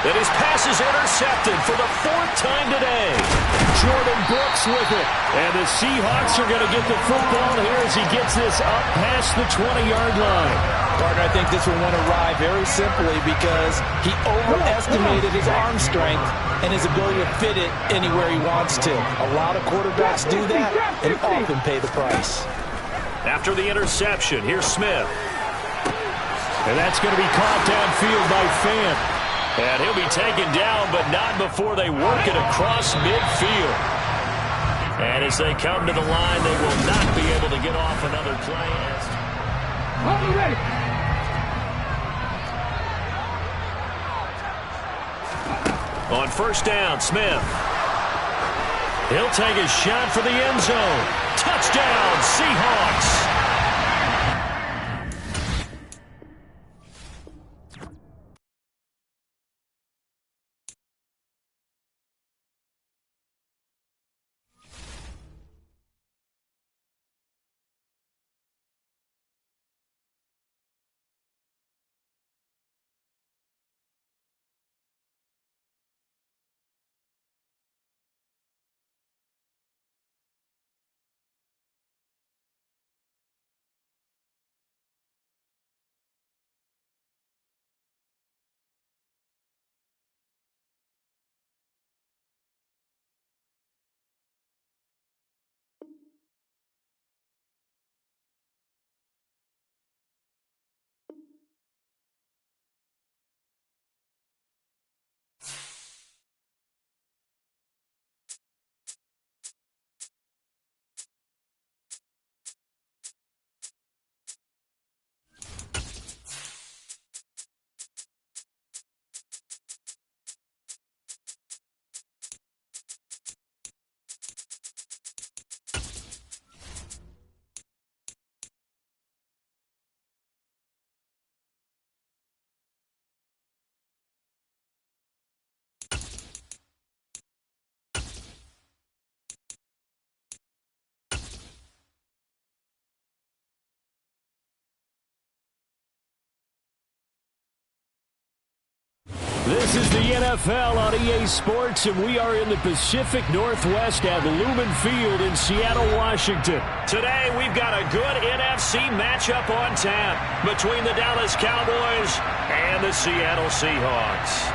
And his pass is intercepted for the 4th time today. Jordan Brooks with it. And the Seahawks are going to get the football here as he gets this up past the 20-yard line. Partner, I think this one went awry very simply because he overestimated his arm strength and his ability to fit it anywhere he wants to. A lot of quarterbacks do that and often pay the price. After the interception, here's Smith. And that's going to be caught downfield by Fant. And he'll be taken down, but not before they work it across midfield. And as they come to the line, they will not be able to get off another play. Ready. On 1st down, Smith. He'll take a shot for the end zone. Touchdown, Seahawks. This is the NFL on EA Sports, and we are in the Pacific Northwest at Lumen Field in Seattle, Washington. Today, we've got a good NFC AFC matchup on tap between the Dallas Cowboys and the Seattle Seahawks.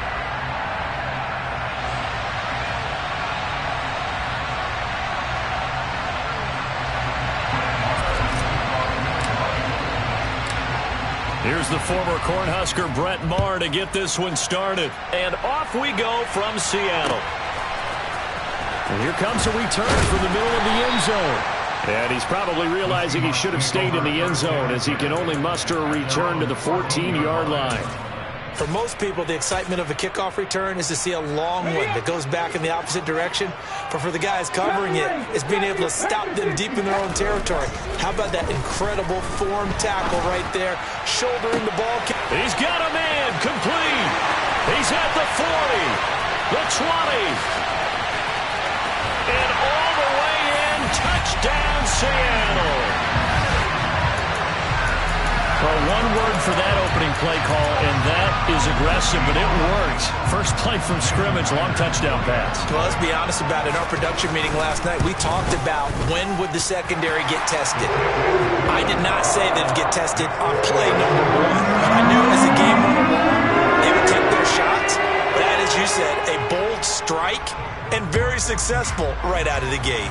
Here's the former Cornhusker Brett Maher to get this one started. And off we go from Seattle. And here comes a return from the middle of the end zone. And he's probably realizing he should have stayed in the end zone as he can only muster a return to the 14-yard line. For most people, the excitement of a kickoff return is to see a long one that goes back in the opposite direction. But for the guys covering it, it's being able to stop them deep in their own territory. How about that incredible form tackle right there, shouldering the ball? He's got a man, complete. He's at the 40, the 20. And all the way in, touchdown Seattle. Well, one word for that opening play call, and that is aggressive, but it worked. First play from scrimmage, long touchdown pass. Well, let's be honest about it. In our production meeting last night, we talked about when would the secondary get tested. I did not say that it'd get tested on play number 1. I knew as the game went along, they would take their shots. But that, as you said, a bold strike and very successful right out of the gate.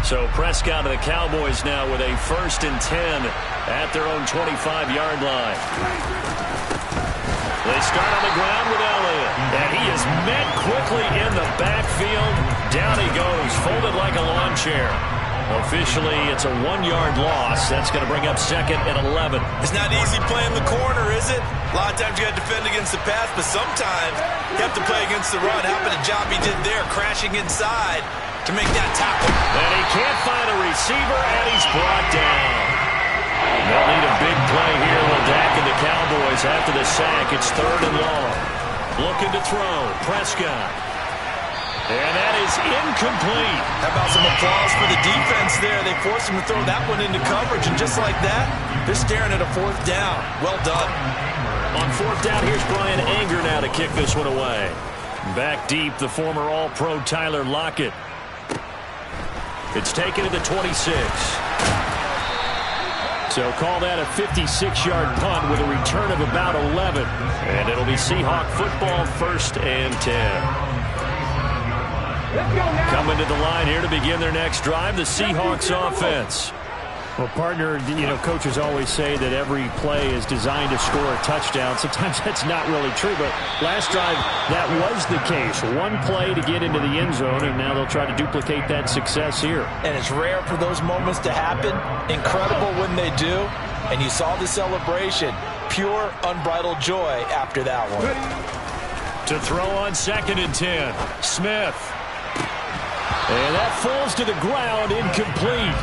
So Prescott and the Cowboys now with a 1st and 10 at their own 25-yard line. They start on the ground with Elliott. And he is met quickly in the backfield. Down he goes, folded like a lawn chair. Officially, it's a 1-yard loss. That's going to bring up 2nd and 11. It's not easy playing the corner, is it? A lot of times you got to defend against the pass, but sometimes you have to play against the run. How about the job he did there, crashing inside to make that tackle? And he can't find a receiver, and he's brought down. They'll need a big play here. Dak and the Cowboys after the sack. It's 3rd and long. Looking to throw. Prescott. And that is incomplete. How about some applause for the defense there? They forced him to throw that one into coverage, and just like that, they're staring at a 4th down. Well done. On 4th down, here's Brian Anger now to kick this one away. Back deep, the former All-Pro Tyler Lockett. It's taken to the 26. So call that a 56-yard punt with a return of about 11. And it'll be Seahawk football, 1st and 10. Coming to the line here to begin their next drive, the Seahawks offense. Well, partner, you know, coaches always say that every play is designed to score a touchdown. Sometimes that's not really true, but last drive, that was the case. One play to get into the end zone, and now they'll try to duplicate that success here. And it's rare for those moments to happen. Incredible when they do. And you saw the celebration. Pure, unbridled joy after that one. To throw on 2nd and 10, Smith. And that falls to the ground, incomplete.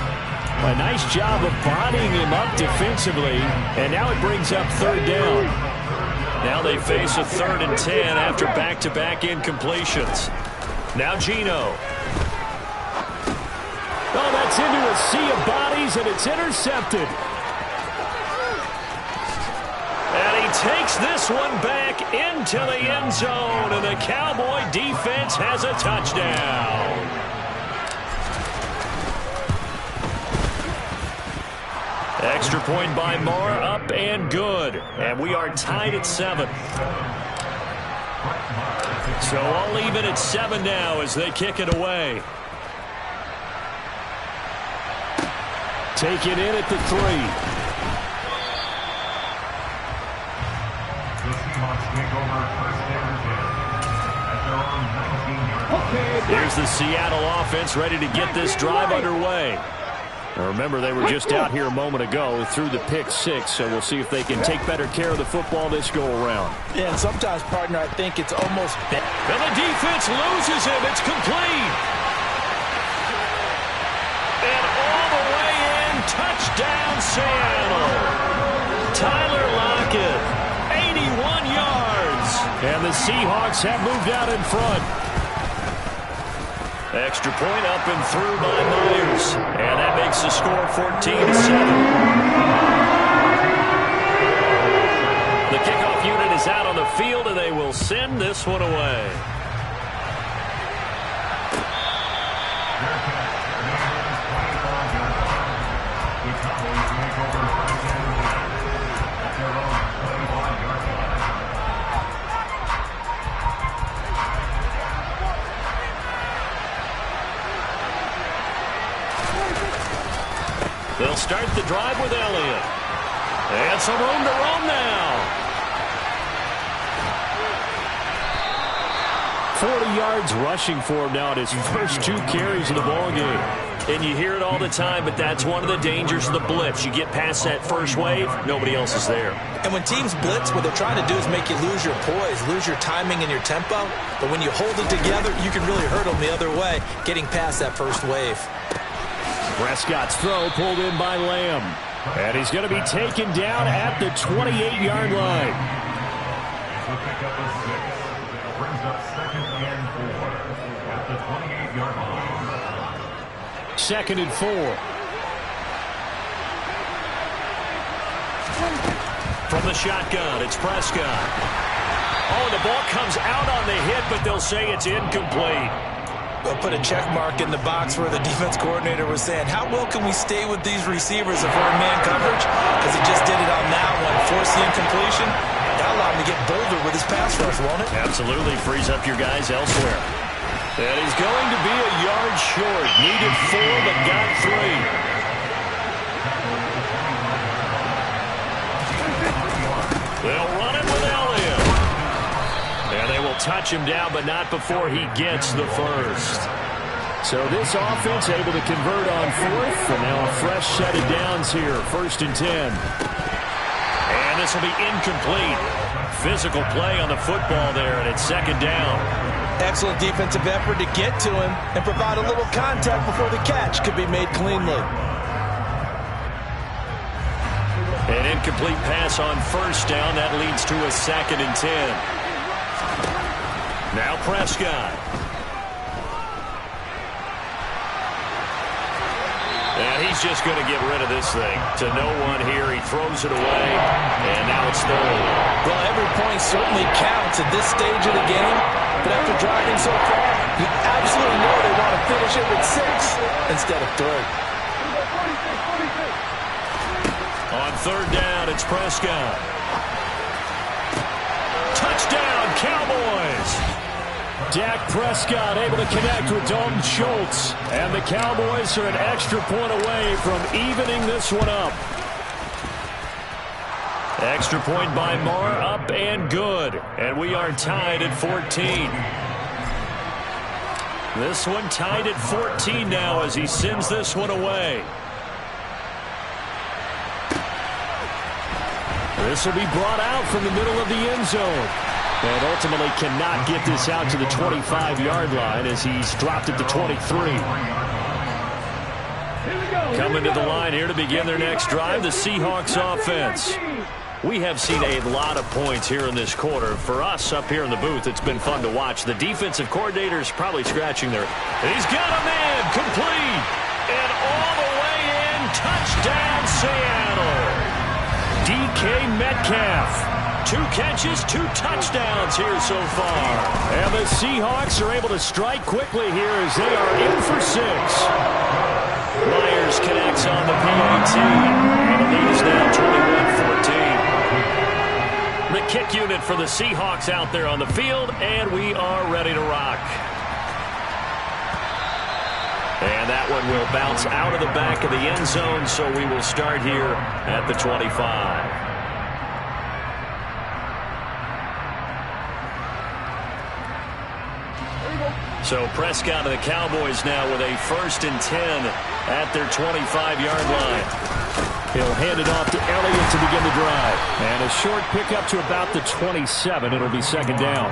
A nice job of bodying him up defensively, and now it brings up 3rd down. Now they face a 3rd and 10 after back-to-back incompletions. Now Geno. Oh, that's into a sea of bodies, and it's intercepted. And he takes this one back into the end zone, and the Cowboy defense has a touchdown. Extra point by Maher, up and good. And we are tied at 7. So all even at 7 now as they kick it away. Take it in at the 3. Here's the Seattle offense ready to get this drive underway. Now remember, they were just out here a moment ago through the pick 6, so we'll see if they can take better care of the football this go-around. Yeah, and sometimes, partner, I think it's almost bad. And the defense loses him. It's complete. And all the way in, touchdown Seattle. Tyler Lockett, 81 yards. And the Seahawks have moved out in front. Extra point up and through by Myers. And that makes the score 14-7. The kickoff unit is out on the field, and they will send this one away. They'll start the drive with Elliott. And some room to roam now. 40 yards rushing for him now in his first 2 carries of the ballgame. And you hear it all the time, but that's one of the dangers of the blitz. You get past that first wave, nobody else is there. And when teams blitz, what they're trying to do is make you lose your poise, lose your timing and your tempo. But when you hold it together, you can really hurt them the other way, getting past that first wave. Prescott's throw pulled in by Lamb. And he's going to be taken down at the 28-yard line. The pickup of 6. Brings up 2nd and 4 at the 28-yard line. 2nd and 4. From the shotgun, it's Prescott. Oh, the ball comes out on the hit, but they'll say it's incomplete. They'll put a check mark in the box where the defense coordinator was saying, how well can we stay with these receivers if we're in man coverage? Because he just did it on that one. Force the incompletion. That'll allow him to get bolder with his pass rush, won't it? Absolutely. Frees up your guys elsewhere. And he's going to be a yard short. Needed 4, but got 3. They'll run it with Elliott. And they will touch him down, but not before he gets the first. So this offense able to convert on 4th, and now a fresh set of downs here, 1st and 10. And this will be incomplete. Physical play on the football there, and it's 2nd down. Excellent defensive effort to get to him and provide a little contact before the catch could be made cleanly. An incomplete pass on 1st down. That leads to a 2nd and 10. Now Prescott. And he's just going to get rid of this thing. To no one here. He throws it away. And now it's 3rd. Well, every point certainly counts at this stage of the game. But after driving so far, you absolutely know they want to finish it with 6 instead of 3. On 3rd down, it's Prescott. Touchdown, Cowboys! Dak Prescott able to connect with Dalton Schultz. And the Cowboys are an extra point away from evening this one up. Extra point by Marr, up and good. And we are tied at 14. This one tied at 14 now as he sends this one away. This will be brought out from the middle of the end zone. And ultimately cannot get this out to the 25-yard line as he's dropped it to 23. Coming to the line here to begin their next drive, the Seahawks offense. We have seen a lot of points here in this quarter. For us up here in the booth, it's been fun to watch. The defensive coordinator's probably scratching their... He's got a man, complete, and all the way in, touchdown Seattle. DK Metcalf. 2 catches, 2 touchdowns here so far. And the Seahawks are able to strike quickly here as they are in for 6. Myers connects on the PAT. And the lead is now 21-14. The kick unit for the Seahawks out there on the field, and we are ready to rock. And that one will bounce out of the back of the end zone, so we will start here at the 25. So Prescott and the Cowboys now with a 1st and 10 at their 25-yard line. He'll hand it off to Elliott to begin the drive. And a short pickup to about the 27. It'll be 2nd down.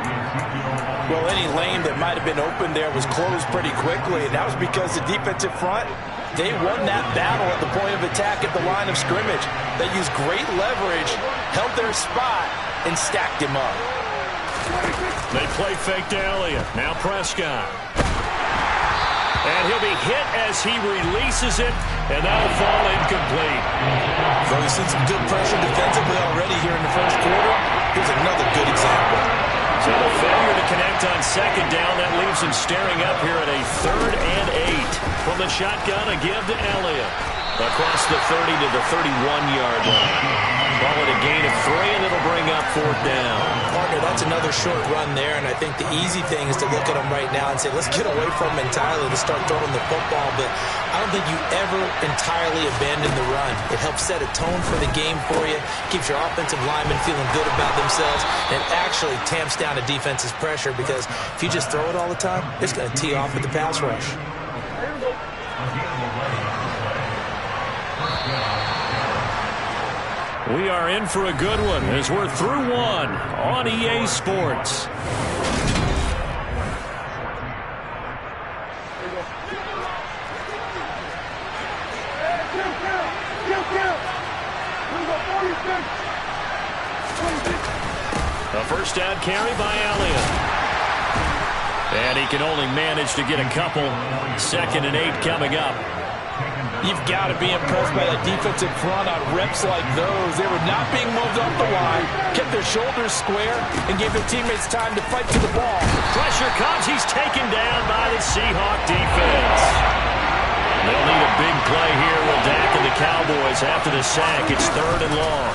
Well, any lane that might have been open there was closed pretty quickly. And that was because the defensive front, they won that battle at the point of attack at the line of scrimmage. They used great leverage, held their spot, and stacked him up. They play fake to Elliott. Now Prescott. he'll be hit as he releases it, and that'll fall incomplete. So we've seen some good pressure defensively already here in the first quarter. Here's another good example. So the failure to connect on second down, that leaves him staring up here at a 3rd and 8. From the shotgun, a give to Elliott. Across the 30 to the 31-yard line. Call it a gain of 3, and it'll bring up 4th down. Partner, that's another short run there, and I think the easy thing is to look at him right now and say, let's get away from him entirely to start throwing the football, but I don't think you ever entirely abandon the run. It helps set a tone for the game for you, keeps your offensive linemen feeling good about themselves, and it actually tamps down a defense's pressure because if you just throw it all the time, it's going to tee off with the pass rush. We are in for a good one as we're through one on EA Sports. A first down carry by Elliott. And he can only manage to get a couple. 2nd and 8 coming up. You've got to be impressed by that defensive front on reps like those. They were not being moved off the line, kept their shoulders square, and gave their teammates time to fight for the ball. Pressure comes. He's taken down by the Seahawk defense. They'll need a big play here with Dak and the Cowboys after the sack. It's 3rd and long.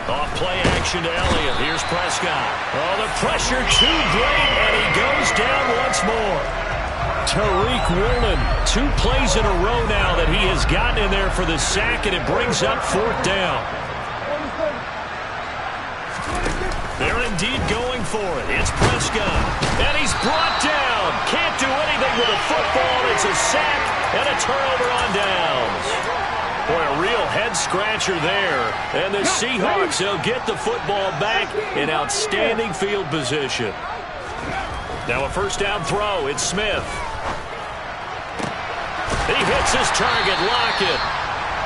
Off play action to Elliott. Here's Prescott. Oh, the pressure too great, and he goes down once more. Tariq Woolen, 2 plays in a row now that he has gotten in there for the sack, and it brings up 4th down. They're indeed going for it. It's Prescott, and he's brought down. Can't do anything with a football. It's a sack and a turnover on downs. Boy, a real head-scratcher there. And the Seahawks, they'll get the football back in outstanding field position. Now a first down throw. It's Smith. He hits his target, Lockett.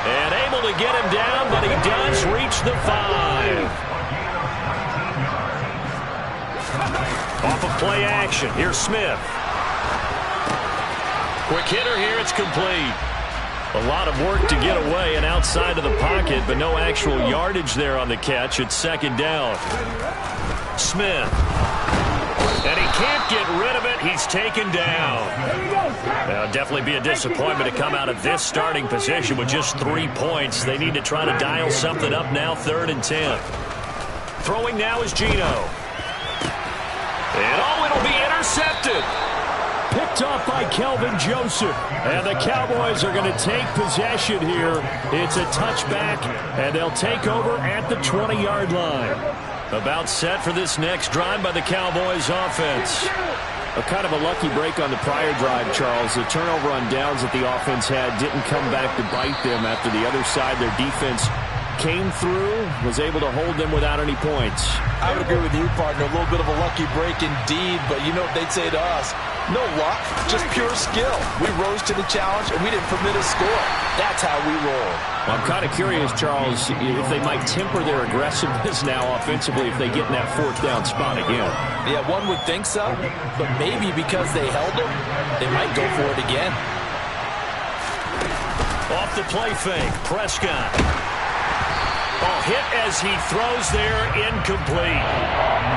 And able to get him down, but he does reach the 5. Off of play action. Here's Smith. Quick hitter here. It's complete. A lot of work to get away and outside of the pocket, but no actual yardage there on the catch. It's 2nd down. Smith. And he can't get rid of it. He's taken down. Now, definitely be a disappointment to come out of this starting position with just 3 points. They need to try to dial something up now, 3rd and 10. Throwing now is Geno. And it'll be intercepted. Picked off by Kelvin Joseph. And the Cowboys are going to take possession here. It's a touchback, and they'll take over at the 20-yard line. About set for this next drive by the Cowboys offense. A kind of a lucky break on the prior drive, Charles. The turnover on downs that the offense had didn't come back to bite them after the other side. Their defense came through, was able to hold them without any points. I would agree with you, partner. A little bit of a lucky break indeed, but you know what they'd say to us? No luck, just pure skill. We rose to the challenge, and we didn't permit a score. That's how we roll. Well, I'm kind of curious, Charles, if they might temper their aggressiveness now offensively if they get in that 4th down spot again. Yeah, one would think so, but maybe because they held them, they might go for it again. Off the play fake, Prescott. Oh, hit as he throws there, incomplete.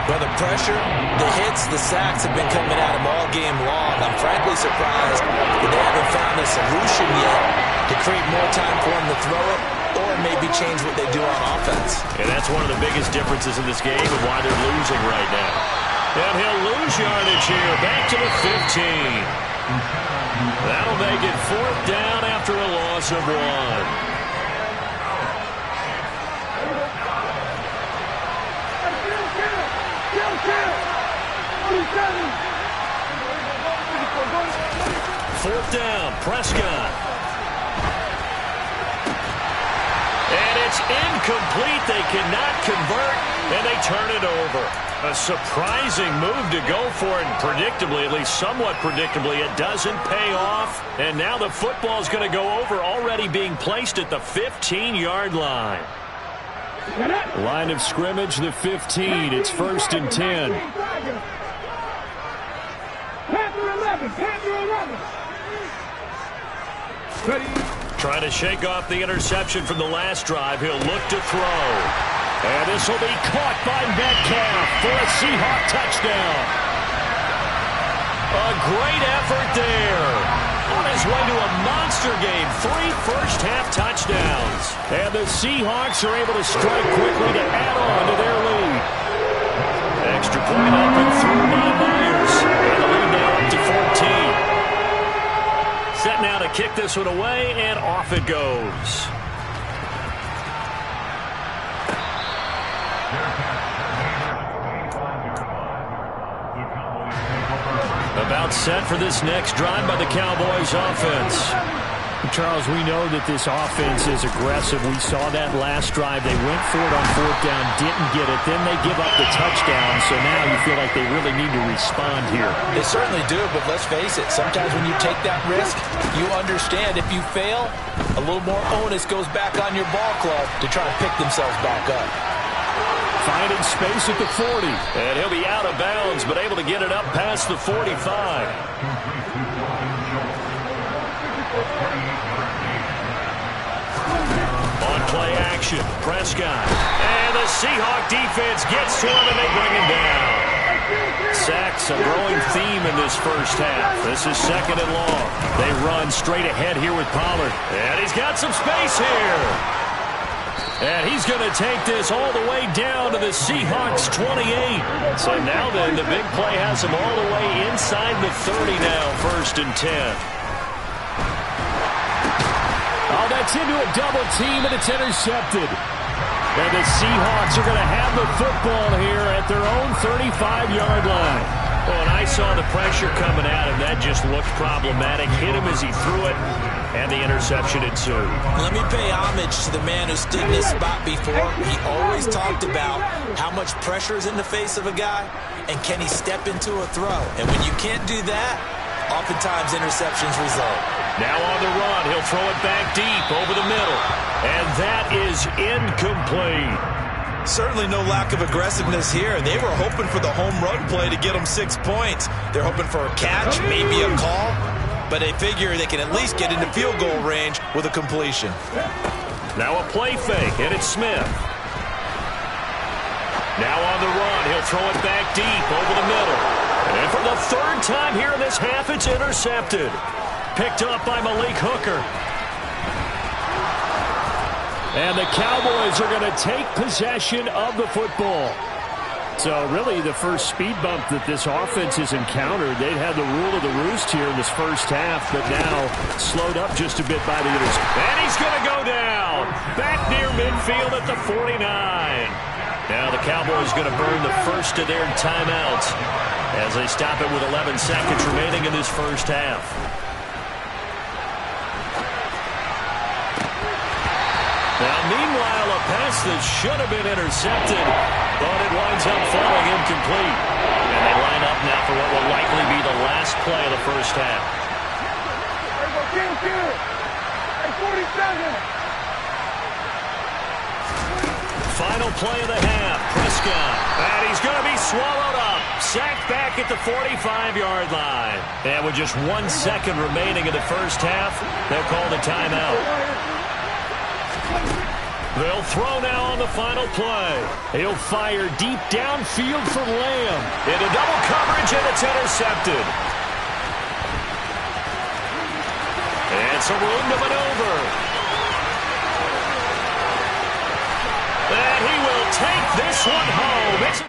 Well, the pressure, the hits, the sacks have been coming at him all game long. I'm frankly surprised that they haven't found a solution yet to create more time for him to throw it or maybe change what they do on offense. And that's one of the biggest differences in this game and why they're losing right now. And he'll lose yardage here, back to the 15. That'll make it 4th down after a loss of 1. Fourth down, Prescott. And it's incomplete. They cannot convert, and they turn it over. A surprising move to go for it, and predictably, at least somewhat predictably, it doesn't pay off. And now the football's going to go over, already being placed at the 15-yard line. Line of scrimmage, the 15. It's 1st and 10. Panther 11, Panther 11. Ready. Trying to shake off the interception from the last drive. He'll look to throw. And this will be caught by Metcalf for a Seahawk touchdown. A great effort there. On his way to a monster game. 3 first-half touchdowns. And the Seahawks are able to strike quickly to add on to their lead. Extra point up and through by Myers. And the lead now up to 14. Set now to kick this one away, and off it goes. About set for this next drive by the Cowboys offense. Charles, we know that this offense is aggressive. We saw that last drive. They went for it on 4th down, didn't get it. Then they give up the touchdown. So now you feel like they really need to respond here. They certainly do, but let's face it. Sometimes when you take that risk, you understand if you fail, a little more onus goes back on your ball club to try to pick themselves back up. Finding space at the 40. And he'll be out of bounds, but able to get it up past the 45. On play action, Prescott. And the Seahawk defense gets to him, and they bring him down. Sacks, a growing theme in this first half. This is 2nd and long. They run straight ahead here with Pollard. And he's got some space here. And he's going to take this all the way down to the Seahawks 28. So now then, the big play has him all the way inside the 30 now, 1st and 10. Oh, that's into a double team, and it's intercepted. And the Seahawks are going to have the football here at their own 35-yard line. Oh, and I saw the pressure coming at him. That just looked problematic. Hit him as he threw it, and the interception ensued. Let me pay homage to the man who stood in this spot before. He always talked about how much pressure is in the face of a guy, and can he step into a throw. And when you can't do that, oftentimes interceptions result. Now on the run, he'll throw it back deep over the middle. And that is incomplete. Certainly no lack of aggressiveness here. They were hoping for the home run play to get them 6 points. They're hoping for a catch, maybe a call, but they figure they can at least get into field goal range with a completion. Now a play fake, and it's Smith. Now on the run, he'll throw it back deep over the middle. And for the 3rd time here in this half, it's intercepted. Picked up by Malik Hooker. And the Cowboys are going to take possession of the football. So really the first speed bump that this offense has encountered. They'd had the rule of the roost here in this first half, but now slowed up just a bit by the interception. And he's going to go down. Back near midfield at the 49. Now the Cowboys going to burn the first of their timeouts as they stop it with 11 seconds remaining in this first half. Now, meanwhile, a pass that should have been intercepted, but it winds up falling incomplete. And they line up now for what will likely be the last play of the first half. Final play of the half, Prescott. And he's going to be swallowed up. Sacked back at the 45-yard line. And with just 1 second remaining in the first half, they'll call the timeout. They'll throw now on the final play. He'll fire deep downfield for Lamb. Into double coverage, and it's intercepted. And some room to maneuver. And he will take this one home. It's